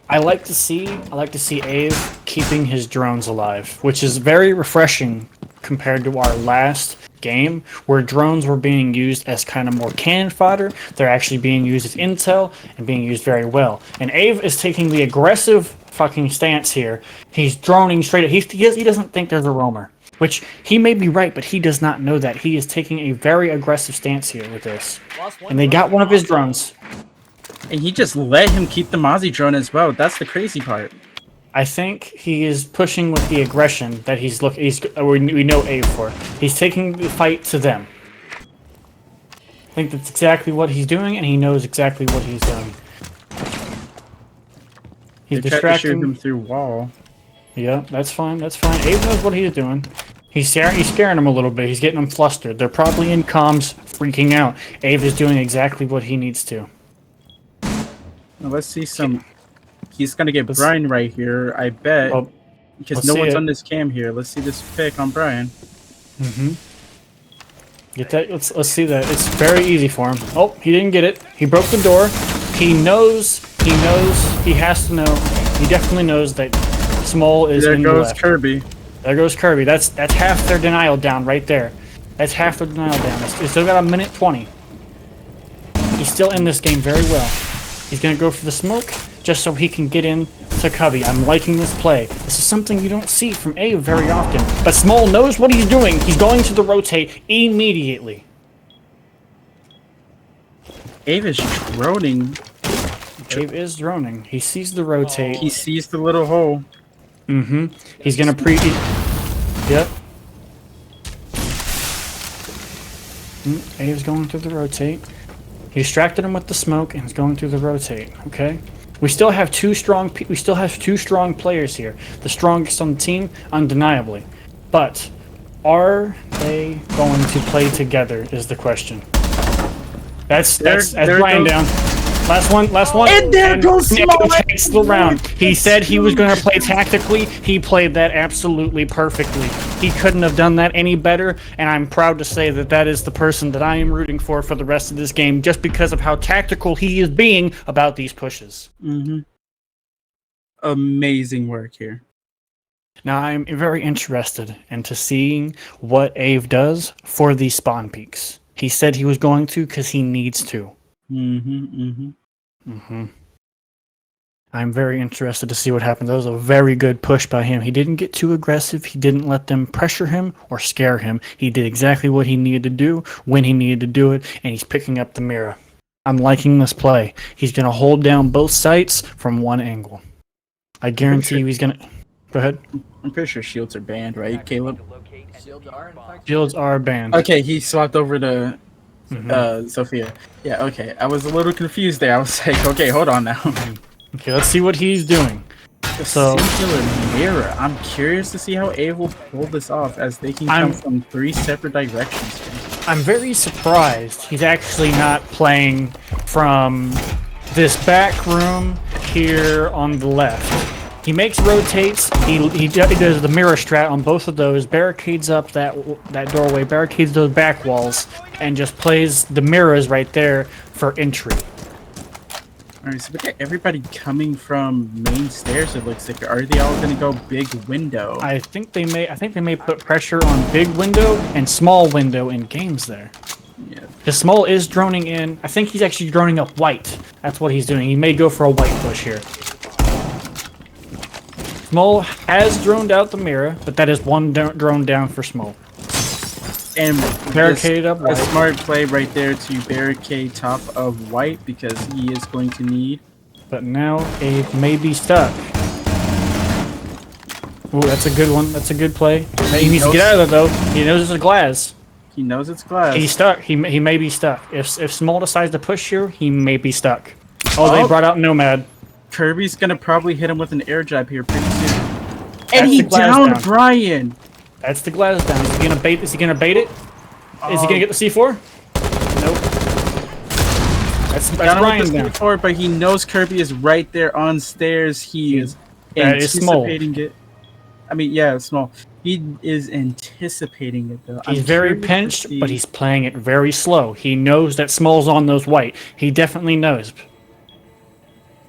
I like to see Ave keeping his drones alive, which is very refreshing compared to our last game, where drones were being used as kind of more cannon fodder. They're actually being used as intel and being used very well. And Ave is taking the aggressive fucking stance here. He's droning straight at... He doesn't think there's a roamer, which he may be right, but he does not know that. He is taking a very aggressive stance here with this. And they got one of his drones. And he just let him keep the Mozzie drone as well. That's the crazy part. I think he is pushing with the aggression that we know Ave for. He's taking the fight to them. I think that's exactly what he's doing, and he knows exactly what he's doing. He's distracting him through wall. Yeah, that's fine. That's fine. Ave knows what he's doing. He's scaring him a little bit. He's getting them flustered. They're probably in comms, freaking out. Ave is doing exactly what he needs to. Now let's see some... He's gonna get Brian right here, I bet. Well, because no one's on this cam here. Let's see this pick on Brian. Mm-hmm. Get that. Let's see that. It's very easy for him. Oh, he didn't get it. He broke the door. He knows. He has to know. He definitely knows that Small is in the left. There goes Kirby. There goes Kirby. That's half their denial down right there. That's half their denial down. They still got a minute 20. He's still in this game very well. He's gonna go for the smoke just so he can get in to Cubby. I'm liking this play. This is something you don't see from Ave very often. But Small knows what he's doing. He's going to the rotate immediately. Ave is droning. Ave is droning. He sees the rotate. He sees the little hole. Mm-hmm. He's gonna Yep. Ave's going through the rotate. He distracted him with the smoke and he's going through the rotate. Okay. We still have two strong players here. The strongest on the team, undeniably. But are they going to play together is the question. That's Brian down. Last one. And there goes Small. Takes the round. He said he was going to play tactically. He played that absolutely perfectly. He couldn't have done that any better, and I'm proud to say that that is the person that I am rooting for the rest of this game, just because of how tactical he is being about these pushes. Mm-hmm. Amazing work here. Now, I'm very interested into seeing what Ave does for these spawn peaks. He said he was going to because he needs to. I'm very interested to see what happens. That was a very good push by him. He didn't get too aggressive. He didn't let them pressure him or scare him. He did exactly what he needed to do when he needed to do it, and he's picking up the mirror. I'm liking this play. He's going to hold down both sites from one angle. I guarantee you he's going to... Go ahead. I'm pretty sure shields are banned, right, Caleb? Shields are banned. Okay, he swapped over to Sophia. Yeah, okay. I was a little confused there. I was like, okay, hold on now. Okay, let's see what he's doing. The singular mirror. I'm curious to see how Ave will pull this off, as they can come from 3 separate directions. I'm very surprised he's actually not playing from this back room here on the left. He makes rotates. He does the mirror strat on both of those, barricades up that doorway, barricades those back walls, and just plays the mirrors right there for entry. All right, so we got everybody coming from main stairs. It looks like. Are they all gonna go big window? I think they may put pressure on big window and small window in games there. Yeah. The small is droning in. I think he's actually droning up white. That's what he's doing. He may go for a white push here. Small has droned out the mirror, but that is one drone down for Small. And barricaded up white. A smart play right there to barricade top of white because he is going to need. But now Abe may be stuck. Ooh, that's a good one. That's a good play. He needs to get out of it though. He knows it's a glass. He knows it's glass. He's stuck. He may be stuck. If Small decides to push here, he may be stuck. Oh, they brought out Nomad. Kirby's gonna probably hit him with an air jab here pretty soon. That's And he the glass downed down. Brian. That's the glass down. Is he gonna bait? Is he gonna bait it? Is he gonna get the C4? Nope. That's Brian down. C4, but he knows Kirby is right there on stairs. He is That is Small. anticipating it. I mean, yeah, Small. He is anticipating it though. He's I'm very curious to pinched, see- but he's playing it very slow. He knows that Small's on those white. He definitely knows.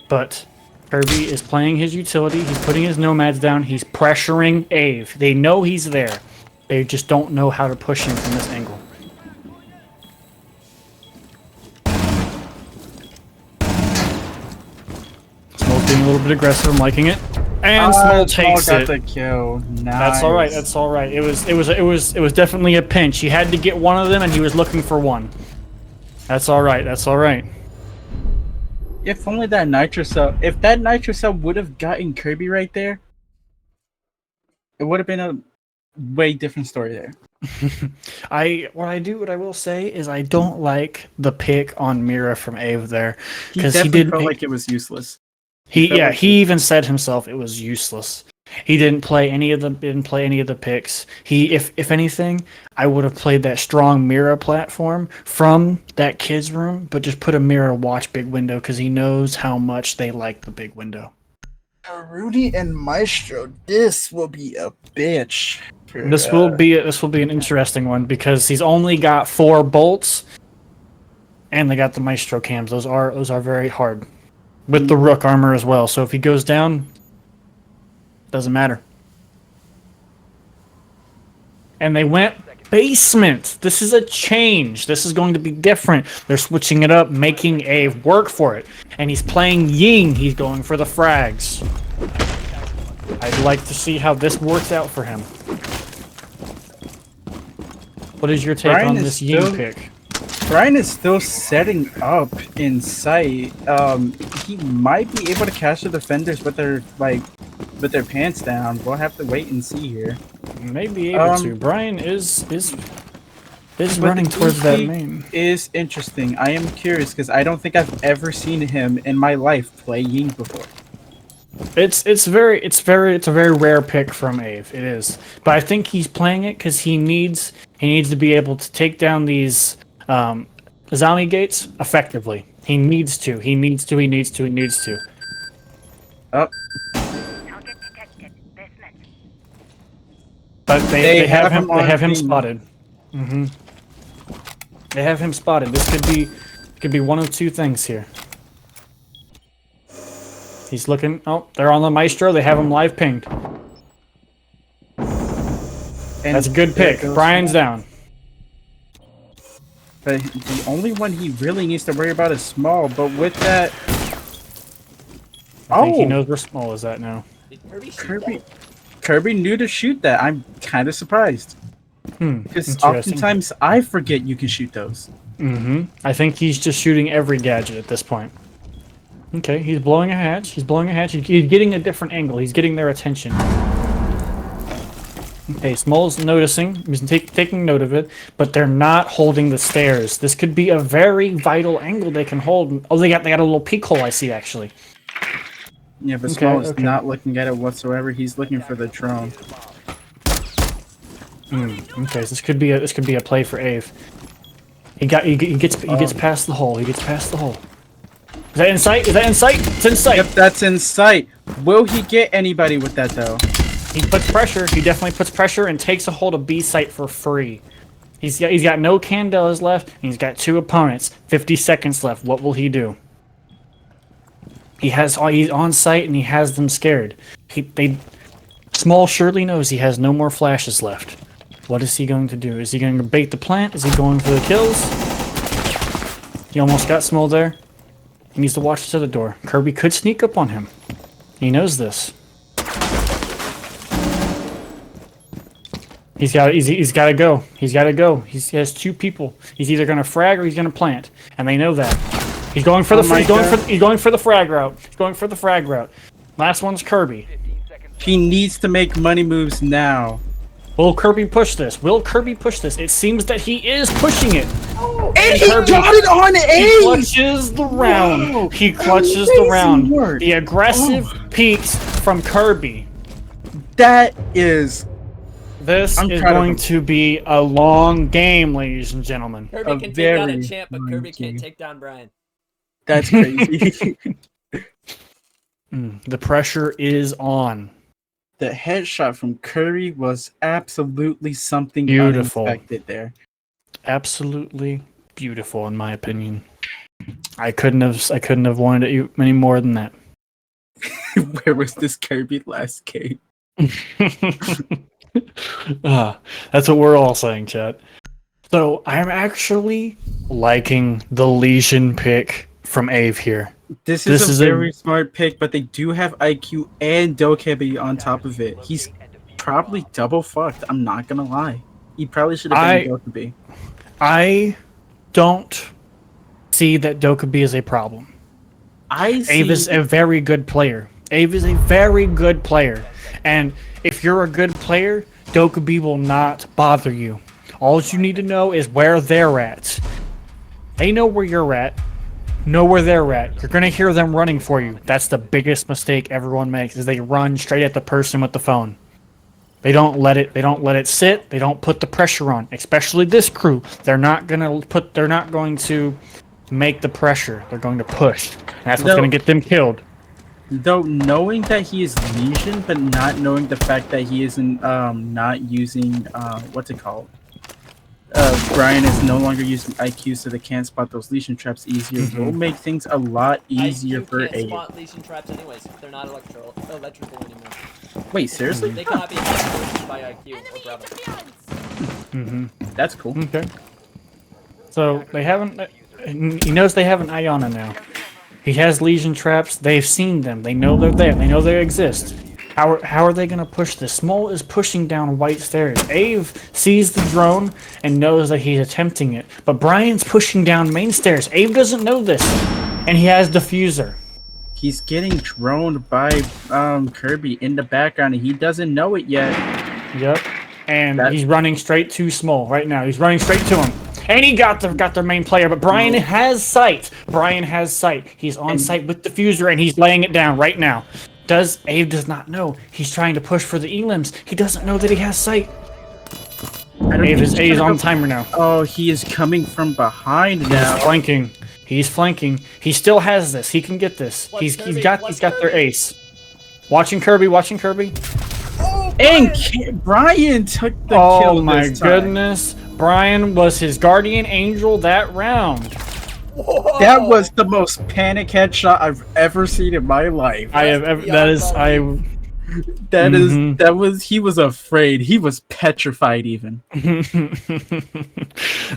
But Kirby is playing his utility. He's putting his nomads down. He's pressuring Ave. They know he's there. They just don't know how to push him from this angle. Small's being a little bit aggressive. I'm liking it. And Small takes got it. the kill. Nice. That's all right. That's all right. It was definitely a pinch. He had to get one of them, and he was looking for one. That's all right. That's all right. If only that nitro cell. If that nitro cell would have gotten Kirby right there, it would have been a way different story there. What I will say is I don't like the pick on Mira from Ave there because he definitely did felt like it was useless. He felt like even said himself it was useless. He didn't play any of the picks. If anything, I would have played that strong Mira platform from that kid's room, but just put a Mira watch big window because he knows how much they like the big window. Rudy and Maestro, this will be a bitch. This will be an interesting one because he's only got 4 bolts, and they got the Maestro cams. Those are very hard with the Rook armor as well. So if he goes down, doesn't matter. And they went basement. This is a change. This is going to be different. They're switching it up, making Ave work for it. And he's playing Ying. He's going for the frags. I'd like to see how this works out for him. What is your take Brian on is this Ying still- pick? Brian is still setting up in sight. He might be able to catch the defenders with their pants down. We'll have to wait and see here. May be able to. Brian is running towards that main. Is interesting. I am curious because I don't think I've ever seen him in my life play Ying before. It's a very rare pick from Ave. It is, but I think he's playing it because he needs to be able to take down these zombie gates effectively. He needs to. Oh. But they have him. on They have him the- spotted. They have him spotted. This could be one of two things here. He's looking. Oh, they're on the Maestro. They have him live pinged. And That's a good there pick. goes Brian's down. But the only one he really needs to worry about is Small. But with that, I think he knows where Small is at now. Did Kirby shoot that? Kirby knew to shoot that. I'm kind of surprised. Because Interesting. oftentimes I forget you can shoot those. I think he's just shooting every gadget at this point. Okay, he's blowing a hatch. He's getting a different angle. He's getting their attention. Okay, Small's noticing. He's taking note of it, but they're not holding the stairs. This could be a very vital angle they can hold. Oh, they got a little peek hole. I see actually. Yeah, but Okay, Small is okay. not looking at it whatsoever. He's looking for the drone. Okay, so this could be a play for Ave. He gets past the hole. He gets past the hole. Is that in sight? It's in sight. Yep, that's in sight. Will he get anybody with that though? He puts pressure. He definitely puts pressure and takes a hold of B site for free. He's got no Candelas left, and he's got 2 opponents. 50 seconds left. What will he do? He's on site and he has them scared. Small surely knows he has no more flashes left. What is he going to do? Is he going to bait the plant? Is he going for the kills? He almost got Small there. He needs to watch this other door. Kirby could sneak up on him. He knows this. He's got to go. He's got to go. He has 2 people. He's either going to frag or he's going to plant, and they know that. He's going for the he's going for the frag route. He's going for the frag route. Last one's Kirby. He needs to make money moves now. Will Kirby push this? Will Kirby push this? It seems that he is pushing it. And he got it on He A! clutches the round. Whoa. He clutches the round. The aggressive peaks from Kirby. That is... This is going to be a long game, ladies and gentlemen. Kirby can take down a champ, but Kirby can't take down Brian. That's crazy. The pressure is on. The headshot from Curry was absolutely something Beautiful. unexpected there. Absolutely beautiful, in my opinion. I couldn't have wanted it any more than that. Where was this Kirby last game? That's what we're all saying, chat. So I'm actually liking the Legion pick from Ave here. This is a very smart pick, but they do have IQ and Dokkaebi on top of it. He's probably double fucked. I'm not gonna lie. He probably should have been Dokkaebi. I don't see that Dokkaebi is a problem. Ave is a very good player. Ave is a very good player. And if you're a good player, Dokkaebi will not bother you. All you need to know is where they're at. They know where you're at. Know where they're at. You're gonna hear them running for you. That's the biggest mistake everyone makes, is they run straight at the person with the phone. They don't let it sit. They don't put the pressure on. Especially this crew. They're not going to make the pressure. They're going to push. That's what's going to get them killed. Though knowing that he is Legion, but not knowing the fact that he isn't not using what's it called? Brian is no longer using IQ, so they can't spot those Legion traps easier. Will make things a lot easier for IQ can't A. spot Legion traps anyways. They're not electrical anymore. Wait, seriously? They cannot be electrical by IQ or Bravo. That's cool. Okay. So they haven't. He knows they have an Iona now. He has Legion traps. They've seen them. They know they're there. They know they exist. How are they going to push this? Small is pushing down white stairs. Ave sees the drone and knows that he's attempting it. But Brian's pushing down main stairs. Ave doesn't know this. And he has diffuser. He's getting droned by Kirby in the background, and he doesn't know it yet. Yep. And he's running straight to Small right now. He's running straight to him. And he got their main player, but Brian has sight. Brian has sight. He's on site with diffuser, and he's laying it down right now. Ave does not know. He's trying to push for the elims. He doesn't know that he has sight. Ave is on timer now. Oh, he is coming from behind now. He's flanking. He's flanking. He still has this. He can get this. He's got their ace. Watching Kirby. Oh, and Brian took the kill. Oh my goodness. Brian was his guardian angel that round. Whoa. That was the most panic headshot I've ever seen in my life. He was afraid. He was petrified even.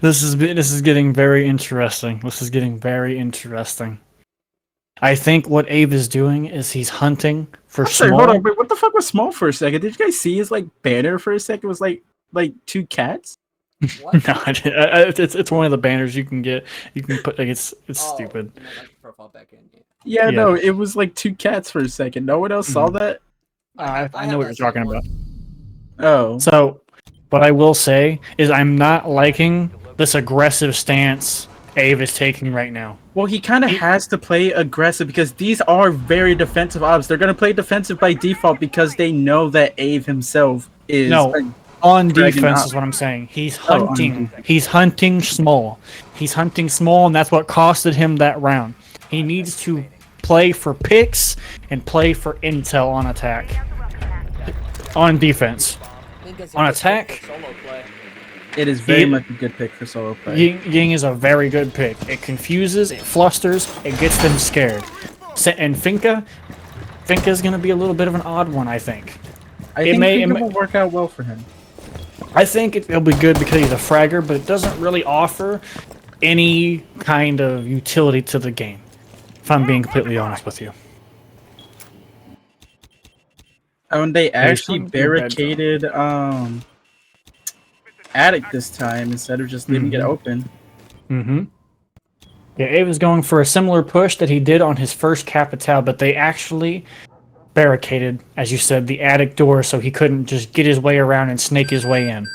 This is getting very interesting. I think what Abe is doing is he's hunting for Small. Hold on, wait, what the fuck was Small for a second? Did you guys see his banner for a second? It was like 2 cats? No, it's one of the banners you can get. You can put it's stupid. Profile back in. Yeah, no, it was like 2 cats for a second. No one else saw that? I know what you're talking about. Oh. So, what I will say is I'm not liking this aggressive stance Ave is taking right now. Well, he kind of has to play aggressive because these are very defensive ops. They're going to play defensive by default because they know that Ave himself is... On defense is what I'm saying. He's hunting. He's hunting Small. He's hunting Small, and that's what costed him that round. He needs to play for picks and play for intel on attack. On defense. On attack, It is very much a good pick for solo play. Ying is a very good pick. It confuses, it flusters, it gets them scared. And Finka's going to be a little bit of an odd one, I think. I think Finka will work out well for him. I think it'll be good because he's a fragger, but it doesn't really offer any kind of utility to the game, if I'm being completely honest with you. And they actually barricaded Attic this time instead of just leaving it open. Mm-hmm. Yeah, Abe is going for a similar push that he did on his first Capital, but they actually barricaded, as you said, the attic door so he couldn't just get his way around and snake his way in.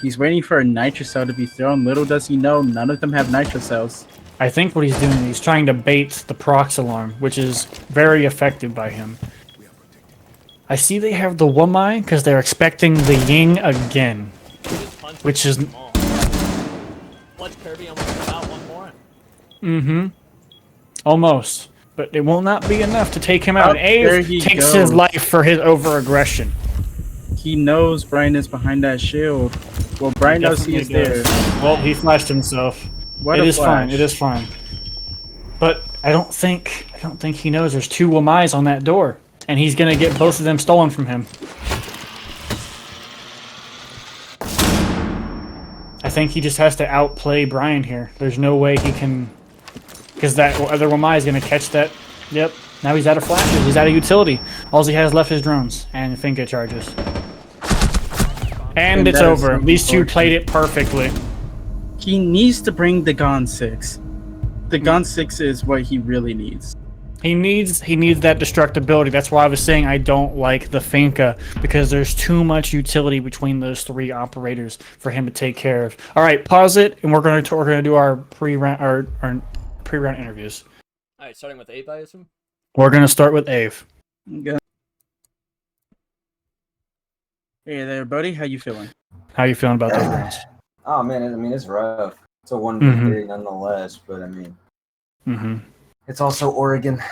He's waiting for a nitro cell to be thrown. Little does he know, none of them have nitro cells. I think what he's doing, he's trying to bait the prox alarm, which is very effective by him. I see they have the Wumai because they're expecting the Ying again, which is... Blood Kirby almost got one more. Mm-hmm. Almost. But it will not be enough to take him out. And Abe takes his life for his over-aggression. He knows Brian is behind that shield. Well, Brian knows he is there. Well, he flashed himself. It is fine. It is fine. But I don't think he knows there's two Wamais on that door, and he's gonna get both of them stolen from him. I think he just has to outplay Brian here. There's no way he can, because that other Wamai is gonna catch that. Yep. Now he's out of flashes. He's out of utility. All he has left is drones and Finka charges. And it's over. These two played it perfectly. He needs to bring the Gon 6. The Gon 6 is what he really needs. He needs that destructibility. That's why I was saying I don't like the Finka, because there's too much utility between those three operators for him to take care of. All right, pause it, and we're gonna do our pre-round interviews. All right, starting with Abe, I assume. We're gonna start with Ave. Okay. Hey there, buddy. How you feeling? How you feeling about those rounds? Oh man, I mean it's rough. It's a 1v3 nonetheless, but I mean, it's also Oregon.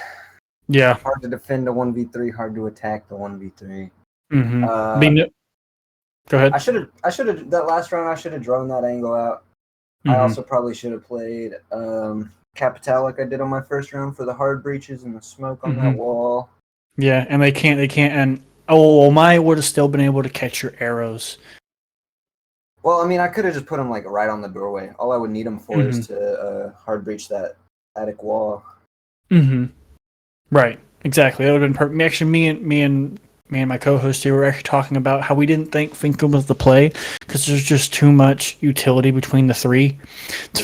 Yeah. Hard to defend a 1v3, hard to attack the 1v3. Go ahead. I should have that last round. I should have drawn that angle out. I also probably should have played Capital like I did on my first round for the hard breaches and the smoke on that wall. Yeah, and they can't, and Maya would have still been able to catch your arrows. Well, I mean, I could have just put them like right on the doorway. All I would need them for is to hard breach that attic wall. Right, exactly. That would have been perfect. Actually, me and my co-host here were actually talking about how we didn't think Finka was the play because there's just too much utility between the three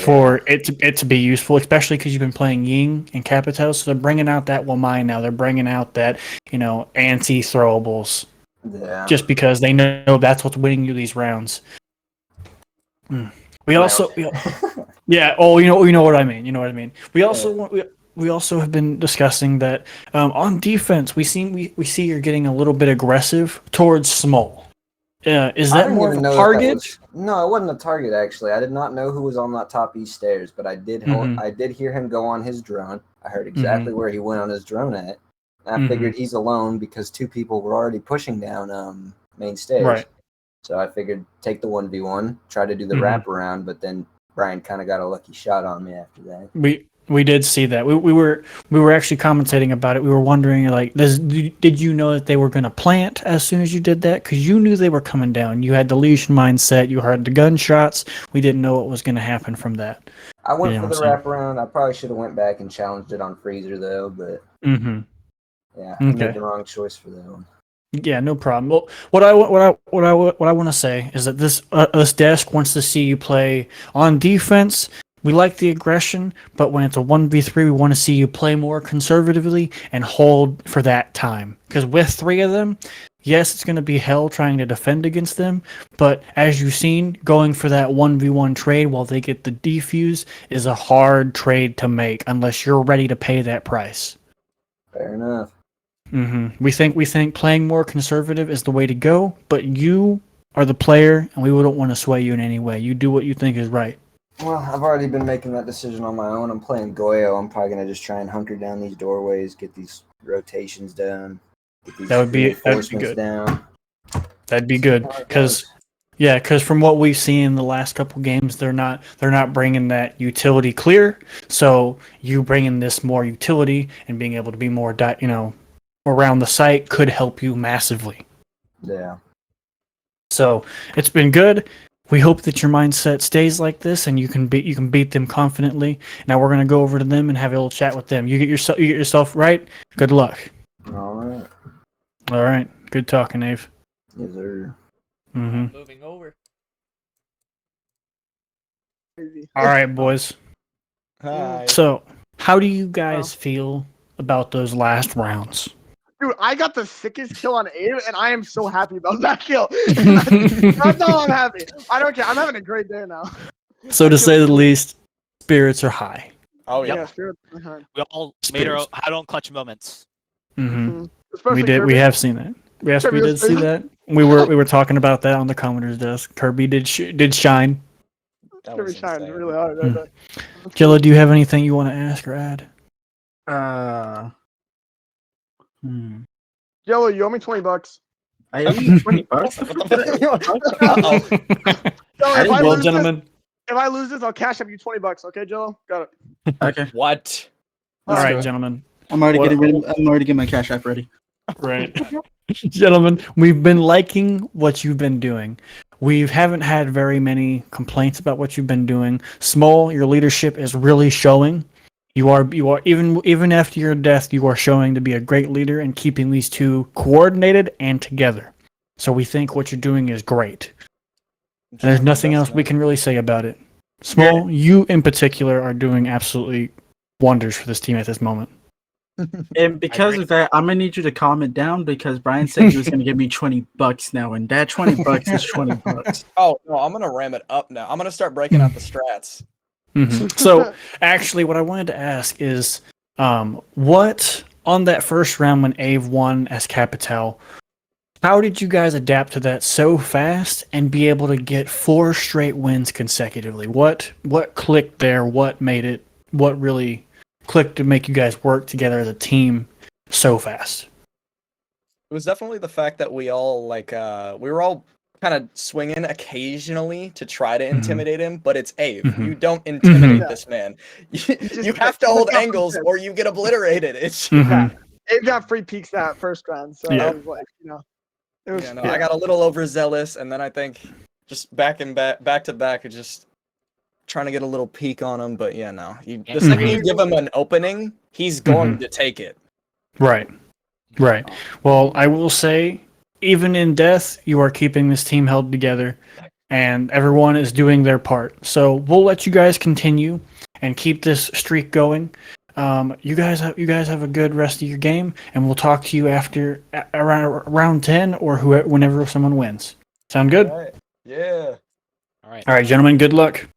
for it to be useful, especially because you've been playing Ying and Capital, so they're bringing out that Wamai now. They're bringing out that, anti-throwables. Yeah. Just because they know that's what's winning you these rounds. We also, yeah. Oh, you know what I mean. You know what I mean. We also have been discussing that on defense, we see you're getting a little bit aggressive towards small. Is that more of a target? No, it wasn't a target actually. I did not know who was on that top east stairs, but I did hear him go on his drone. I heard exactly where he went on his drone at. And I figured he's alone because two people were already pushing down main stairs. Right. So I figured take the 1v1, try to do the wraparound, but then Brian kind of got a lucky shot on me after that. We did see that. We were actually commentating about it. We were wondering, did you know that they were going to plant as soon as you did that? Because you knew they were coming down. You had the Legion mindset. You heard the gunshots. We didn't know what was going to happen from that. I went for the wraparound. I probably should have went back and challenged it on Freezer though, but yeah, I made the wrong choice for that one. Yeah, no problem. Well, what I want to say is that this desk wants to see you play on defense. We like the aggression, but when it's a 1v3, we want to see you play more conservatively and hold for that time. Because with three of them, yes, it's going to be hell trying to defend against them, but as you've seen, going for that 1v1 trade while they get the defuse is a hard trade to make unless you're ready to pay that price. Fair enough. We think playing more conservative is the way to go, but you are the player, and we wouldn't want to sway you in any way. You do what you think is right. Well, I've already been making that decision on my own. I'm playing Goyo. I'm probably going to just try and hunker down these doorways, get these rotations done, get these that'd be reinforcements good. down. That'd be good, because Yeah, because from what we've seen in the last couple games, they're not bringing that utility clear. So you bringing this more utility and being able to be more, around the site could help you massively. Yeah. So it's been good. We hope that your mindset stays like this and you can beat them confidently. Now we're gonna go over to them and have a little chat with them. You get yourself right. Good luck. All right. All right. Good talking, Ave. Yes, sir. Mm-hmm. Moving over. All right, boys. Hi. So, how do you guys feel about those last rounds? Dude, I got the sickest kill on Abe, and I am so happy about that kill. That's all I'm happy. I don't care. I'm having a great day now. So, to say the least, spirits are high. Oh yeah. Yeah, spirits are high. We all made our hide on clutch moments. Mm-hmm. Especially We did. Kirby. We have seen that. Yes, Kirby we was did see crazy. that. We were talking about that on the commenter's desk. Kirby did shine. That Kirby was shined insane. really hard right there. Jilla, do you have anything you want to ask or add? Yellow, you owe me $20. I owe you $20. Jello, Gentlemen. if I lose this, I'll cash up you $20. Okay, Jello? Got it. Okay. What? All Let's right, do it. gentlemen. I'm already getting my cash app ready. Right. Gentlemen, we've been liking what you've been doing. We haven't had very many complaints about what you've been doing. Small, your leadership is really showing. You are even after your death, you are showing to be a great leader and keeping these two coordinated and together. So we think what you're doing is great. And there's nothing else we can really say about it. Small, you in particular are doing absolutely wonders for this team at this moment. And because of that, I'm gonna need you to calm it down because Brian said he was gonna give me $20 now, and that $20 is $20. Oh no, I'm gonna ram it up now. I'm gonna start breaking out the strats. Mm-hmm. So, actually, what I wanted to ask is, what on that first round when Ave won as Capital, how did you guys adapt to that so fast and be able to get 4 straight wins consecutively? What clicked there? What really clicked to make you guys work together as a team so fast? It was definitely the fact that we all we were all kind of swinging occasionally to try to intimidate him, but it's Ave. You don't intimidate this man. You have to hold angles or you get obliterated. It's Abe got free peeks that first round, so I was like, it was. I got a little overzealous, and then I think just back to back, just trying to get a little peek on him. But the second you give him an opening, he's going to take it. Right. Well, I will say, even in death, you are keeping this team held together, and everyone is doing their part. So we'll let you guys continue and keep this streak going. You guys have a good rest of your game, and we'll talk to you after around round 10 or whenever someone wins. Sound good? All right. Yeah. All right, gentlemen. Good luck.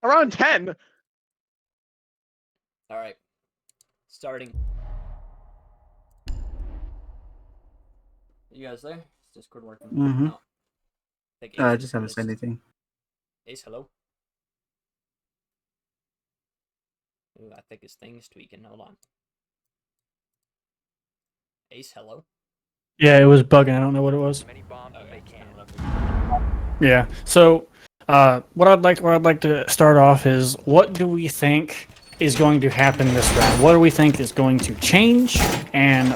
Around 10. All right. Starting. You guys there? Is Discord working? Mm-hmm. No. I just haven't said anything. Ace, hello? Ooh, I think his thing's tweaking. Hold on. Ace, hello? Yeah, it was bugging. I don't know what it was. Yeah. So, what I'd like to start off is, what do we think is going to happen this round? What do we think is going to change, and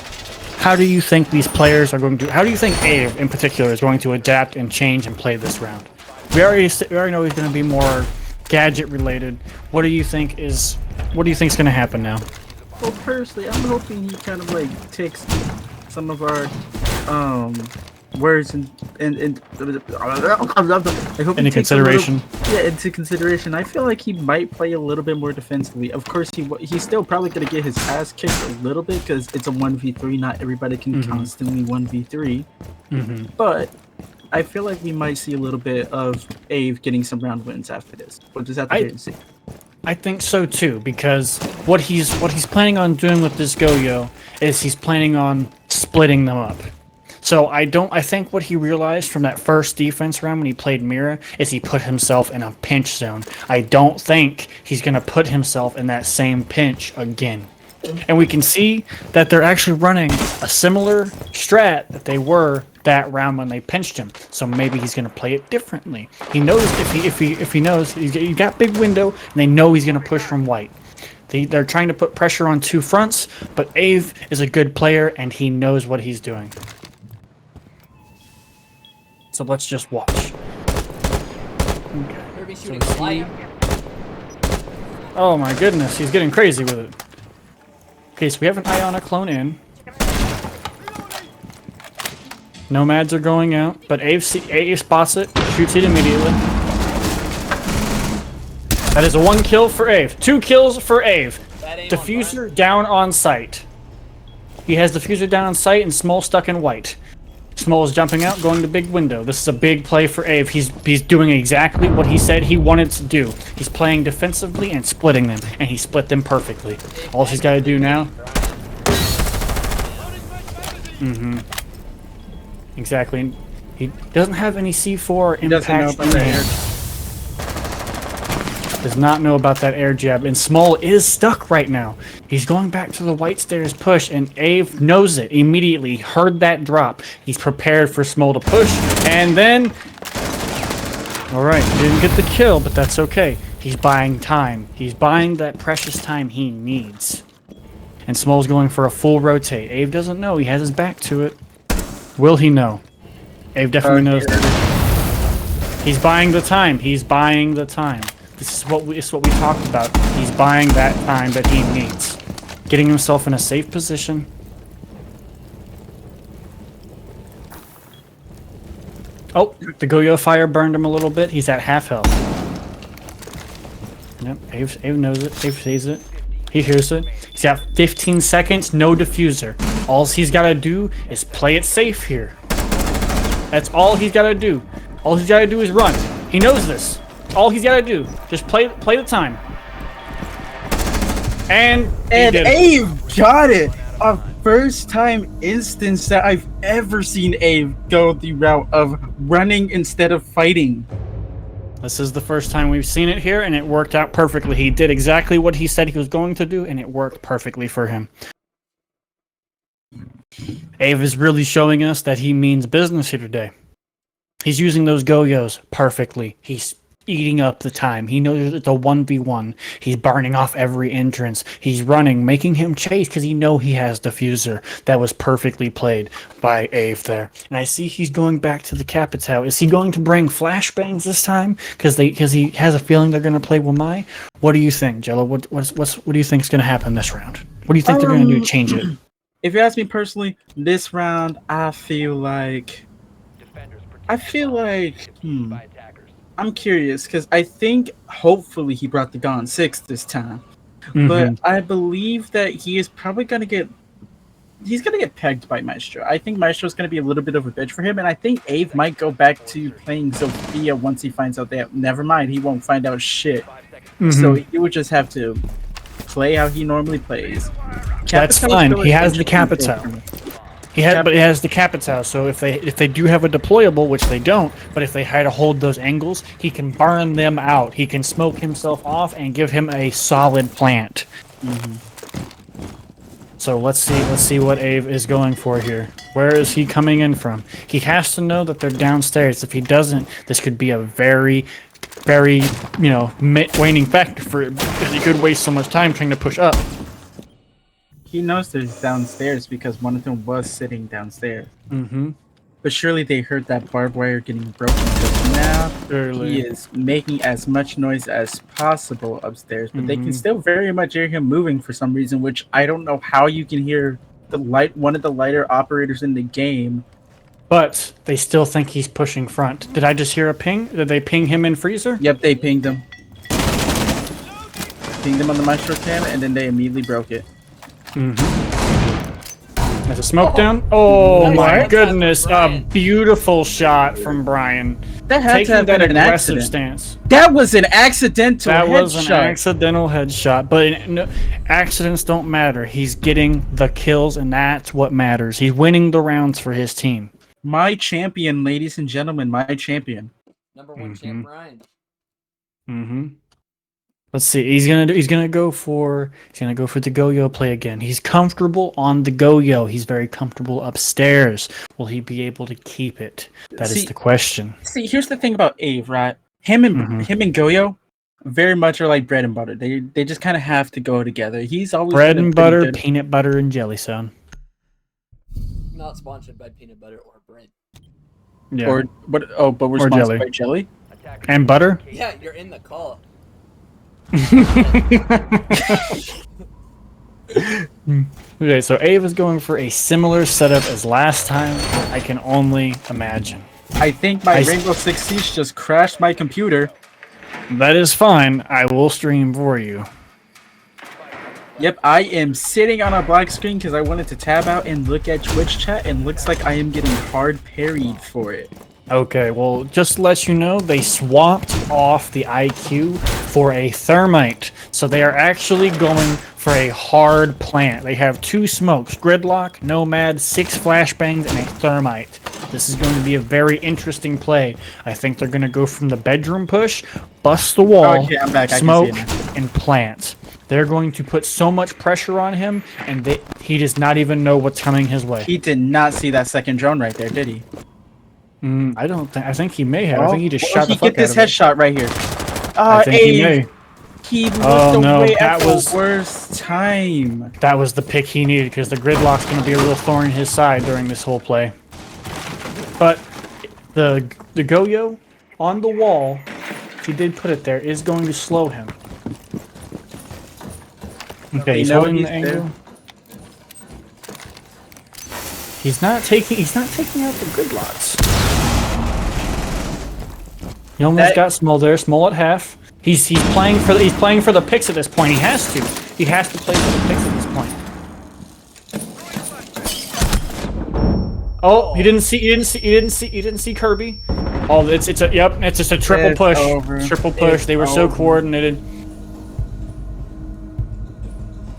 how do you think these players are going to? How do you think Ave in particular is going to adapt and change and play this round? We already know he's going to be more gadget related. What do you think is going to happen now? Well, personally, I'm hoping he kind of takes some of our words and I hope into consideration. Into consideration. I feel like he might play a little bit more defensively. Of course, he's still probably gonna get his ass kicked a little bit because it's a 1v3. Not everybody can constantly 1v3. But I feel like we might see a little bit of Ave getting some round wins after this. We'll just have to wait and see. I think so too, because what he's planning on doing with this Go-Yo is he's planning on splitting them up. So I think what he realized from that first defense round when he played Mira is he put himself in a pinch zone. I don't think he's going to put himself in that same pinch again. And we can see that they're actually running a similar strat that they were that round when they pinched him. So maybe he's going to play it differently. He knows if he knows he's got big window, and they know he's going to push from white. They're trying to put pressure on two fronts, but Ave is a good player and he knows what he's doing. So let's just watch. Kirby shooting light. Oh my goodness, he's getting crazy with it. Okay, so we have an Iona clone in. Nomads are going out, but Ave spots it, shoots it immediately. That is a 1 kill for Ave. 2 kills for Ave. Diffuser down on site. He has Diffuser down on site and Small stuck in white. Small is jumping out, going to big window. This is a big play for Ave. He's doing exactly what he said he wanted to do. He's playing defensively and splitting them, and he split them perfectly. All he's got to do now... Exactly. He doesn't have any C4 impact in hand. Does not know about that air jab, and Small is stuck right now. He's going back to the white stairs push, and Ave knows it immediately. Heard that drop. He's prepared for Small to push, and then... Alright, didn't get the kill, but that's okay. He's buying time. He's buying that precious time he needs. And Small's going for a full rotate. Ave doesn't know. He has his back to it. Will he know? Ave definitely knows that. He's buying the time. He's buying the time. This is what we talked about. He's buying that time that he needs. Getting himself in a safe position. Oh, the Goyo fire burned him a little bit. He's at half health. Yep, Ave knows it. Ave sees it. He hears it. He's got 15 seconds, no diffuser. All he's got to do is play it safe here. That's all he's got to do. All he's got to do is run. He knows this. All he's got to do, just play the time. And Ave got it. A first time instance that I've ever seen Ave go the route of running instead of fighting. This is the first time we've seen it here, and it worked out perfectly. He did exactly what he said he was going to do, and it worked perfectly for him. Ave is really showing us that he means business here today. He's using those Goyos perfectly. He's eating up the time. He knows it's a 1v1. He's burning off every entrance. He's running, making him chase because he knows he has diffuser. That was perfectly played by Ave there. And I see he's going back to the Capitao. Is he going to bring flashbangs this time? Because he has a feeling they're going to play Wamai? What do you think, Jello? What do you think is going to happen this round? What do you think they're going to do to change it? If you ask me personally, this round I feel like I'm curious because I think hopefully he brought the Gon 6 this time. But I believe that he is probably going to get pegged by Maestro. I think Maestro is going to be a little bit of a bitch for him, and I think Ave might go back to playing Zofia once he finds out that never mind, he won't find out shit. So he would just have to play how he normally plays. That's fine. He has the Capitao. But it has the Capitao, so if they do have a deployable, which they don't, but if they try to hold those angles, he can burn them out. He can smoke himself off and give him a solid plant. So let's see what Ave is going for here. Where is he coming in from? He has to know that they're downstairs. If he doesn't, this could be a very, very, waning factor for it, because he could waste so much time trying to push up. He knows they're downstairs because one of them was sitting downstairs. But surely they heard that barbed wire getting broken. Because now he is making as much noise as possible upstairs. But they can still very much hear him moving for some reason, which I don't know how you can hear one of the lighter operators in the game. But they still think he's pushing front. Did I just hear a ping? Did they ping him in freezer? Yep, they pinged him. Pinged him on the Maestro cam, and then they immediately broke it. There's a smoke down. Oh my goodness! A beautiful shot from Brian. That had to have been an accident. Stance. That was an accidental headshot. That was an accidental headshot. But accidents don't matter. He's getting the kills, and that's what matters. He's winning the rounds for his team. My champion, ladies and gentlemen, my champion. Number 1 champ, Ryan. Let's see. He's gonna go for the go-yo play again. He's comfortable on the go-yo. He's very comfortable upstairs. Will he be able to keep it? That is the question. See, here's the thing about Ave, right? Him and Goyo very much are like bread and butter. They just kind of have to go together. He's always Bread been and pretty butter, good. peanut butter and jelly, son. Not sponsored by peanut butter or bread. Yeah. Or but we're Or sponsored jelly. by jelly. And butter? Yeah, you're in the call. Okay, so Ave is going for a similar setup as last time. I can only imagine. I think my Rainbow Six Siege just crashed my computer. That is fine. I will stream for you. Yep, I am sitting on a black screen because I wanted to tab out and look at Twitch chat, and looks like I am getting hard parried for it. Okay, well, just to let you know, they swapped off the IQ for a thermite. So they are actually going for a hard plant. They have 2 smokes, Gridlock, Nomad, 6 flashbangs, and a thermite. This is going to be a very interesting play. I think they're going to go from the bedroom push, bust the wall, Okay, I'm back. smoke, I can see it. and plant. They're going to put so much pressure on him, and he does not even know what's coming his way. He did not see that second drone right there, did he? I don't think. I think he may have. I think he just shot the he fuck get this out of it. headshot right here. I think he may. He looked no, away at that was the worst time. That was the pick he needed because the gridlock's going to be a real thorn in his side during this whole play. But the go-yo on the wall, if he did put it there, is going to slow him. Okay, he's holding the angle. He's not taking out the gridlocks. He almost got Small there. Small at half. He's playing for the picks at this point. He has to. He has to play for the picks at this point. Oh, he didn't see Kirby. Oh, it's just a triple push. Triple push. They were so coordinated.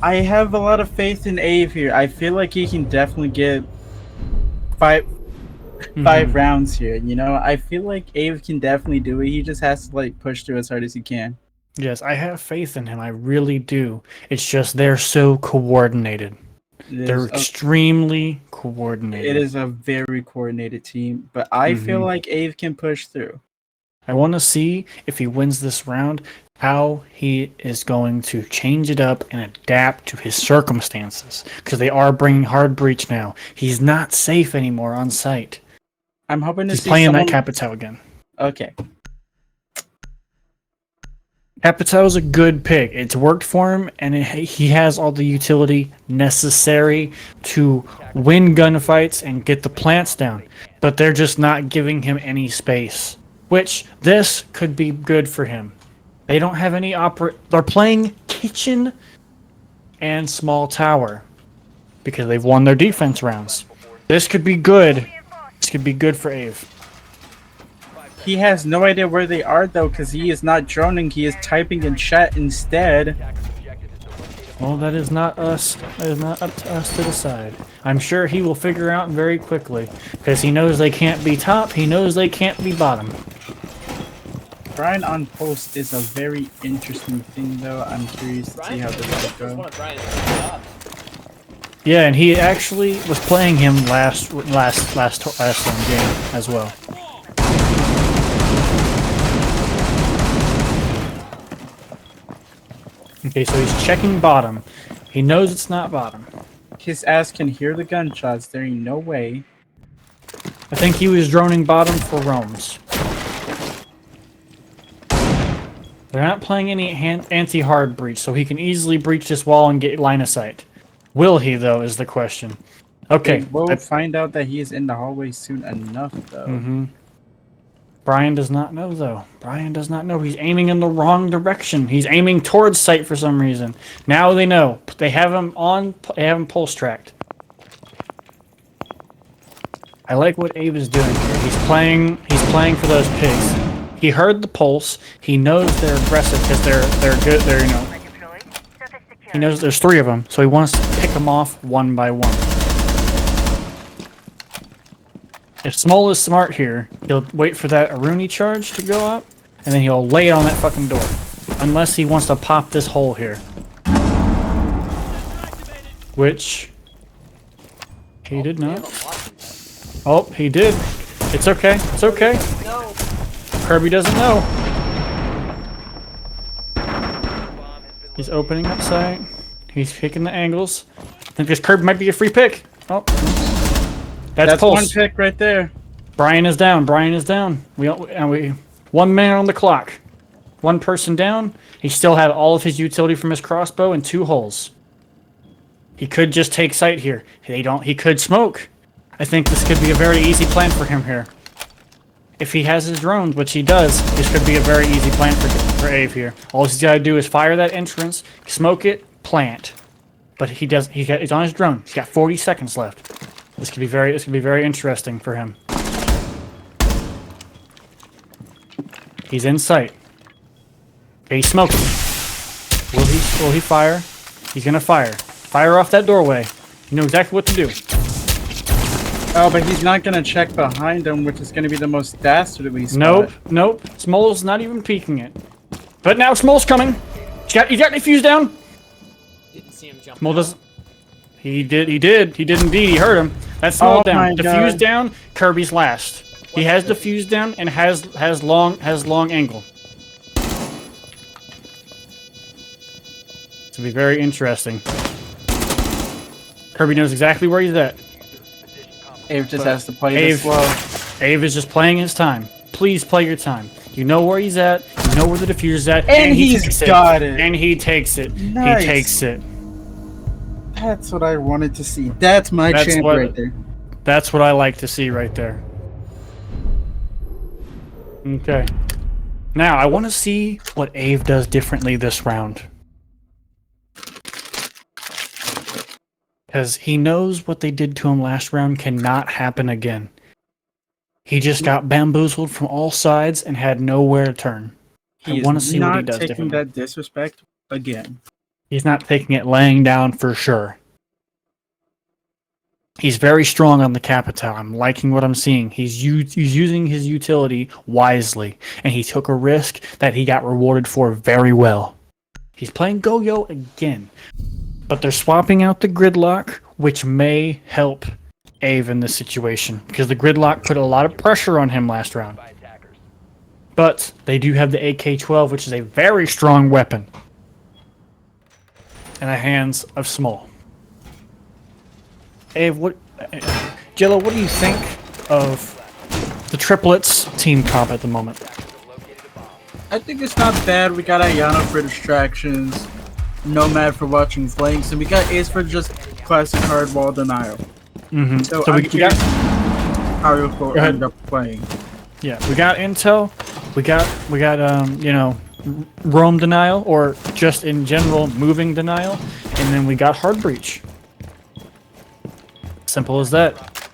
I have a lot of faith in Ave here. I feel like he can definitely get five rounds here. You know, I feel like Ave can definitely do it. He just has to like push through as hard as he can. Yes, I have faith in him. I really do. It's just they're so coordinated. They're extremely coordinated. It is a very coordinated team, but I feel like Ave can push through. I want to see if he wins this round, how he is going to change it up and adapt to his circumstances. Because they are bringing hard breach now. He's not safe anymore on site. I'm hoping to see playing that Capitao again. Okay. Capitao is a good pick. It's worked for him, and he has all the utility necessary to win gunfights and get the plants down. But they're just not giving him any space. Which, this could be good for him. They don't have any they're playing kitchen and small tower. Because they've won their defense rounds. This could be good. This could be good for Ave. He has no idea where they are though, because he is not droning. He is typing in chat instead. Well, that is not us. That is not up to us to decide. I'm sure he will figure out very quickly. Because he knows they can't be top. He knows they can't be bottom. Brian on post is a very interesting thing though. I'm curious to see how this will go. Yeah, and he actually was playing him last game as well. Okay, so he's checking bottom. He knows it's not bottom. His ass can hear the gunshots. There ain't no way. I think he was droning bottom for roams. They're not playing any anti-hard breach, so he can easily breach this wall and get line of sight. Will he, though, is the question. Okay. We'll find out that he is in the hallway soon enough, though. Brian does not know, though. Brian does not know. He's aiming in the wrong direction. He's aiming towards sight for some reason. Now they know. They have him pulse tracked. I like what Abe is doing here. He's playing for those pigs. He heard the pulse. He knows they're aggressive because they're good. He knows there's 3 of them, so he wants to pick them off one by one. If Small is smart here, he'll wait for that Aruni charge to go up, and then he'll lay it on that fucking door. Unless he wants to pop this hole here. Which... he did not. Oh, he did. It's okay. It's okay. No. Kirby doesn't know. He's opening up sight. He's picking the angles. I think this Kirby might be a free pick. Oh. That's Pulse. One pick right there. Brian is down. Brian is down. We 1 man on the clock. One person down. He still had all of his utility from his crossbow and 2 holes. He could just take sight here. He could smoke. I think this could be a very easy plan for him here. If he has his drones, which he does, this could be a very easy plan for Ave here. All he's got to do is fire that entrance, smoke it, plant. But he does. He's on his drone. He's got 40 seconds left. This could be very interesting for him. He's in sight. Okay, he's smoking. Will he fire? He's gonna fire. Fire off that doorway. You know exactly what to do. Oh, but he's not gonna check behind him, which is gonna be the most dastardly spot. Nope, nope. Smol's not even peeking it. But now Smol's coming. He got defuse down. Didn't see him jump. Smol does. He did indeed. He heard him. That's Smol down. Defuse down. Kirby's last. He has defuse down and has long angle. It's gonna be very interesting. Kirby knows exactly where he's at. Ave just has to play this slow. Ave is just playing his time. Please play your time. You know where he's at. You know where the diffuser's at. And he's got it. And he takes it. Nice. He takes it. That's what I wanted to see. That's my champ right there. That's what I like to see right there. Okay. Now, I want to see what Ave does differently this round. Because he knows what they did to him last round cannot happen again. He just got bamboozled from all sides and had nowhere to turn. I want to see what he does differently. He's not taking that disrespect again. He's not taking it laying down for sure. He's very strong on the Capitale. I'm liking what I'm seeing. He's using his utility wisely, and he took a risk that he got rewarded for very well. He's playing Go-Yo again, but they're swapping out the gridlock, which may help Ave in this situation, because the gridlock put a lot of pressure on him last round. But they do have the AK-12, which is a very strong weapon, in the hands of Smol. Ave, Jello, what do you think of the triplets team comp at the moment? I think it's not bad. We got Ayano for distractions, Nomad for watching flanks, and we got Ace for just classic hard wall denial. Mm-hmm. So we got how you'll end up playing. Yeah, we got intel. We got roam denial, or just in general moving denial, and then we got hard breach. Simple as that.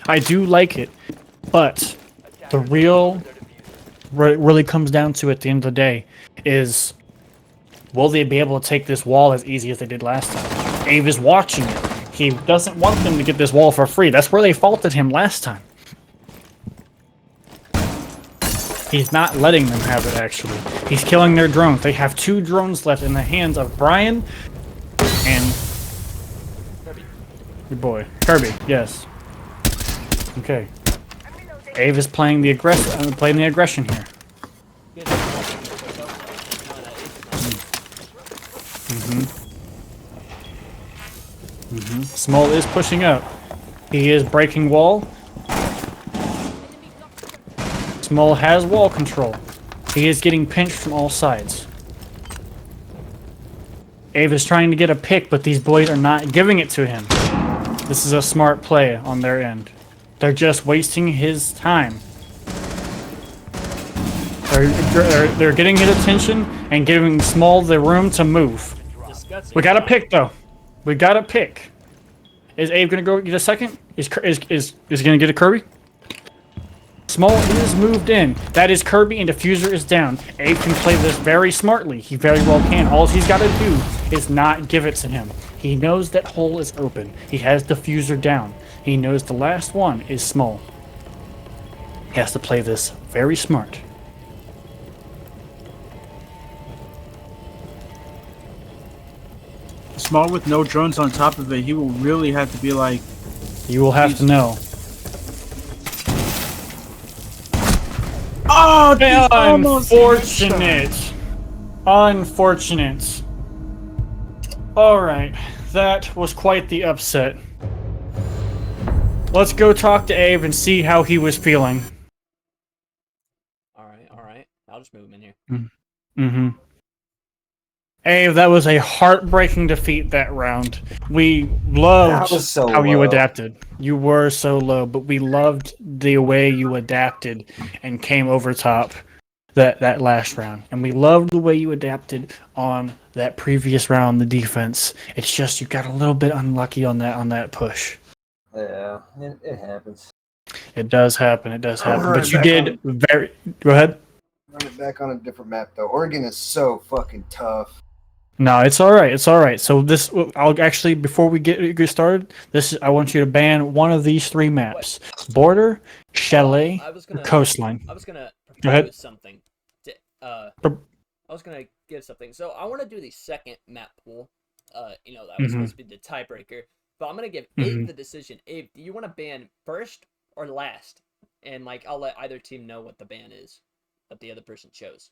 I do like it, but the what it really comes down to at the end of the day is, will they be able to take this wall as easy as they did last time? Ave is watching it. He doesn't want them to get this wall for free. That's where they faulted him last time. He's not letting them have it, actually. He's killing their drones. They have 2 drones left in the hands of Brian and your boy. Kirby, yes. Okay. Ave is playing the aggression here. Smol is pushing up. He is breaking wall. Smol has wall control. He is getting pinched from all sides. Ave is trying to get a pick, but these boys are not giving it to him. This is a smart play on their end. They're just wasting his time. They're getting his attention and giving Smol the room to move. We got a pick, though. We got a pick. Is Abe gonna go get a second? Is he gonna get a Kirby? Smol is moved in. That is Kirby, and Diffuser is down. Abe can play this very smartly. He very well can. All he's got to do is not give it to him. He knows that hole is open. He has Diffuser down. He knows the last one is Smol. He has to play this very smart. small with no drones on top of it, he will really have to be like. You will have to know. Oh, he's almost unfortunate. Unfortunate. All right, that was quite the upset. Let's go talk to Abe and see how he was feeling. All right. I'll just move him in here. Mm-hmm. Abe, that was a heartbreaking defeat that round. We loved how you adapted. You were so low, but we loved the way you adapted and came over top that last round. And we loved the way you adapted on that previous round, the defense. It's just you got a little bit unlucky on that push. Yeah, it happens. It does happen. It does happen. But you did very. Go ahead. Run it back on a different map though. Oregon is so fucking tough. No, it's all right. It's all right. So this, I'll actually before we get started, I want you to ban one of these 3 maps: Border, Chalet, or Coastline. I was gonna Go ahead. propose something. I was gonna give something. So I want to do the second map pool. That was supposed to be the tiebreaker. But I'm gonna give Abe the decision. Abe, do you want to ban first or last? And I'll let either team know what the ban is that the other person chose.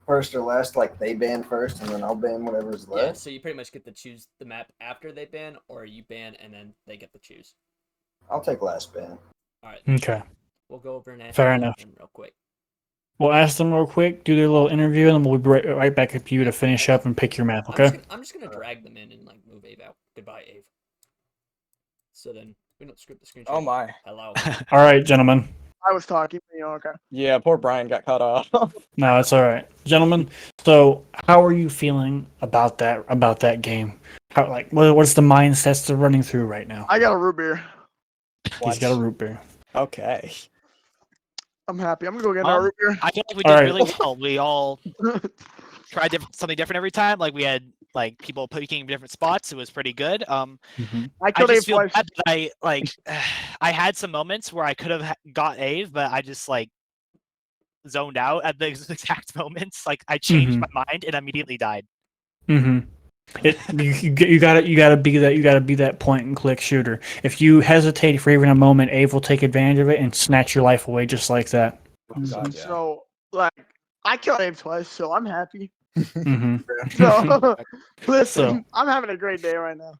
First or last, like they ban first, and then I'll ban whatever's left. Yeah, so you pretty much get to choose the map after they ban, or you ban and then they get to choose. I'll take last ban. All right. Okay. We'll go over and ask Fair enough. them real quick. We'll ask them real quick, do their little interview, and then we'll be right back up to you to finish up and pick your map. Okay. I'm just gonna drag them in and move Abe out. Goodbye, Abe. So then we don't script the screen. Oh my. Hello. All right, gentlemen. I was talking. Okay. Yeah, poor Brian got cut off. No, it's all right, gentlemen. So, how are you feeling about that game? What's the mindsets they're running through right now? I got a root beer. He's got a root beer. Okay. I'm happy. I'm gonna go get a root beer. I feel like we did really well. We all tried something different every time. We had people picking in different spots. It was pretty good. I killed Abe feel twice. bad that I had some moments where I could have got Ave, but I just zoned out at the exact moments. I changed my mind and immediately died. Mm-hmm. You gotta be that point and click shooter. If you hesitate for even a moment, Ave will take advantage of it and snatch your life away just like that. Oh, God, yeah. So I killed Abe twice, so I'm happy. Mm-hmm. So listen, I'm having a great day right now.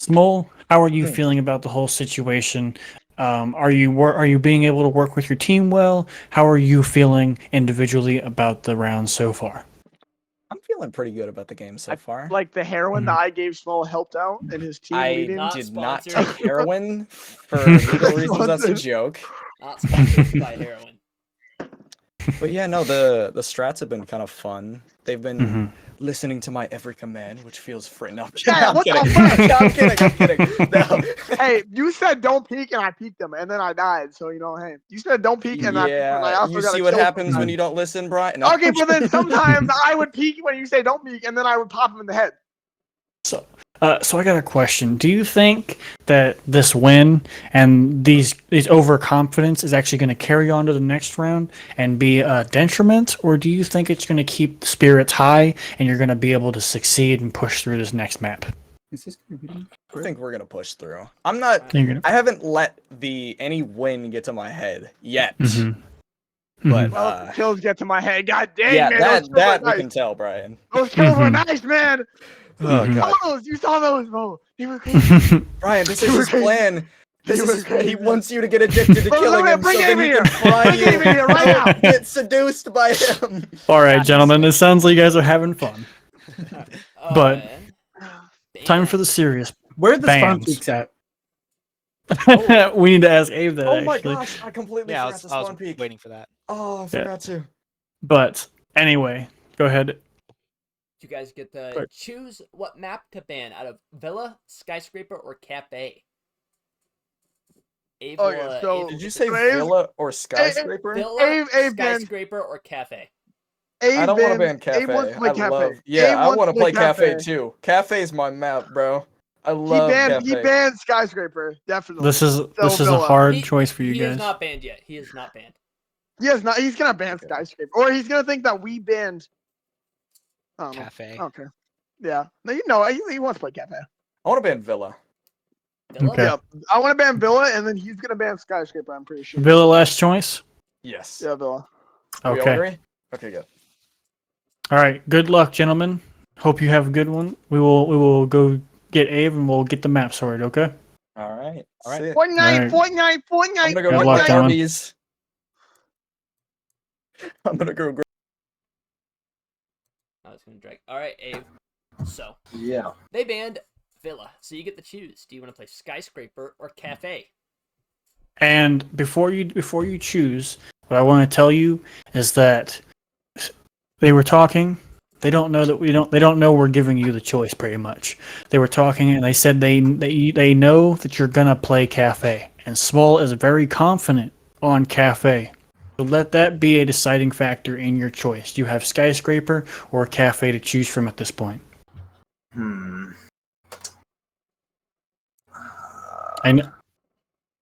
Smol, how are you feeling about the whole situation? Are you being able to work with your team well? How are you feeling individually about the round so far? I'm feeling pretty good about the game so far. The heroin that I gave Smol helped out in his team meeting. I did not take heroin for legal reasons. That's a joke. Not sponsored by heroin. But yeah, no, the strats have been kind of fun. They've been listening to my every command, which feels free. No, I'm kidding. No. Hey, you said don't peek, and I peeked them, and then I died. So hey, you said don't peek, and I also you got see what happens when you don't listen, Brian. No. Okay, but then sometimes I would peek when you say don't peek, and then I would pop him in the head. So I got a question. Do you think that this win and these overconfidence is actually going to carry on to the next round and be a detriment, or do you think it's going to keep the spirits high and you're going to be able to succeed and push through this next map? I think we're gonna push through. I haven't let any win get to my head yet. But kills get to my head. God dang, yeah, man. that we can tell, Brian. Those kills were nice, man. Oh, God. You saw those, bro. They were crazy. Brian, this is his plan. He wants you to get addicted to killing him so then he can fry you right now. Get seduced by him. All right, gentlemen. It sounds like you guys are having fun. But time for the serious. Where are the spawn peaks at? We need to ask Abe that. Oh my actually. gosh, I completely forgot the spawn peak. Waiting for that. Oh, I forgot to. But anyway, go ahead. You guys get to choose what map to ban out of Villa, Skyscraper, or Cafe. Abe did you say Villa or Skyscraper? Villa, Skyscraper, or Cafe. I don't want to ban Cafe. I want to play Cafe too. Cafe's my map, bro. I love Cafe. He banned Skyscraper, definitely. This is a hard choice for you guys. He is not banned yet. He is not banned. He is not. He's gonna ban Skyscraper, or he's gonna think that we banned Cafe. Okay. Yeah. No, you know, he wants to play cafe. I want to ban Villa. Villa? Okay. Yeah. I want to ban Villa, and then he's gonna ban Skyscraper. I'm pretty sure. Villa last choice. Yes. Yeah, Villa. Do we all Okay. agree? Okay, good. All right. Good luck, gentlemen. Hope you have a good one. We will go get Abe and we'll get the map sorted. Okay. All right. See ya. Fortnite. I'm gonna go Good get luck, my gentlemen. Arby's. I'm gonna go. I was gonna drag. All right, Abe. So Yeah. they banned Villa, so you get to choose. Do you want to play Skyscraper or Cafe? And before you choose, what I want to tell you is that they were talking. They don't know that they don't know we're giving you the choice. Pretty much, they were talking and they said they know that you're gonna play Cafe, and Small is very confident on Cafe. So let that be a deciding factor in your choice. You have Skyscraper or Cafe to choose from at this point. And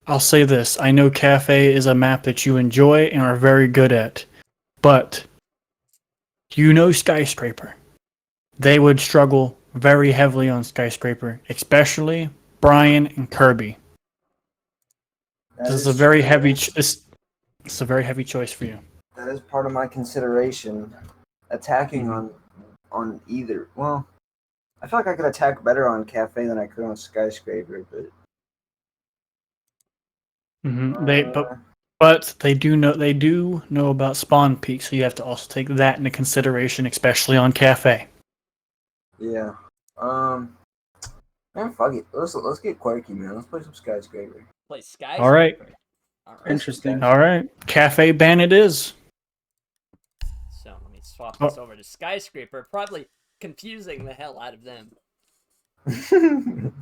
I'll say this: I know Cafe is a map that you enjoy and are very good at, but you know Skyscraper. They would struggle very heavily on Skyscraper, especially Brian and Kirby. This is a very heavy. It's a very heavy choice for you. That is part of my consideration. Attacking on either. Well, I feel like I could attack better on Cafe than I could on Skyscraper, but But they do know about spawn peak, so you have to also take that into consideration, especially on Cafe. yeah. Man, fuck it. Let's get quirky, man. Let's play some Skyscraper. Play Skyscraper. All right. Interesting. All right. Cafe ban it is. So let me swap this over to Skyscraper. Probably confusing the hell out of them.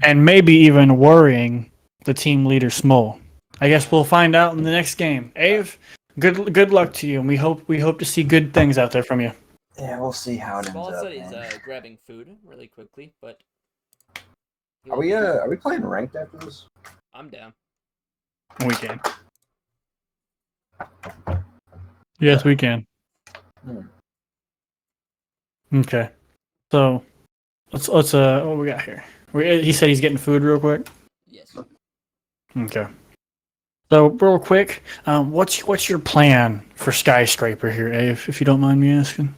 And maybe even worrying the team leader Small. I guess we'll find out in the next game. Ave, good luck to you, and we hope to see good things out there from you. Yeah, we'll see how it ends Small up. said he's Man. grabbing food really quickly, but Are we playing ranked after this? I'm down. We can. Yes, we can. Okay. So let's what we got here? He said he's getting food real quick. Yes. Okay. So real quick, what's your plan for Skyscraper here, Ave, if you don't mind me asking?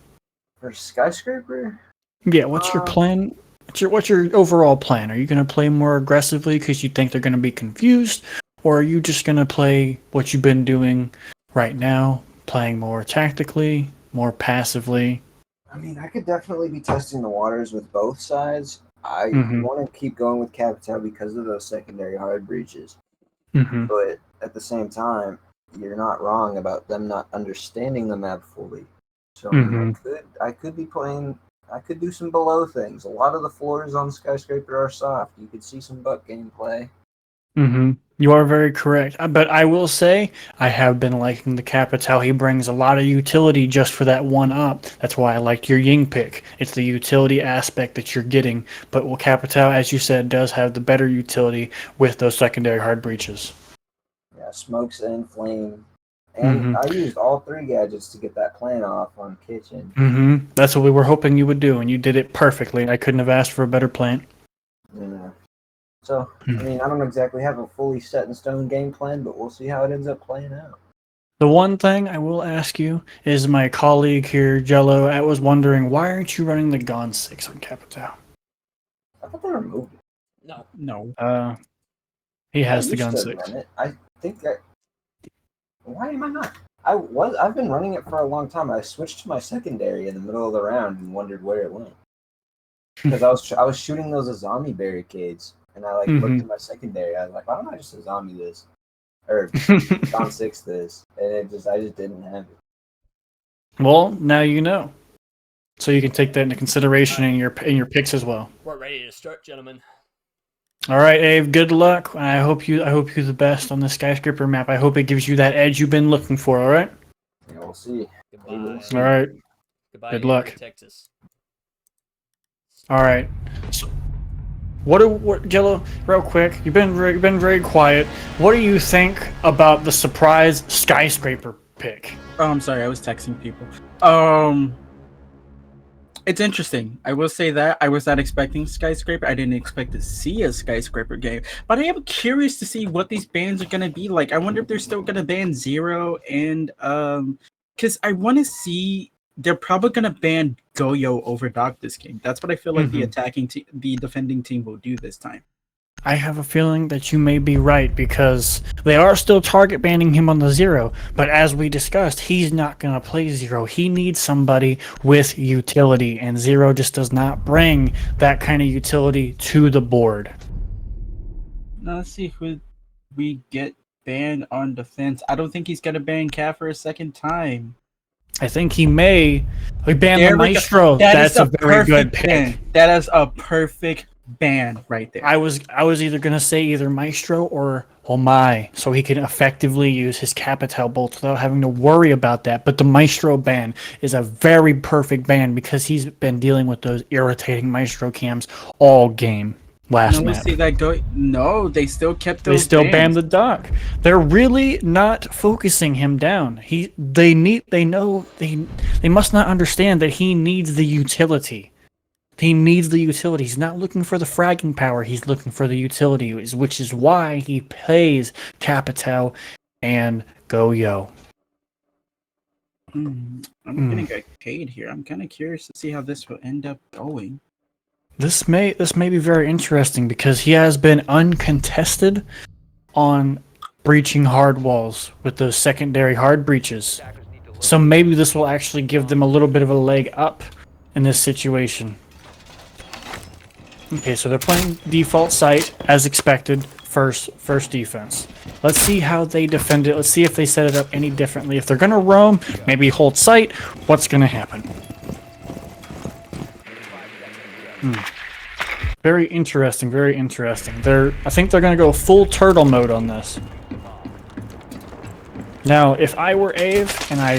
For Skyscraper? Yeah, what's your plan? What's your overall plan? Are you going to play more aggressively because you think they're going to be confused, or are you just going to play what you've been doing right now, playing more tactically, more passively? I mean, I could definitely be testing the waters with both sides. I want to keep going with Capital because of those secondary hard breaches. But at the same time, you're not wrong about them not understanding the map fully. So I could be playing. I could do some below things. A lot of the floors on Skyscraper are soft. You could see some butt gameplay. You are very correct. But I will say, I have been liking the Capital. He brings a lot of utility just for that one up. That's why I liked your Ying pick. It's the utility aspect that you're getting. But Capital, as you said, does have the better utility with those secondary hard breaches. Yeah, smokes and flame. And I used all three gadgets to get that plan off on Kitchen. That's what we were hoping you would do, and you did it perfectly. I couldn't have asked for a better plan. Yeah. So, I mean, I don't exactly have a fully set in stone game plan, but we'll see how it ends up playing out. The one thing I will ask you is my colleague here, Jello, I was wondering, why aren't you running the Gon 6 on Capital? I thought they removed it. No. He has the Gon 6. I think that. Why am I not? I've been running it for a long time. I switched to my secondary in the middle of the round and wondered where it went. Because I was shooting those Azami barricades, and I looked at my secondary. I was like, why don't I just Azami this, or Gon 6 this? And I just didn't have it. Well, now you know, so you can take that into consideration in your picks as well. We're ready to start, gentlemen. All right, Abe. Good luck. I hope you're the best on the Skyscraper map. I hope it gives you that edge you've been looking for. All right. Yeah, we'll see. Goodbye. All right. Goodbye. Good luck. Texas. All right. So, what, Jello? Real quick, you've been very quiet. What do you think about the surprise Skyscraper pick? Oh, I'm sorry, I was texting people. It's interesting. I will say that I was not expecting skyscraper. I didn't expect to see a skyscraper game, but I am curious to see what these bans are gonna be like. I wonder if they're still gonna ban Zero and because I want to see. They're probably gonna ban Goyo over Doc this game. That's what I feel like the defending team will do this time. I have a feeling that you may be right because they are still target banning him on the Zero, but as we discussed, he's not going to play Zero. He needs somebody with utility, and Zero just does not bring that kind of utility to the board. Now let's see who we get banned on defense. I don't think he's going to ban Cat for a second time. I think he may. We ban the Maestro. That's a very good pick. Ban. That is a perfect ban right there. I was either gonna say either Maestro or Omai, so he can effectively use his Capital bolts without having to worry about that. But the Maestro ban is a very perfect ban because he's been dealing with those irritating Maestro cams all game. Last map. See that go? No, they still kept those. They still bans. banned the Doc. They're really not focusing him down. They must not understand that he needs the utility. He needs the utility. He's not looking for the fragging power. He's looking for the utility, which is why he plays Capital and Goyo. I'm gonna get paid here. I'm kind of curious to see how this will end up going. This may be very interesting because he has been uncontested on breaching hard walls with those secondary hard breaches. So maybe this will actually give them a little bit of a leg up in this situation. Okay, so they're playing default site as expected. First defense. Let's see how they defend it. Let's see if they set it up any differently. If they're gonna roam, maybe hold site. What's gonna happen? Very interesting. Very interesting. I think they're gonna go full turtle mode on this. Now, if I were Ave and I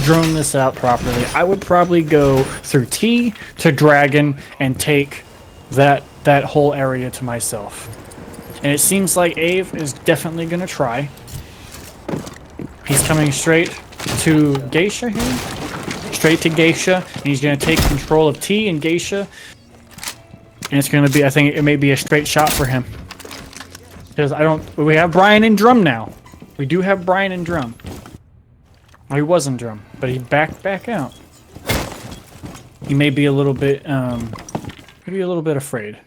drone this out properly, I would probably go through T to Dragon and take that whole area to myself. And it seems like Ave is definitely going to try. He's coming straight to Geisha here. Straight to Geisha. And he's going to take control of T and Geisha. And it's going to be, I think it may be a straight shot for him. Because we have Brian in drum now. We do have Brian in drum. Oh, he was in drum, but he backed back out. He may be a little bit, afraid.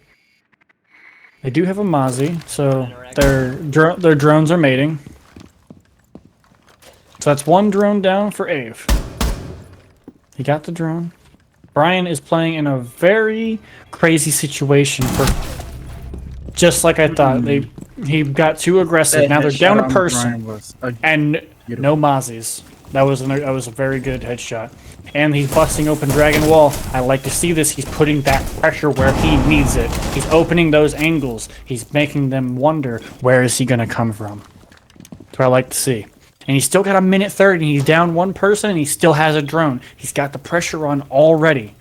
They do have a Mozzie, so their drones are mating. So that's one drone down for Ave. He got the drone. Brian is playing in a very crazy situation for just like I thought. He got too aggressive. Now they're down a person and no Mozzies. That was a very good headshot. And he's busting open Dragon Wall. I like to see this. He's putting that pressure where he needs it. He's opening those angles. He's making them wonder, where is he going to come from? That's what I like to see. And he's still got a minute 30. And he's down one person, and he still has a drone. He's got the pressure on already.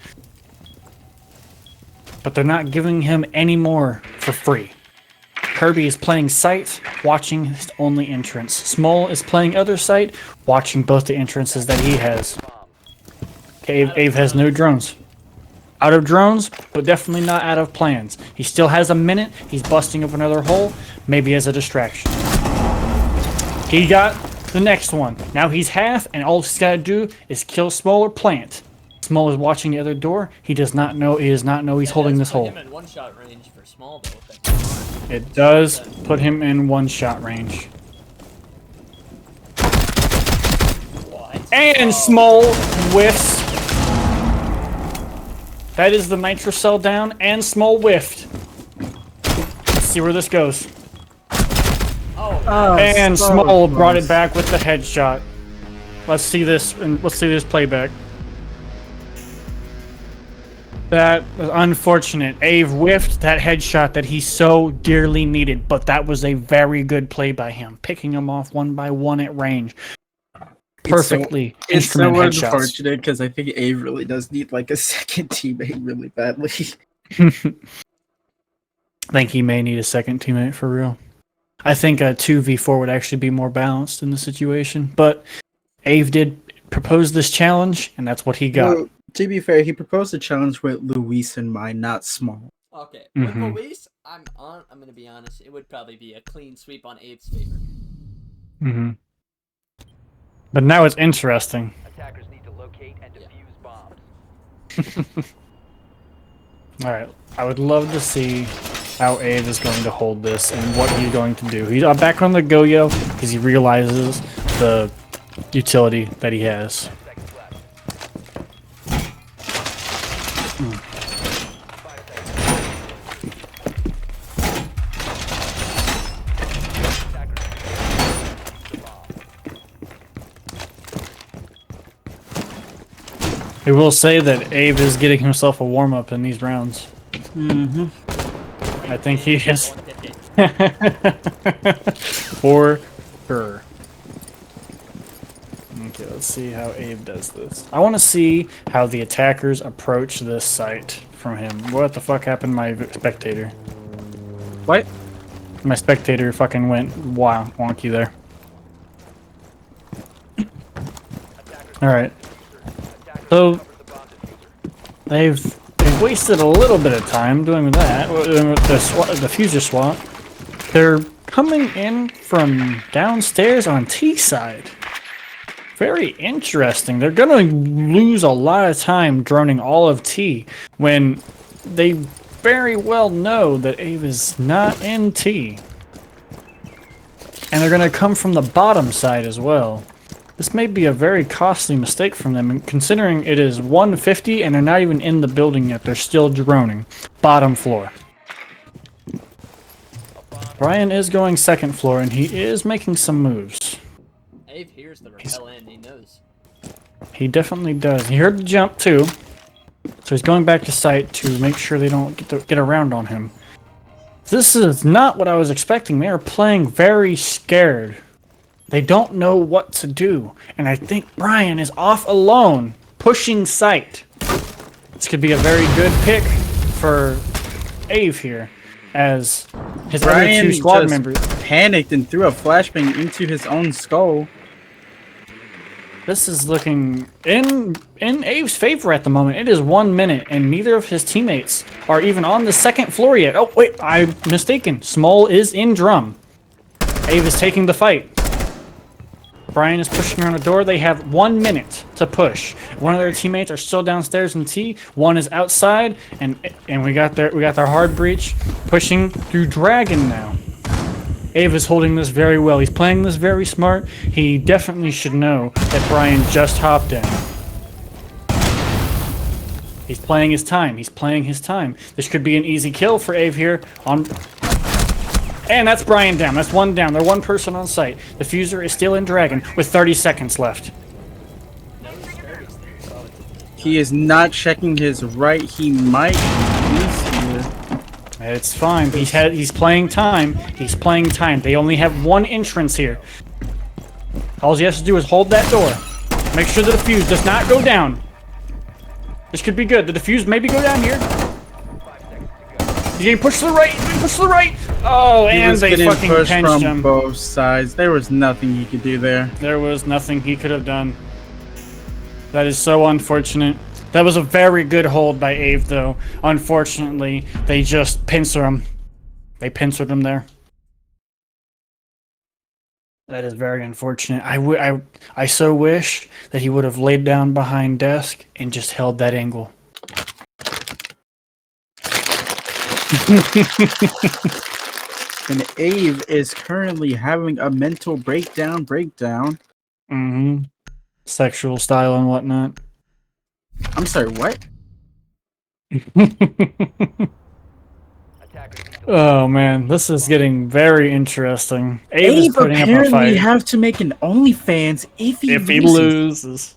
But they're not giving him any more for free. Kirby is playing site, watching his only entrance. Small is playing other site, watching both the entrances that he has. Okay, Ave has no drones. Out of drones, but definitely not out of plans. He still has a minute. He's busting up another hole, maybe as a distraction. He got the next one. Now he's half, and all he's got to do is kill Small or plant. Small is watching the other door. He does not know. He does not know he's holding this hole. In one-shot range for Small, though. It does put him in one-shot range. And Small whiffs. That is the Nitro Cell down, and Small whiffed. Let's see where this goes. And Small brought it back with the headshot. Let's see this, and let's see this playback. That was unfortunate. Ave whiffed that headshot that he so dearly needed, but that was a very good play by him, picking him off one by one at range. Perfectly. It's so unfortunate because I think Ave really does need like a second teammate really badly. I think he may need a second teammate for real. I think a 2v4 would actually be more balanced in the situation, but Ave did propose this challenge, and that's what he got. To be fair, he proposed a challenge with Luis in mind, not Small. Okay, with Luis, I'm gonna be honest. It would probably be a clean sweep on Abe's favor. But now it's interesting. Attackers need to locate and defuse bombs. Alright, I would love to see how Abe is going to hold this and what he's going to do. He's back on the go-yo because he realizes the utility that he has. 10 seconds left. I will say that Abe is getting himself a warm-up in these rounds. I think he is. For sure. Okay, let's see how Abe does this. I want to see how the attackers approach this site from him. What the fuck happened to my spectator? What? My spectator fucking went wonky there. Alright. So, they've wasted a little bit of time doing that, the fuser swap. They're coming in from downstairs on T side. Very interesting. They're gonna lose a lot of time droning all of T when they very well know that Abe is not in T. And they're gonna come from the bottom side as well. This may be a very costly mistake from them, considering it is 150 and they're not even in the building yet. They're still droning. Bottom floor. Brian is going second floor, and he is making some moves. Abe hears the rappel in, he knows. He definitely does. He heard the jump, too. So he's going back to site to make sure they don't get around on him. This is not what I was expecting. They are playing very scared. They don't know what to do. And I think Brian is off alone, pushing site. This could be a very good pick for Ave here, as his Brian other two squad just members panicked and threw a flashbang into his own skull. This is looking in Ave's favor at the moment. It is 1 minute, and neither of his teammates are even on the second floor yet. Oh, wait, I'm mistaken. Small is in drum. Ave is taking the fight. Brian is pushing around the door. They have 1 minute to push. One of their teammates are still downstairs in T. One is outside, and we got their hard breach pushing through Dragon now. Ave is holding this very well. He's playing this very smart. He definitely should know that Brian just hopped in. He's playing his time. He's playing his time. This could be an easy kill for Ave here on. And that's Brian down. That's one down. They're one person on site. The fuser is still in Dragon with 30 seconds left. He is not checking his right. He might lose here. It's fine. He's playing time. He's playing time. They only have one entrance here. All he has to do is hold that door. Make sure the defuse does not go down. This could be good. The defuse maybe go down here. He's getting pushed to the right. Push to the right. Oh, and they fucking pinched him. Both sides. There was nothing he could do there. There was nothing he could have done. That is so unfortunate. That was a very good hold by Ave, though. Unfortunately, they just pincer him. They pincered him there. That is very unfortunate. I so wish that he would have laid down behind desk and just held that angle. And Ave is currently having a mental breakdown. Mm-hmm. Sexual style and whatnot. I'm sorry, what? Oh man, this is getting very interesting. Abe is putting up a apparently fight. have to make an OnlyFans if he loses.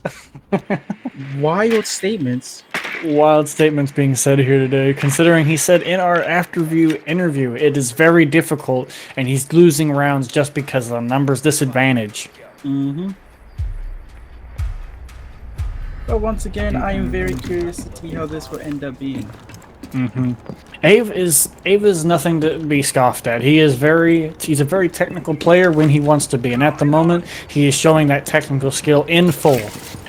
Wild statements. Wild statements being said here today, considering he said in our afterview interview it is very difficult and he's losing rounds just because of the numbers disadvantage. Mm-hmm. But once again, I am very curious to see how this will end up being. Mm-hmm. Ave is nothing to be scoffed at. He's a very technical player when he wants to be, and at the moment he is showing that technical skill in full,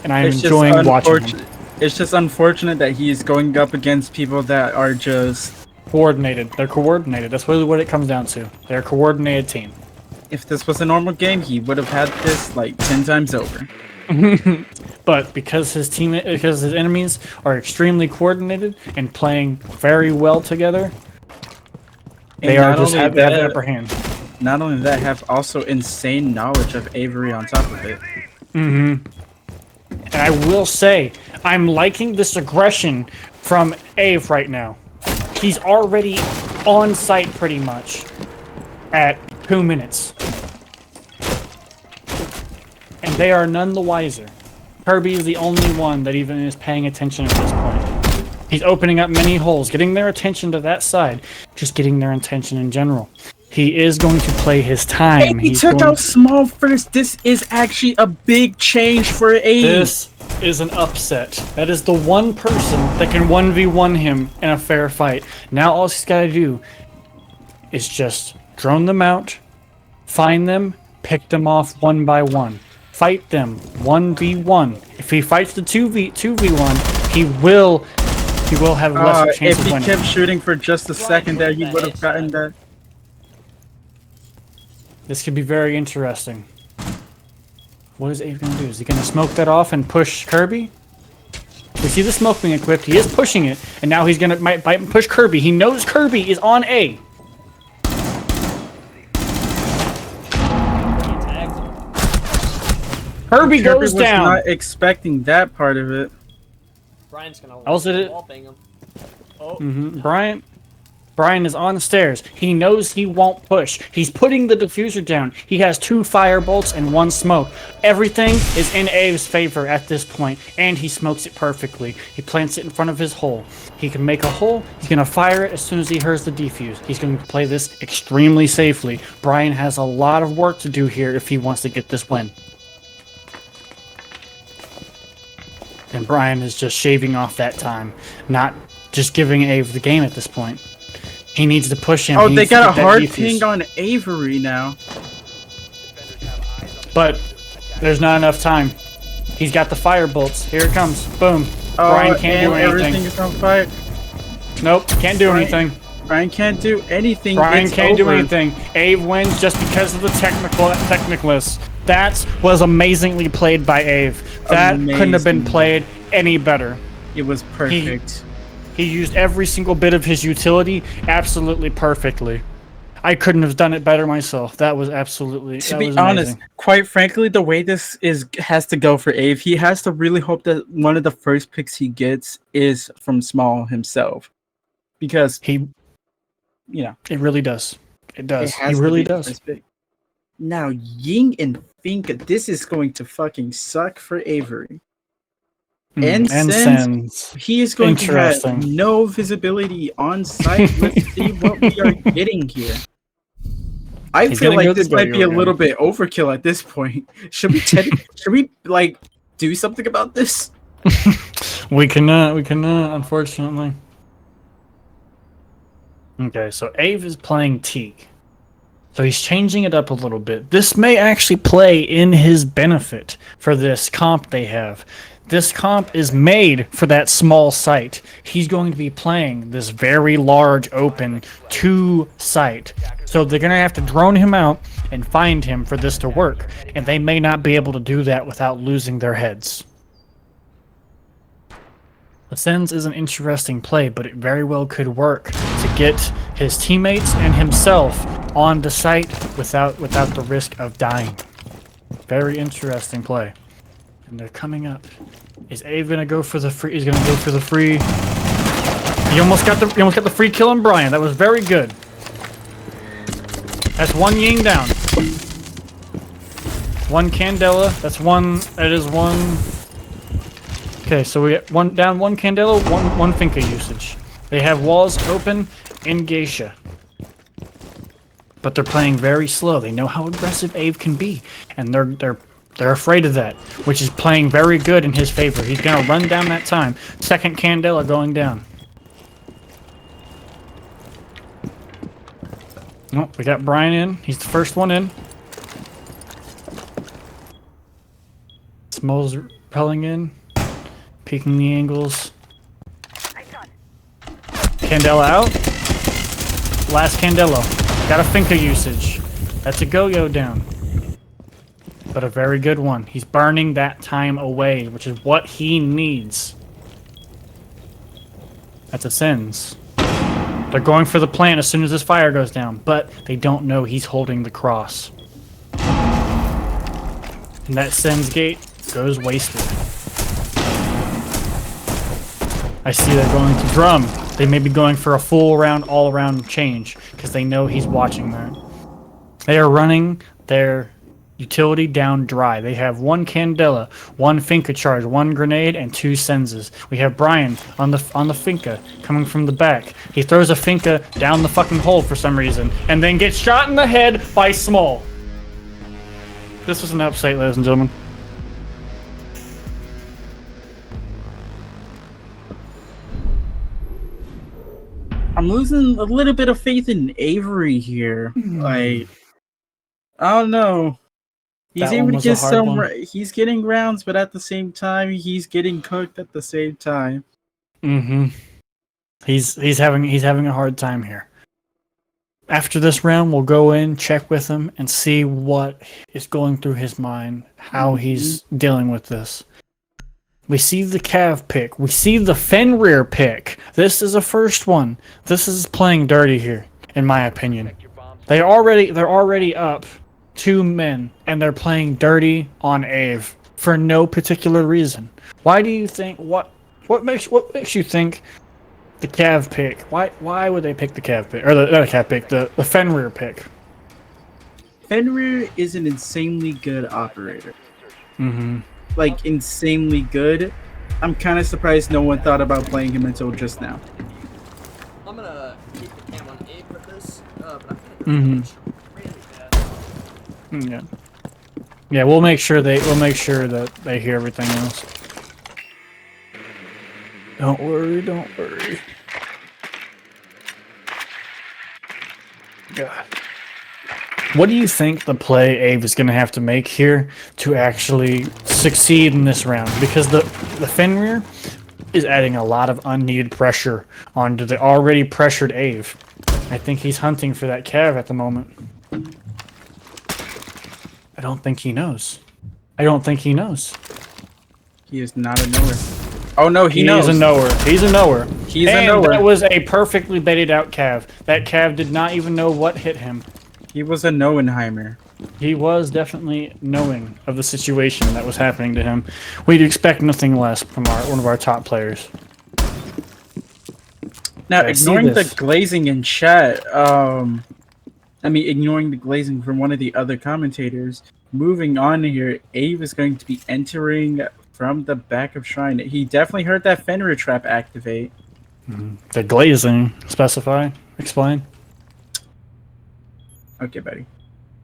and I am enjoying watching him. It's just unfortunate that he's going up against people that are just coordinated. They're coordinated. That's really what it comes down to. They're a coordinated team. If this was a normal game, he would have had this like 10 times over. But because his enemies are extremely coordinated and playing very well together, they have the upper hand. Not only that, have also insane knowledge of Avery on top of it. And I will say, I'm liking this aggression from Ave right now. He's already on site pretty much at 2 minutes. And they are none the wiser. Kirby is the only one that even is paying attention at this point. He's opening up many holes, getting their attention to that side, just getting their attention in general. He is going to play his time. He took out Small first. This is actually a big change for Abe. This is an upset. That is the one person that can 1v1 him in a fair fight. Now all he's got to do is just drone them out, find them, pick them off one by one. Fight them 1v1. If he fights the 2v1, he will have lesser chance of winning. If he kept shooting for just a second there, he would have gotten that. This could be very interesting. What is Abe going to do? Is he going to smoke that off and push Kirby? We see the smoke being equipped. He is pushing it, and now he's going to might bite and push Kirby. He knows Kirby is on A. Kirby goes down. Was not expecting that part of it. Brian's gonna wall bang him. Oh. Brian is on the stairs. He knows he won't push. He's putting the diffuser down. He has 2 fire bolts and 1 smoke. Everything is in Ave's favor at this point, and he smokes it perfectly. He plants it in front of his hole. He can make a hole. He's going to fire it as soon as he hears the defuse. He's going to play this extremely safely. Brian has a lot of work to do here if he wants to get this win. And Brian is just shaving off that time, not just giving Ave the game at this point. He needs to push him. Oh, they got a hard ping on Avery now. But there's not enough time. He's got the fire bolts. Here it comes. Boom. Brian can't do anything. Everything is on fire. Nope, can't do anything. Brian can't do anything. Brian can't do anything. Ave wins just because of the technicalness. That was amazingly played by Ave. That couldn't have been played any better. It was perfect. He used every single bit of his utility absolutely perfectly. I couldn't have done it better myself. That was absolutely. To be honest, quite frankly, the way this has to go for Ave, he has to really hope that one of the first picks he gets is from Small himself, because it really does. It does. He really does. Now, Ying and Finka, this is going to fucking suck for Avery. And since he is going to have no visibility on site, let's see what we are getting here. I feel like this might be a little bit overkill at this point. Should we like do something about this? We cannot, unfortunately. Okay, so Ave is playing Teak. So he's changing it up a little bit. This may actually play in his benefit for this comp they have. This comp is made for that small site. He's going to be playing this very large open 2 site. So they're going to have to drone him out and find him for this to work. And they may not be able to do that without losing their heads. Ascends is an interesting play, but it very well could work to get his teammates and himself on the site without the risk of dying. Very interesting play. And they're coming up. Is Ave gonna go for the free? He's gonna go for the free. He almost got the free kill on Brian. That was very good. That's 1 Ying down. 1 Candela. That's 1. That is 1. Okay, so we get 1 down, 1 Candela, 1 Finka usage. They have walls open in Geisha. But they're playing very slow. They know how aggressive Ave can be, and they're afraid of that, which is playing very good in his favor. He's gonna run down that time. 2nd Candela going down. Oh, we got Brian in. He's the first one in. Small's repelling in. Peeking the angles. Candela out. Last Candelo. Got a Finca usage. That's a go-go down. But a very good one. He's burning that time away, which is what he needs. That's a Sins. They're going for the plant as soon as this fire goes down, but they don't know he's holding the cross. And that Sins gate goes wasted. I see they're going to drum. They may be going for a full round, all-around change, because they know he's watching that. They are running their utility down dry. They have 1 Candela, 1 Finca charge, 1 grenade, and 2 Senzes. We have Brian on the Finca coming from the back. He throws a Finca down the fucking hole for some reason, and then gets shot in the head by Small. This was an upset, ladies and gentlemen. I'm losing a little bit of faith in Avery here. Like, I don't know. He's able to get some. He's getting rounds, but at the same time, he's getting cooked at the same time. Mm-hmm. He's having a hard time here. After this round, we'll go in, check with him, and see what is going through his mind, how he's dealing with this. We see the Cav pick. We see the Fenrir pick. This is a first one. This is playing dirty here, in my opinion. They're already up 2 men, and they're playing dirty on Ave for no particular reason. Why do you think? What makes you think the Cav pick? Why would they pick the Cav pick or not the Cav pick? The Fenrir pick. Fenrir is an insanely good operator. Mm-hmm. Like, insanely good. I'm kind of surprised no one thought about playing him until just now. I'm gonna keep the cam on A for this, but Mm-hmm. Yeah. Yeah, we'll make sure that they hear everything else. Don't worry. God. What do you think the play Ave is going to have to make here to actually succeed in this round? Because the Fenrir is adding a lot of unneeded pressure onto the already pressured Ave. I think he's hunting for that Cav at the moment. I don't think he knows. He is not a knower. Oh no, he knows. He's a knower. He's a knower. That was a perfectly baited out Cav. That Cav did not even know what hit him. He was a Noenheimer. He was definitely knowing of the situation that was happening to him. We'd expect nothing less from one of our top players. Now, ignoring the glazing in chat, ignoring the glazing from one of the other commentators, moving on here, Ave is going to be entering from the back of Shrine. He definitely heard that Fenrir trap activate. Mm-hmm. The glazing, explain. Okay, buddy.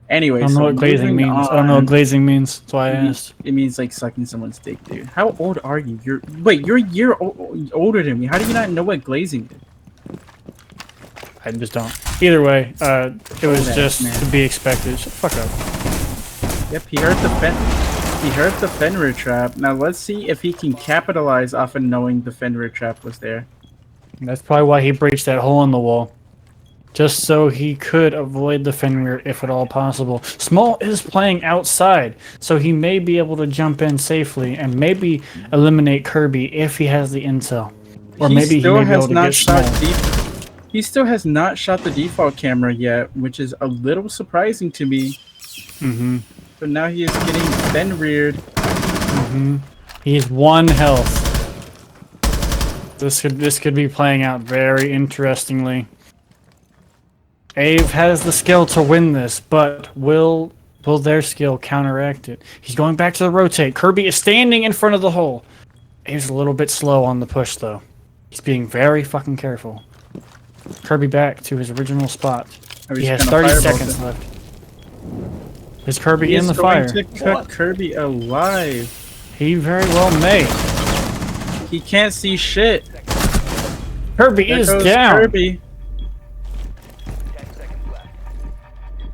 Anyway, I don't know what glazing means. I don't know what glazing means. That's why I asked. It means like sucking someone's dick, dude. How old are you? You're a year older than me. How do you not know what glazing is? I just don't. Either way, it was just to be expected. Shut the fuck up. Yep, he heard the Fenrir trap. Now let's see if he can capitalize off of knowing the Fenrir trap was there. That's probably why he breached that hole in the wall. Just so he could avoid the Fenrir if at all possible. Small is playing outside, so he may be able to jump in safely and maybe eliminate Kirby if he has the intel. Or maybe he may be able to get Small. He still has not shot the default camera yet, which is a little surprising to me. Mm-hmm. But now he is getting Fenrir'd. Mm-hmm. He's 1 health. This could be playing out very interestingly. Ave has the skill to win this, but will their skill counteract it? He's going back to the rotate. Kirby is standing in front of the hole. Ave's a little bit slow on the push, though. He's being very fucking careful. Kirby back to his original spot. He has 30 seconds left. Is Kirby in the fire? He's going to cut Kirby alive. He very well may. He can't see shit. Kirby is down. Kirby.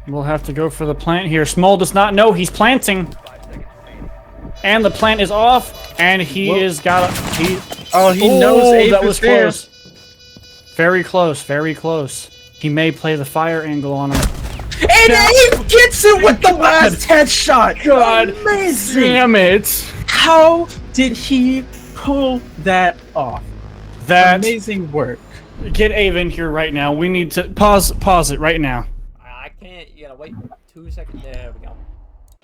We'll have to go for the plant here. Small does not know he's planting. And the plant is off. And he is got he. Oh, he knows Abe that is was there. close. Very close, very close. He may play the fire angle on him. And Abe gets it with the last headshot. God Amazing. damn it! How did he pull that off? That Amazing work. Get Abe in here right now. We need to pause it right now. I can't. You gotta wait 2 seconds. There we go.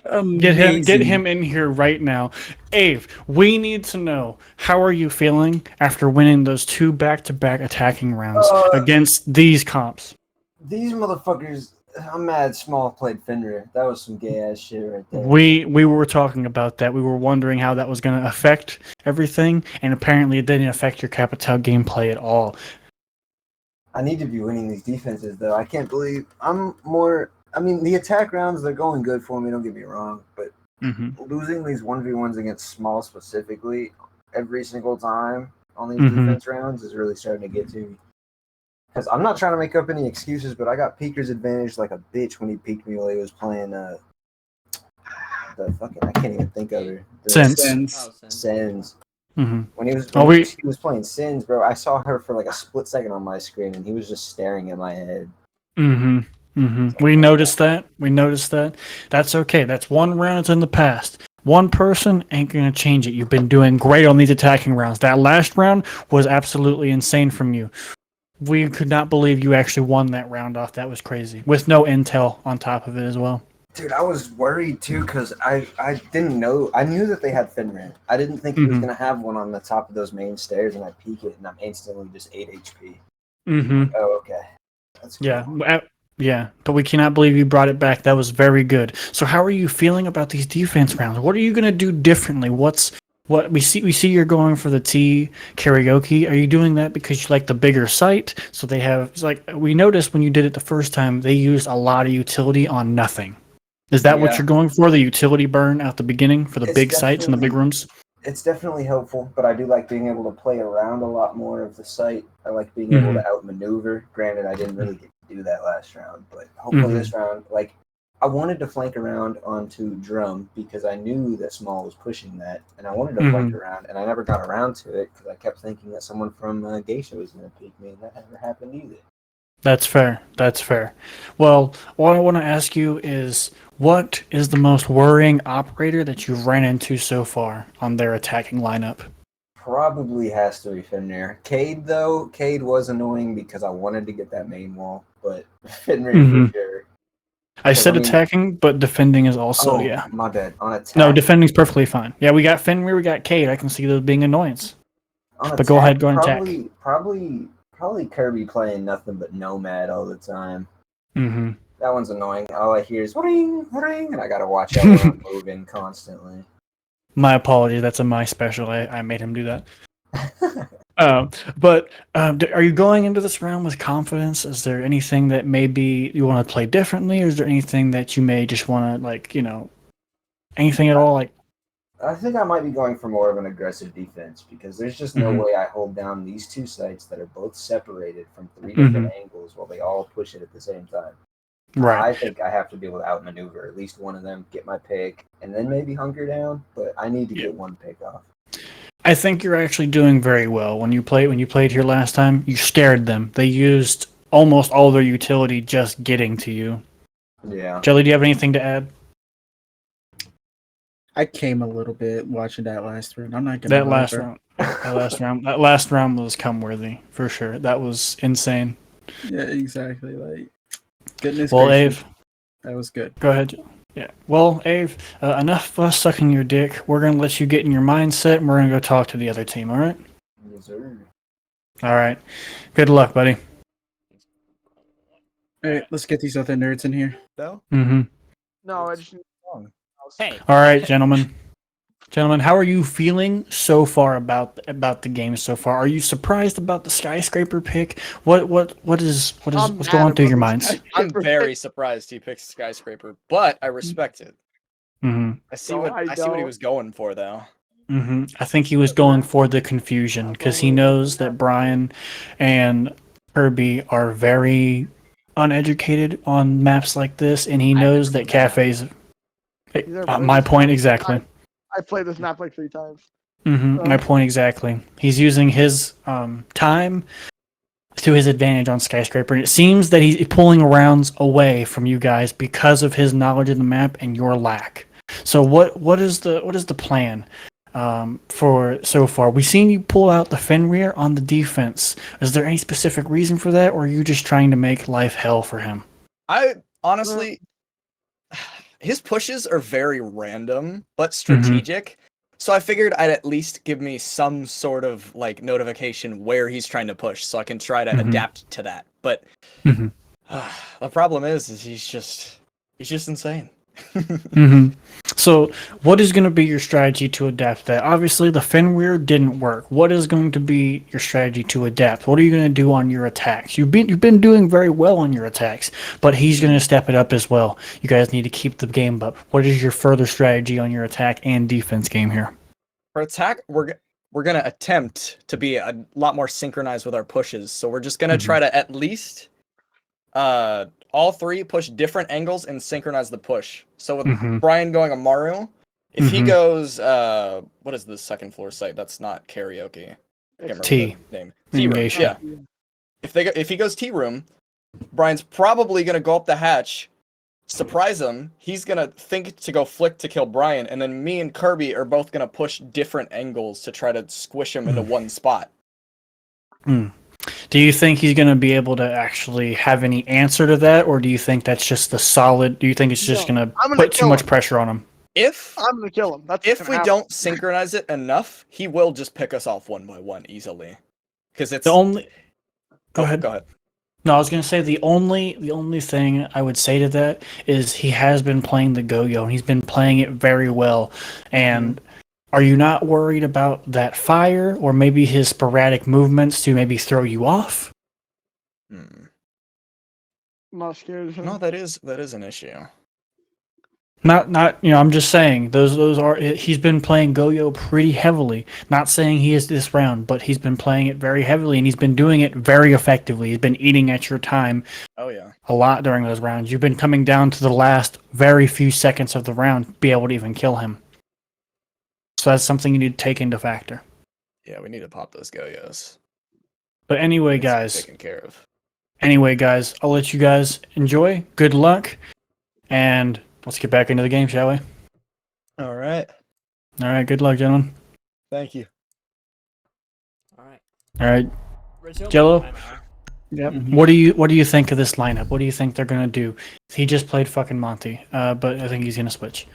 Amazing. Get him in here right now. Abe, we need to know, how are you feeling after winning those 2 back-to-back attacking rounds against these comps? These motherfuckers, I'm mad Small played Fenrir. That was some gay ass shit right there. We were talking about that. We were wondering how that was going to affect everything, and apparently it didn't affect your Capital gameplay at all. I need to be winning these defenses, though. I can't believe I mean, the attack rounds, they're going good for me, don't get me wrong, but losing these 1v1s against Small specifically every single time on these defense rounds is really starting to get to me. Because I'm not trying to make up any excuses, but I got Peeker's advantage like a bitch when he peeked me while he was playing the fucking, I can't even think of her. Sins. When he was playing Sins, bro, I saw her for like a split second on my screen, and he was just staring at my head. We noticed that. That's okay. That's 1 round. It's in the past. One person ain't gonna change it. You've been doing great on these attacking rounds. That last round was absolutely insane from you. We could not believe you actually won that round off. That was crazy. With no intel on top of it as well. Dude, I was worried too because I didn't know. I knew that they had Fenrir. I didn't think he was going to have one on the top of those main stairs, and I peek it, and I'm instantly just 8 HP. Oh, okay. That's cool. Yeah, but we cannot believe you brought it back. That was very good. So how are you feeling about these defense rounds? What are you going to do differently? What we see you're going for the T karaoke. Are you doing that because you like the bigger site? So they have, it's like we noticed when you did it the first time, they used a lot of utility on nothing. Is that what you're going for? The utility burn at the beginning for the big sites and the big rooms? It's definitely helpful, but I do like being able to play around a lot more of the site. I like being able to outmaneuver. Granted, I didn't really get to do that last round, but hopefully this round, like, I wanted to flank around onto Drum because I knew that Small was pushing that, and I wanted to flank around, and I never got around to it because I kept thinking that someone from Geisha was going to peek me, and that never happened either. That's fair. Well, what I want to ask you is, what is the most worrying operator that you've ran into so far on their attacking lineup? Probably has to be Fenrir. Cade, though, Cade was annoying because I wanted to get that main wall, but Fenrir for sure. I said attacking, but defending is also, my bad. On attack. No, defending's perfectly fine. Yeah, we got Fenrir, we got Cade. I can see those being annoyance. But go ahead, go and attack. Probably Kirby playing nothing but Nomad all the time. That one's annoying. All I hear is ring, ring, and I gotta watch out when I'm moving constantly. My apologies. That's a my special. I made him do that. But are you going into this round with confidence? Is there anything that maybe you want to play differently, or is there anything that you may just want to, anything at all? Like, I think I might be going for more of an aggressive defense because there's just no way I hold down these 2 sites that are both separated from 3 different angles while they all push it at the same time. Right. I think I have to be able to outmaneuver at least one of them, get my pick, and then maybe hunker down. But I need to get one pick off. I think you're actually doing very well. When you played here last time, you scared them. They used almost all their utility just getting to you. Yeah. Jelly, do you have anything to add? I came a little bit watching that last round. I'm not gonna. That last round was come worthy for sure. That was insane. Yeah, exactly. Like, goodness. Well, gracious. Ave, that was good. Go ahead. Yeah. Well, Ave, enough of us sucking your dick. We're gonna let you get in your mindset, and we're gonna go talk to the other team. All right. Yes, sir. All right. Good luck, buddy. All right, let's get these other nerds in here. No. No, I just. Hey. All right, gentlemen. Gentlemen, how are you feeling so far about the game so far? Are you surprised about the skyscraper pick? What's going on through your minds? I'm very surprised he picked skyscraper, but I respect it. I see what he was going for though. I think he was going for the confusion because he knows that Brian and Kirby are very uneducated on maps like this, and he knows that cafes. My point exactly. I played this map like 3 times. My point exactly. He's using his time to his advantage on Skyscraper. And it seems that he's pulling rounds away from you guys because of his knowledge of the map and your lack. So what is the plan for so far? We've seen you pull out the Fenrir on the defense. Is there any specific reason for that, or are you just trying to make life hell for him? I honestly, his pushes are very random but strategic. So I figured I'd at least give me some sort of like notification where he's trying to push, so I can try to adapt to that. But the problem is he's just insane. So, what is going to be your strategy to adapt that? Obviously, the Fenrir didn't work. What is going to be your strategy to adapt? What are you going to do on your attacks? You've been doing very well on your attacks, but he's going to step it up as well. You guys need to keep the game up. What is your further strategy on your attack and defense game here? For attack, we're going to attempt to be a lot more synchronized with our pushes. So we're just going to try to at least all three push different angles and synchronize the push. So with Brian going Amaru, if he goes, what is the second floor site? That's not karaoke. I can't remember the name. Tea room. Yeah. If he goes tea room, Brian's probably gonna go up the hatch, surprise him. He's gonna think to go flick to kill Brian, and then me and Kirby are both gonna push different angles to try to squish him into one spot. Do you think he's going to be able to actually have any answer to that, or do you think that's just the solid? Do you think it's just going to put too much pressure on him? I'm going to kill him. If we don't synchronize it enough, he will just pick us off one by one easily. Because it's the only. Go ahead. Go ahead. No, I was going to say the only thing I would say to that is he has been playing the Go-Yo, and he's been playing it very well. And are you not worried about that fire, or maybe his sporadic movements to maybe throw you off? I'm not scared of him. No, that is an issue. Not I'm just saying those are. He's been playing Go-Yo pretty heavily. Not saying he is this round, but he's been playing it very heavily, and he's been doing it very effectively. He's been eating at your time. Oh yeah. A lot during those rounds. You've been coming down to the last very few seconds of the round to be able to even kill him. So that's something you need to take into factor. Yeah, we need to pop those Go-Yos. But anyway, guys. Taken care of. Anyway, guys, I'll let you guys enjoy. Good luck, and let's get back into the game, shall we? All right. All right. Good luck, gentlemen. Thank you. All right. All right. Resume. Jello. Yep. What do you think of this lineup? What do you think they're gonna do? He just played fucking Monty, but I think he's gonna switch.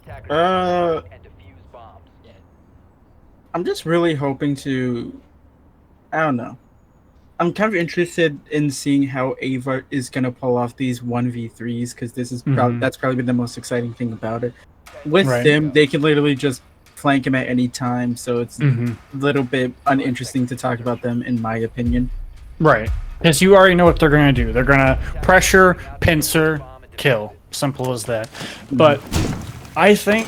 And defuse bombs. I'm just really hoping to. I don't know. I'm kind of interested in seeing how Ava is gonna pull off these 1v3s, because this is that's probably been the most exciting thing about it. With them, they can literally just flank him at any time, so it's a little bit uninteresting to talk about them, in my opinion. Right, because you already know what they're gonna do. They're gonna pressure, pincer, kill. Simple as that. But I think,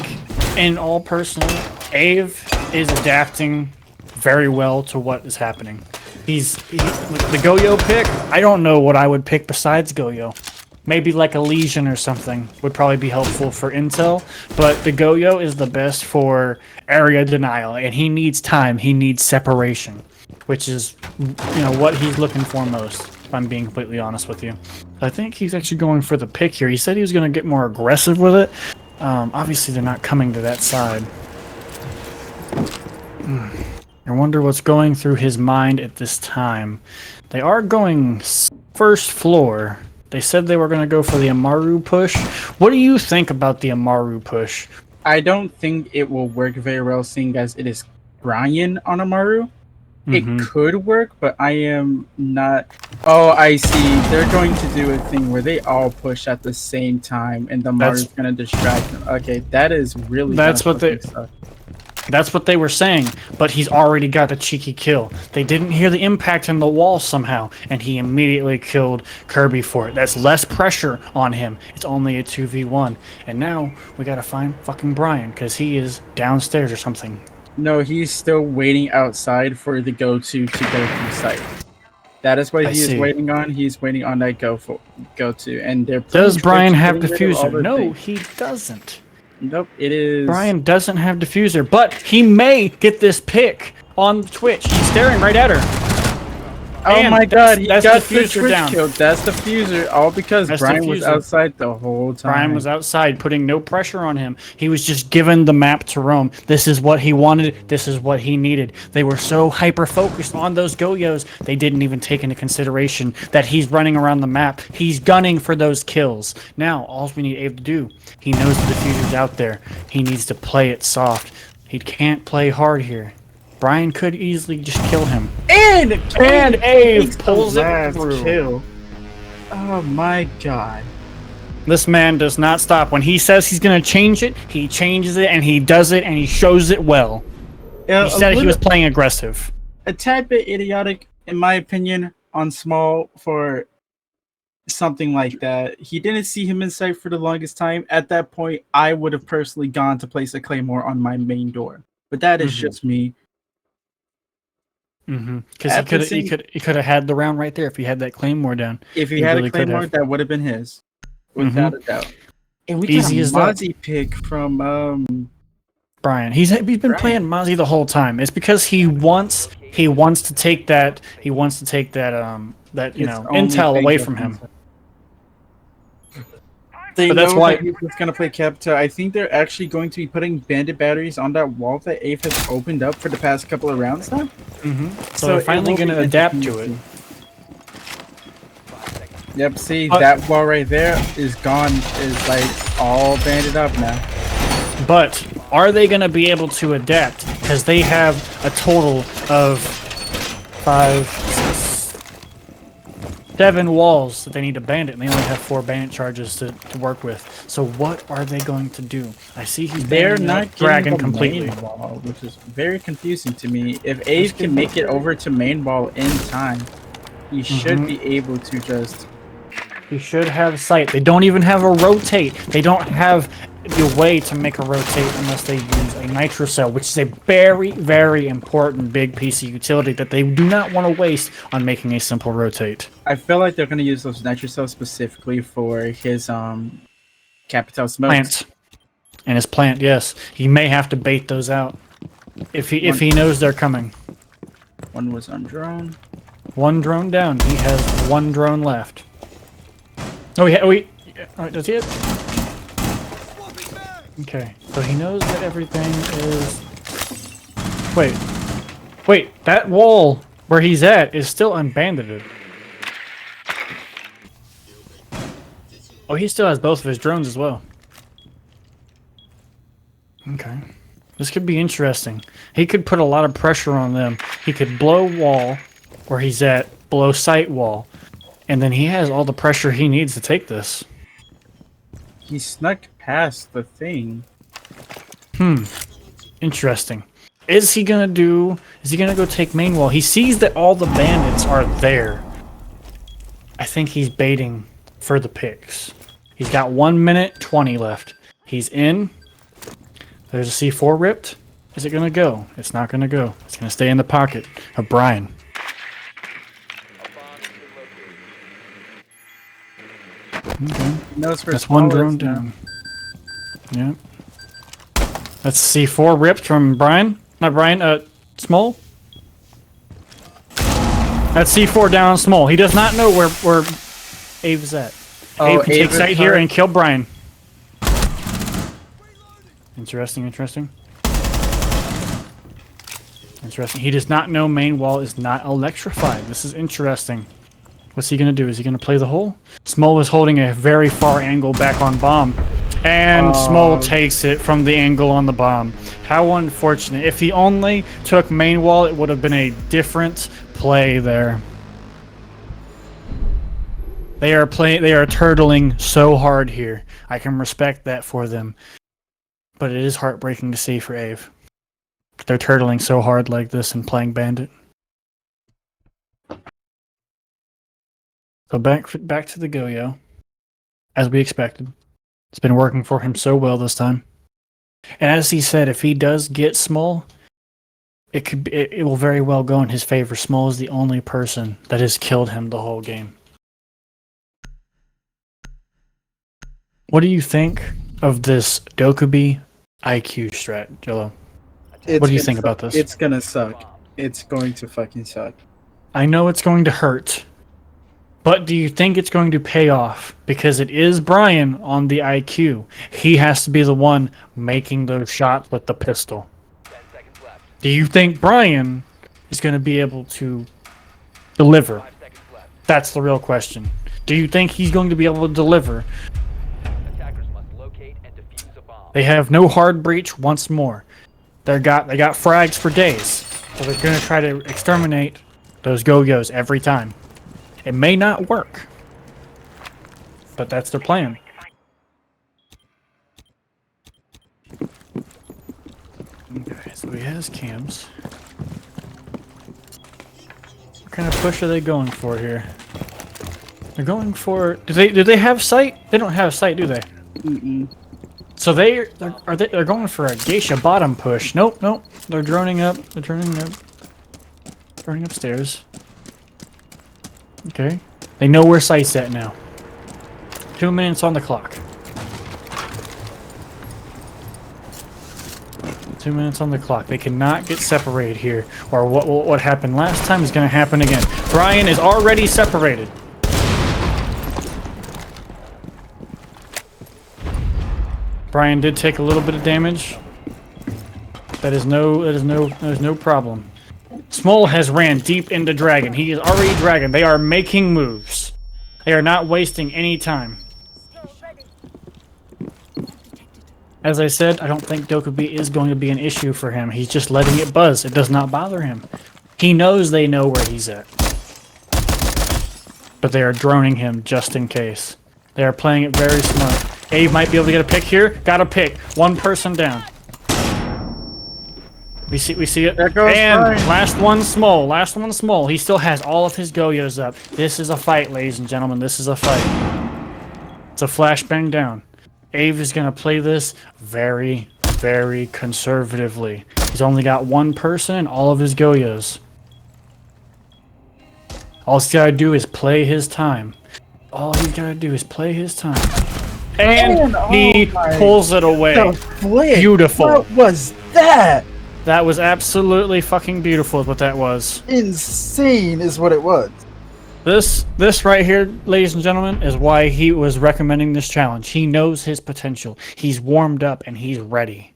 in all personally, Ave is adapting very well to what is happening. The Go-Yo pick, I don't know what I would pick besides Go-Yo. Maybe like a Legion or something would probably be helpful for intel, but the Go-Yo is the best for area denial, and he needs time, he needs separation, which is what he's looking for most, if I'm being completely honest with you. I think he's actually going for the pick here. He said he was going to get more aggressive with it. Obviously, they're not coming to that side. I wonder what's going through his mind at this time. They are going first floor. They said they were going to go for the Amaru push. What do you think about the Amaru push? I don't think it will work very well, seeing as it is Brian on Amaru. It could work, but I am not. Oh, I see. They're going to do a thing where they all push at the same time, and the Amaru's going to distract them. Okay, that is really. That's what they were saying, but he's already got a cheeky kill. They didn't hear the impact in the wall somehow, and he immediately killed Kirby for it. That's less pressure on him. It's only a 2v1. And now we gotta find fucking Brian, because he is downstairs or something. No, he's still waiting outside for the go-to to go to site. That is what he is waiting on. He's waiting on that go-to, and they're. Does Brian have diffuser? No, he doesn't. Nope, it is. Brian doesn't have diffuser, but he may get this pick on Twitch. He's staring right at her. Oh And my god, he that's got the diffuser Twitch down. kill. That's the fuser, all because That's Brian was diffuser. outside the whole time. Brian was outside, putting no pressure on him. He was just given the map to roam. This is what he wanted. This is what he needed. They were so hyper-focused on those Goyos, they didn't even take into consideration that he's running around the map. He's gunning for those kills. Now, all we need Abe to do, he knows the diffuser's out there. He needs to play it soft. He can't play hard here. Brian could easily just kill him. And Abe pulls it through. Kill. Oh my god. This man does not stop. When he says he's going to change it, he changes it, and he does it, and he shows it well. He said he was playing aggressive. A tad bit idiotic, in my opinion, on Small for something like that. He didn't see him in sight for the longest time. At that point, I would have personally gone to place a claymore on my main door. But that is just me. Because he could have had the round right there if he had that claymore down. If he had really a claymore, that would have been his, without a doubt. And we Easy got a as that. Mozzie pick from Brian. He's been playing Mozzie the whole time. It's because he wants to take that intel away from him. They but that's know why that he's going to play Capita. I think they're actually going to be putting bandit batteries on that wall that Ave has opened up for the past couple of rounds now. So they're finally going to adapt to it. Yep, see, that wall right there is gone, is like all banded up now. But are they going to be able to adapt? Because they have a total of 5, 6, 7 walls that they need to bandit, and they only have 4 bandit charges to work with. So what are they going to do? I see they're not dragon the completely, main wall, which is very confusing to me. If Ave can make it over to main wall in time, he should be able to just. He should have sight. They don't even have a rotate. They don't have the way to make a rotate unless they use a nitro cell, which is a very, very important big piece of utility that they do not want to waste on making a simple rotate. I feel like they're going to use those nitro cells specifically for his capital smokes. Plant. And his plant, yes. He may have to bait those out if he knows they're coming. One was on drone. 1 drone down. He has 1 drone left. Oh, does he have? Okay, so he knows that everything is. Wait, that wall where he's at is still unbandited. Oh, he still has both of his drones as well. Okay, this could be interesting. He could put a lot of pressure on them. He could blow wall where he's at, blow sight wall. And then he has all the pressure he needs to take this. He snuck past the thing. Interesting. Is he gonna go take main wall? He sees that all the bandits are there. I think he's baiting for the picks. He's got 1 minute 20 left. He's in. There's a C4 ripped. Is it gonna go? It's not gonna go. It's gonna stay in the pocket of Brian. Okay. That's 1 drone down. Yep. That's C4 ripped from Brian. Not Brian, Small. That's C4 down on Small. He does not know where Ave's at. Abe can take sight here and kill Brian. Interesting. He does not know main wall is not electrified. This is interesting. What's he going to do? Is he going to play the hole? Small is holding a very far angle back on bomb. And Small takes it from the angle on the bomb. How unfortunate. If he only took main wall, it would have been a different play there. They are turtling so hard here. I can respect that for them. But it is heartbreaking to see for Ave. They're turtling so hard like this and playing Bandit. So back to the Goyo, as we expected. It's been working for him so well this time. And as he said, if he does get Small, it will very well go in his favor. Small is the only person that has killed him the whole game. What do you think of this Dokubi IQ strat, Jello? What do you think about this? It's gonna suck. It's going to fucking suck. I know it's going to hurt, but do you think it's going to pay off? Because it is Brian on the IQ. He has to be the one making those shots with the pistol. Do you think Brian is going to be able to deliver? That's the real question. Do you think he's going to be able to deliver? They have no hard breach once more. They got frags for days. So they're going to try to exterminate those go-yos every time. It may not work, but that's their plan. Okay, so he has cams. What kind of push are they going for here? They're going for. Do they have sight? They don't have sight, do they? So they're going for a geisha bottom push. Nope. They're droning up. They're droning up. Droning upstairs. Okay. They know where sight's at now. 2 minutes on the clock. 2 minutes on the clock. They cannot get separated here, or what happened last time is going to happen again. Brian is already separated. Brian did take a little bit of damage. There's no problem. Small has ran deep into Dragon. He is already Dragon. They are making moves. They are not wasting any time. As I said, I don't think Dokubi is going to be an issue for him. He's just letting it buzz. It does not bother him. He knows they know where he's at. But they are droning him just in case. They are playing it very smart. Abe might be able to get a pick here. Got a pick. One person down. We see it. There goes and Brian. Last one small. He still has all of his go-yos up. This is a fight, ladies and gentlemen. This is a fight. It's a flashbang down. Abe is going to play this very, very conservatively. He's only got one person and all of his go-yos. All he's got to do is play his time. All he's got to do is play his time. And he pulls it away. Beautiful. What was that? That was absolutely fucking beautiful what that was. Insane is what it was. This right here, ladies and gentlemen, is why he was recommending this challenge. He knows his potential. He's warmed up and he's ready.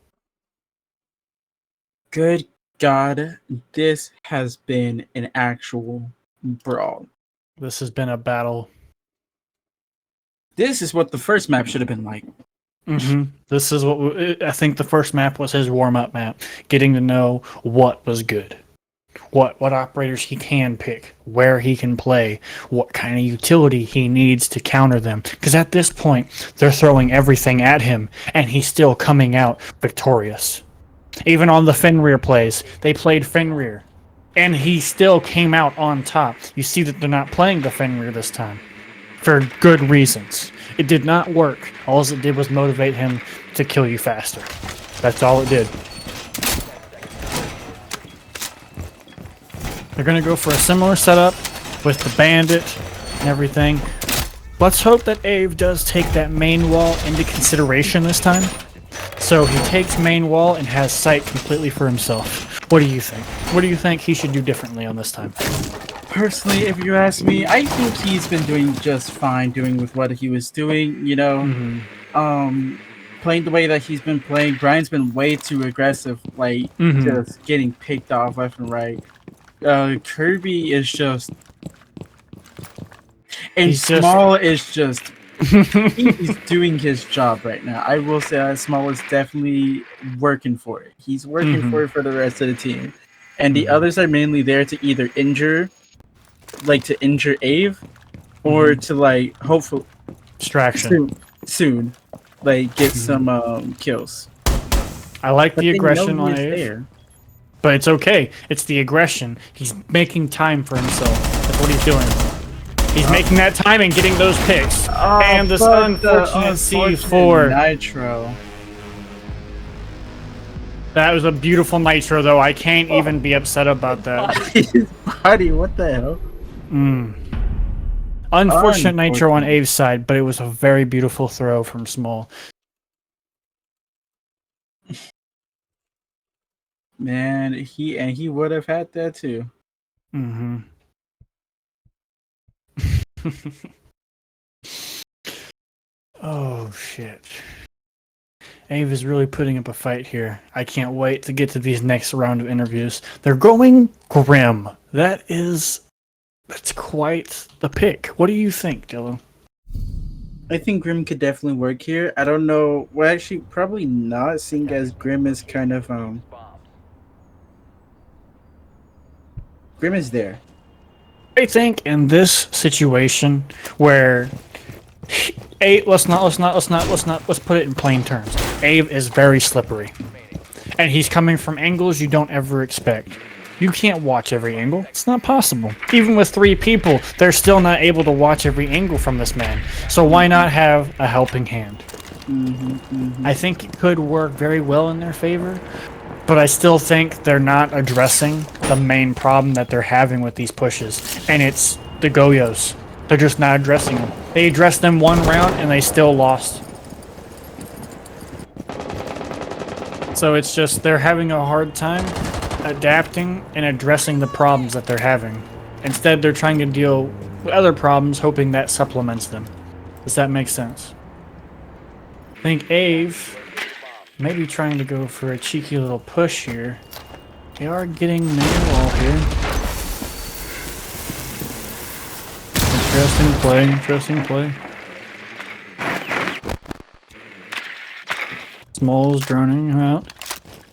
Good God, this has been an actual brawl. This has been a battle. This is what the first map should have been like. This is what I think the first map was his warm-up map. Getting to know what was good. What operators he can pick, where he can play, what kind of utility he needs to counter them. Because at this point, they're throwing everything at him, and he's still coming out victorious. Even on the Fenrir plays, they played Fenrir, and he still came out on top. You see that they're not playing the Fenrir this time, for good reasons. It did not work. All it did was motivate him to kill you faster. That's all it did. They're going to go for a similar setup with the bandit and everything. Let's hope that Ave does take that main wall into consideration this time. So he takes main wall and has sight completely for himself. What do you think? What do you think he should do differently on this time? Personally, if you ask me, I think he's been doing just fine doing with what he was doing, you know. Playing the way that he's been playing. Brian's been way too aggressive, like just getting picked off left and right. Kirby is just, and Small is just, he's doing his job right now. I will say that Small is definitely working for it. He's working for it for the rest of the team. And the others are mainly there to either injure Ave, or to like, hopefully, distraction soon, like get some kills. I like the aggression on Ave. But it's okay. It's the aggression. He's making time for himself. That's what he's doing. He's making that time and getting those picks. And this unfortunate C4. Nitro. That was a beautiful nitro, though. I can't even be upset about that. His body, what the hell? Unfortunate nitro on Ave's side, but it was a very beautiful throw from Small. Man, he would have had that too. Mm-hmm. Oh shit. Ave is really putting up a fight here. I can't wait to get to these next round of interviews. They're going grim. That's quite the pick. What do you think, Dylan? I think Grim could definitely work here. I don't know. Well, actually, probably not, seeing as Grim is kind of Grim is there. I think in this situation where let's put it in plain terms. Ave is very slippery. And he's coming from angles you don't ever expect. You can't watch every angle. It's not possible. Even with 3 people, they're still not able to watch every angle from this man. So why not have a helping hand? I think it could work very well in their favor, but I still think they're not addressing the main problem that they're having with these pushes, and it's the Goyos. They're just not addressing them. They addressed them 1 round, and they still lost. So it's just they're having a hard time adapting and addressing the problems that they're having. Instead, they're trying to deal with other problems, hoping that supplements them. Does that make sense? I think Ave may be trying to go for a cheeky little push here. They are getting mini wall here. Interesting play. Smalls droning out.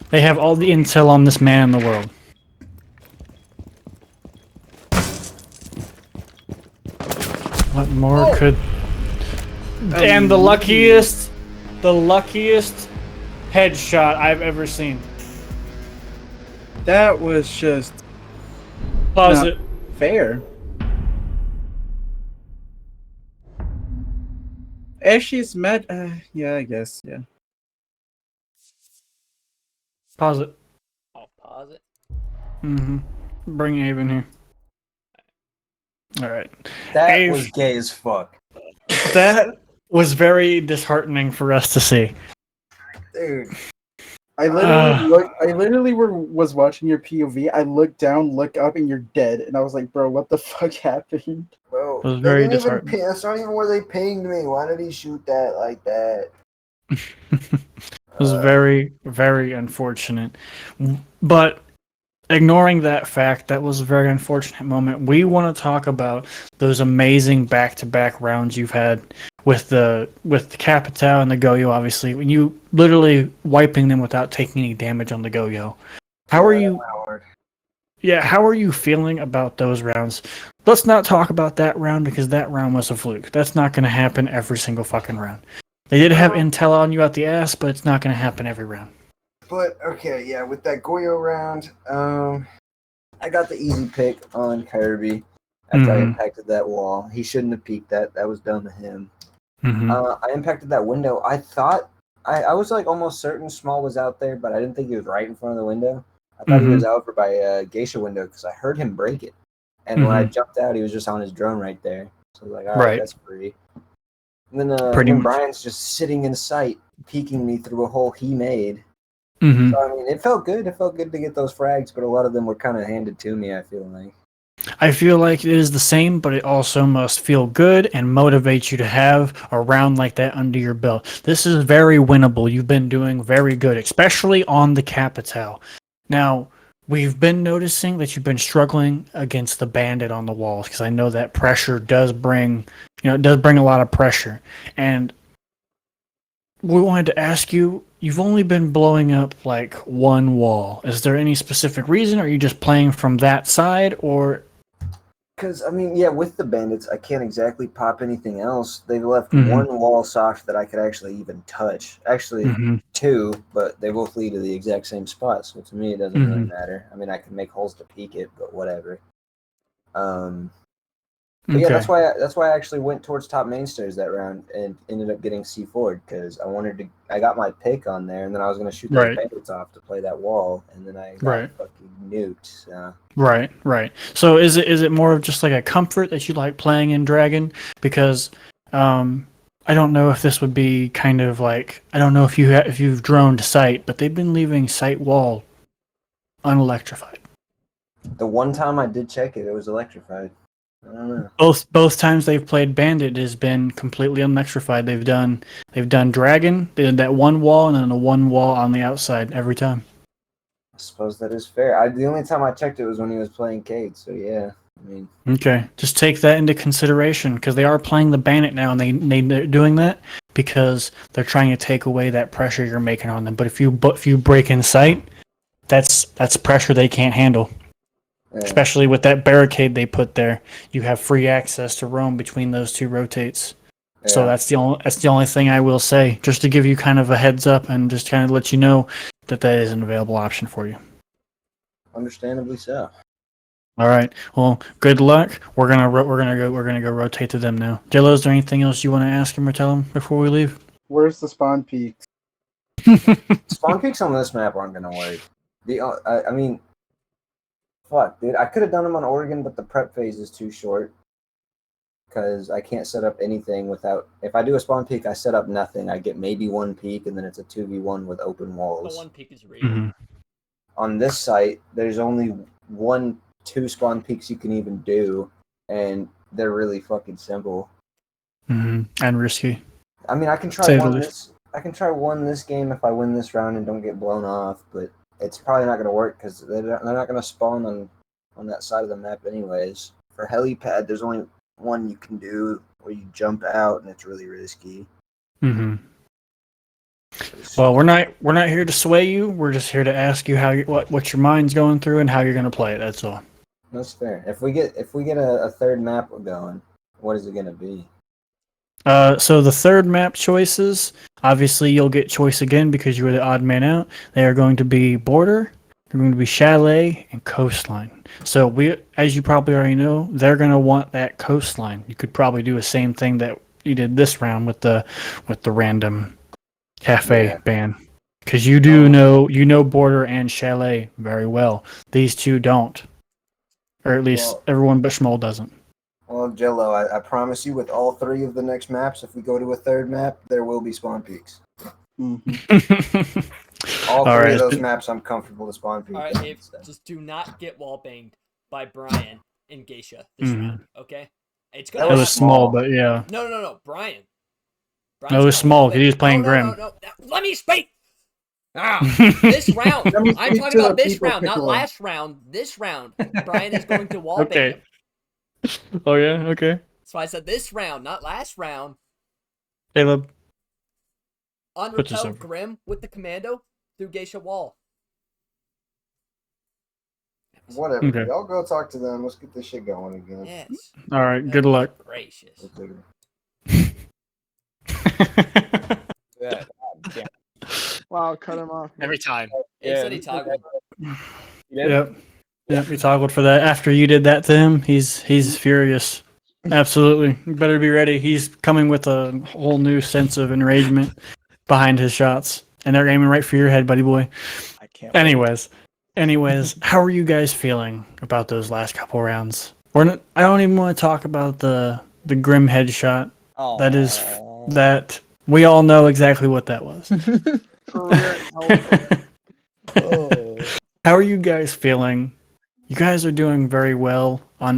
They have all the intel on this man in the world. What more could... And the luckiest headshot I've ever seen. That was just... Pause it. Fair. Actually, it's mad... yeah, I guess, yeah. Pause it. I'll pause it. Bring Ave in here. Alright. That was gay as fuck. That was very disheartening for us to see. Dude. I literally was watching your POV. I looked down, look up, and you're dead. And I was like, bro, what the fuck happened? Bro, it was very disheartening. That's not even where they pinged me. Why did he shoot that like that? It was very, very unfortunate. But ignoring that fact, that was a very unfortunate moment. We want to talk about those amazing back-to-back rounds you've had with the Capitao and the Goyo, obviously. When you literally wiping them without taking any damage on the Goyo. How are you? Yeah, how are you feeling about those rounds? Let's not talk about that round because that round was a fluke. That's not going to happen every single fucking round. They did have intel on you out the ass, but it's not going to happen every round. But okay, yeah, with that Goyo round, I got the easy pick on Kirby after I impacted that wall. He shouldn't have peeked that. That was dumb of him. I impacted that window. I thought I was like almost certain Small was out there, but I didn't think he was right in front of the window. I thought he was out by a Geisha window because I heard him break it. And when I jumped out, he was just on his drone right there. So I was like, all right, that's free. And then Brian's just sitting in sight, peeking me through a hole he made. So, I mean, it felt good. It felt good to get those frags, but a lot of them were kind of handed to me, I feel like. I feel like it is the same, but it also must feel good and motivate you to have a round like that under your belt. This is very winnable. You've been doing very good, especially on the Capitao. Now, we've been noticing that you've been struggling against the bandit on the walls because I know that pressure does bring, it does bring a lot of pressure. And we wanted to ask you, you've only been blowing up like 1 wall. Is there any specific reason? Are you just playing from that side or? Because, I mean, yeah, with the bandits, I can't exactly pop anything else. They left 1 wall soft that I could actually even touch. Actually, 2, but they both lead to the exact same spot. So to me, it doesn't really matter. I mean, I can make holes to peek it, but whatever. But yeah, that's why I actually went towards top main stairs that round and ended up getting C4 because I got my pick on there, and then I was going to shoot those bandits off to play that wall, and then I got fucking nuked. So. Right. So is it more of just like a comfort that you like playing in Dragon? Because I don't know if this would be kind of like, I don't know if you've droned sight, but they've been leaving sight wall unelectrified. The one time I did check it, it was electrified. I don't know. Both times they've played Bandit has been completely unelectrified. They've done Dragon, they did that one wall, and then the one wall on the outside every time. I suppose that is fair. The only time I checked it was when he was playing Cade, so yeah. I mean, okay, just take that into consideration because they are playing the Bandit now, and they're doing that because they're trying to take away that pressure you're making on them. But if you break in sight, that's pressure they can't handle. yeah. Especially with that barricade they put there, you have free access to roam between those two rotates. Yeah. So that's the only thing I will say, just to give you kind of a heads up and just kind of let you know that is an available option for you. Understandably so. All right. Well, good luck. We're gonna go rotate to them now. Jello, is there anything else you want to ask him or tell him before we leave? Where's the spawn peaks? Spawn peaks on this map aren't gonna work. I mean, fuck, dude. I could have done them on Oregon, but the prep phase is too short. Because I can't set up anything without. If I do a spawn peak, I set up nothing. I get maybe one peak, and then it's a 2v1 with open walls. The one peak is real. Mm-hmm. On this site, there's only 2 spawn peaks you can even do, and they're really fucking simple. Mm-hmm. And risky. I mean, I can try one this game if I win this round and don't get blown off, but it's probably not going to work because they're not going to spawn on that side of the map anyways. For helipad, there's only one you can do where you jump out, and it's really risky. Mm-hmm. Well, we're not here to sway you. We're just here to ask you what your mind's going through and how you're going to play it. That's all. That's fair. If we get a third map going, what is it going to be? So the third map choices, obviously you'll get choice again because you were the odd man out. They are going to be Border, they're going to be Chalet, and Coastline. So as you probably already know, they're going to want that Coastline. You could probably do the same thing that you did this round with the random cafe ban. Because you know Border and Chalet very well. These two don't. Or at least everyone but Schmoll doesn't. Well, Jello, I promise you with all 3 of the next maps, if we go to a third map, there will be spawn peaks. Mm-hmm. All 3 of those maps I'm comfortable to spawn peaks. Alright, Abe, just do not get wall banged by Brian and Geisha this round, okay? It's gonna It was small, but yeah. No, Brian. No, it was small because he was playing Grim. No. Let me speak! This round. I'm talking about this round, not last round. This round, Brian is going to wall bang him. Oh yeah, okay. So I said this round, not last round. Caleb. Unrepelled Grim with the commando through Geisha wall. Whatever. Okay. Y'all go talk to them. Let's get this shit going again. Yes. All right. Good luck. Gracious. Yeah. Wow, cut him off. Every time. He said he toggled. Yep, he toggled for that. After you did that to him, he's furious. Absolutely. You better be ready. He's coming with a whole new sense of enragement behind his shots. And they're aiming right for your head, buddy boy. I can't. Anyways, how are you guys feeling about those last couple rounds? I don't even want to talk about the Grim headshot. Aww. That we all know exactly what that was. How are you guys feeling? You guys are doing very well on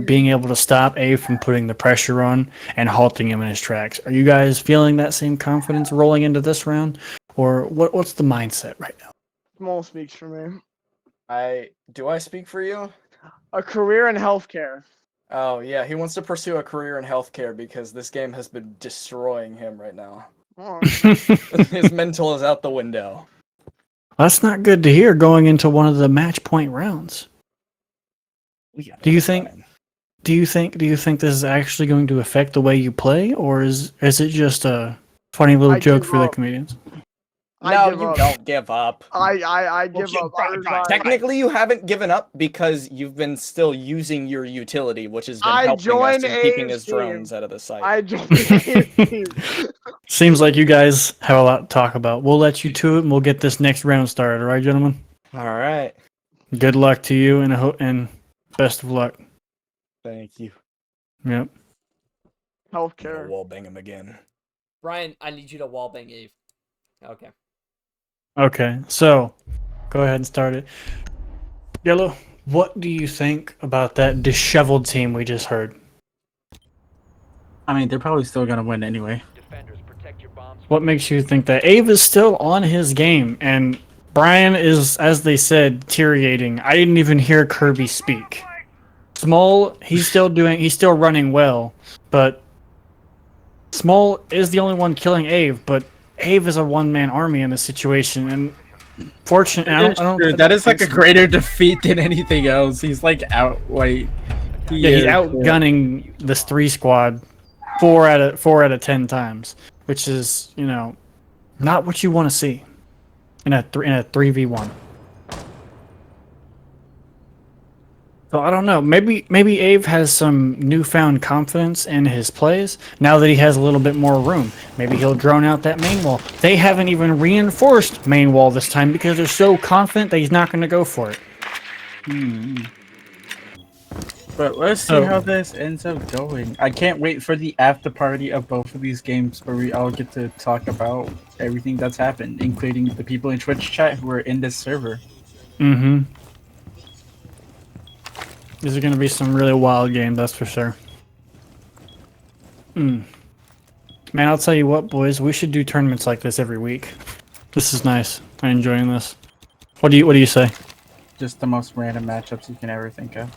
being able to stop Abe from putting the pressure on and halting him in his tracks. Are you guys feeling that same confidence rolling into this round, or what's the mindset right now? Small speaks for me. Do I speak for you? A career in healthcare. Oh yeah, he wants to pursue a career in healthcare because this game has been destroying him right now. Oh. His mental is out the window. That's not good to hear going into one of the match point rounds. Do you think this is actually going to affect the way you play, or is it just a funny little joke for the comedians? No, you don't give up. I give up. Technically, you haven't given up because you've been still using your utility, which has been helping us in keeping his drones out of the site. I joined Seems like you guys have a lot to talk about. We'll let you to it, and we'll get this next round started. All right, gentlemen? All right. Good luck to you, and best of luck. Thank you. Yep. Healthcare. Wall bang him again. Brian, I need you to wall bang Eve. Okay. Okay, so go ahead and start it. Yellow, what do you think about that disheveled team we just heard? I mean, they're probably still gonna win anyway. Defenders, protect your bombs. What makes you think that? Ave is still on his game, and Brian is, as they said, deteriorating. I didn't even hear Kirby speak. Small, he's still running well, but Small is the only one killing Ave, but Ave is a one-man army in this situation, and fortunately, I don't That is like a greater defeat than anything else. He's like he's outgunning this 3 squad 4 out of 10 times, which is, not what you want to see in a 3v1. So I don't know. Maybe Ave has some newfound confidence in his plays now that he has a little bit more room. Maybe he'll drone out that main wall. They haven't even reinforced main wall this time because they're so confident that he's not going to go for it. But let's see how this ends up going. I can't wait for the after party of both of these games where we all get to talk about everything that's happened, including the people in Twitch chat who are in this server. Mm-hmm. These are going to be some really wild games, that's for sure. Man, I'll tell you what, boys. We should do tournaments like this every week. This is nice. I'm enjoying this. What do you say? Just the most random matchups you can ever think of.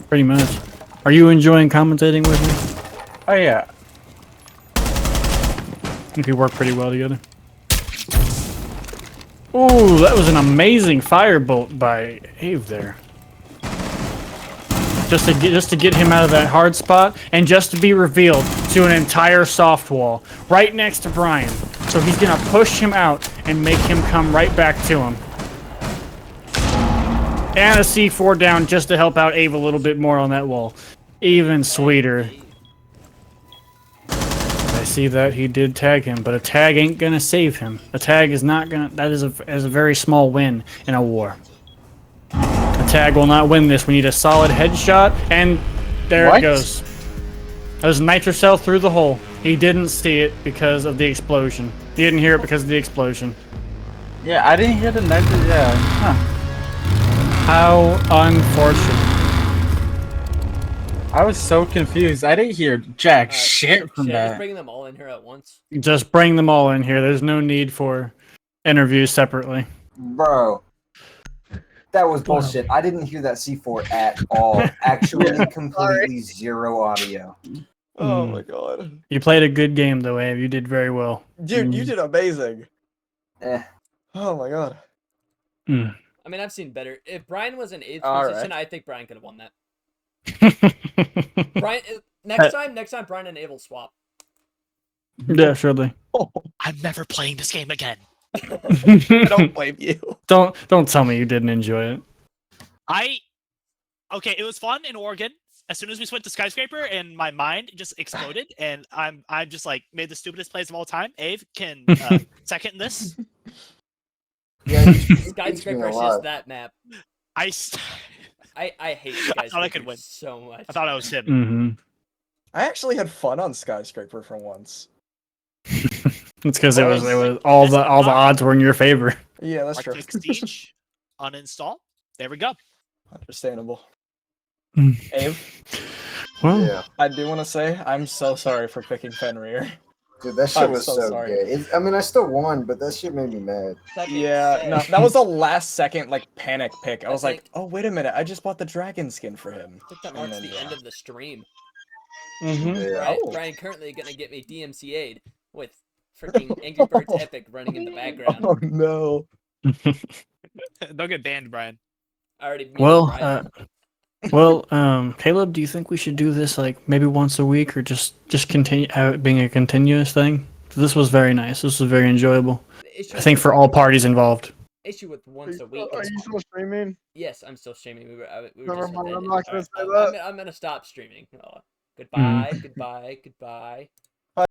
Pretty much. Are you enjoying commentating with me? Oh yeah. I think we work pretty well together. Ooh, that was an amazing firebolt by Ave there. Just to get him out of that hard spot, and just to be revealed to an entire soft wall right next to Brian. So he's gonna push him out and make him come right back to him. And a C4 down just to help out Ave a little bit more on that wall. Even sweeter. I see that he did tag him, but a tag ain't gonna save him. A tag is not gonna. That is a very small win in a war. A tag will not win this. We need a solid headshot, and there it goes. That was nitrocell through the hole. He didn't see it because of the explosion. He didn't hear it because of the explosion. Yeah, I didn't hear the nitro. Yeah. Huh. How unfortunate. I was so confused. I didn't hear jack shit from that. Just bring them all in here at once. Just bring them all in here. There's no need for interviews separately. Bro, that was bullshit. I didn't hear that C4 at all. Actually, completely zero audio. Oh my god. You played a good game though, Abe. You did very well. Dude, you did amazing. Eh. Oh my god. I mean, I've seen better. If Brian was in 8th position, I think Brian could have won that. Brian, next time, Brian and Abe will swap. Yeah, surely. Oh, I'm never playing this game again. I don't blame you. Don't tell me you didn't enjoy it. Okay, it was fun in Oregon. As soon as we went to Skyscraper, and my mind just exploded, and I'm just like made the stupidest plays of all time. Abe can second this. Yeah, Skyscraper is just that map. I hate Skyscraper. I thought I could win so much. I thought I was him. Mm-hmm. I actually had fun on Skyscraper for once. It's because it was all the odds were in your favor. Yeah, that's true. Siege, uninstall. There we go. Understandable. Mm. Abe? Well, Yeah. I do want to say I'm so sorry for picking Fenrir. Dude, that shit was so so sorry. good. I mean, I still won, but that shit made me mad. Yeah, no, that was a last second like panic pick. I was like, oh wait a minute, I just bought the dragon skin for him. I think that marks the end of the stream. Yeah. Brian currently gonna get me DMCA'd with freaking Angry Birds Epic running in the background. Oh no. Don't get banned, Brian. I already muted Brian. Caleb, do you think we should do this like maybe once a week, or just continue being a continuous thing? This was very nice. This was very enjoyable. I think for all parties involved. Issue with once a week. Are you still streaming? Yes, I'm still streaming. We were Never just mind, ended. I'm not gonna say Alright, that. I'm gonna stop streaming. Goodbye, goodbye, goodbye.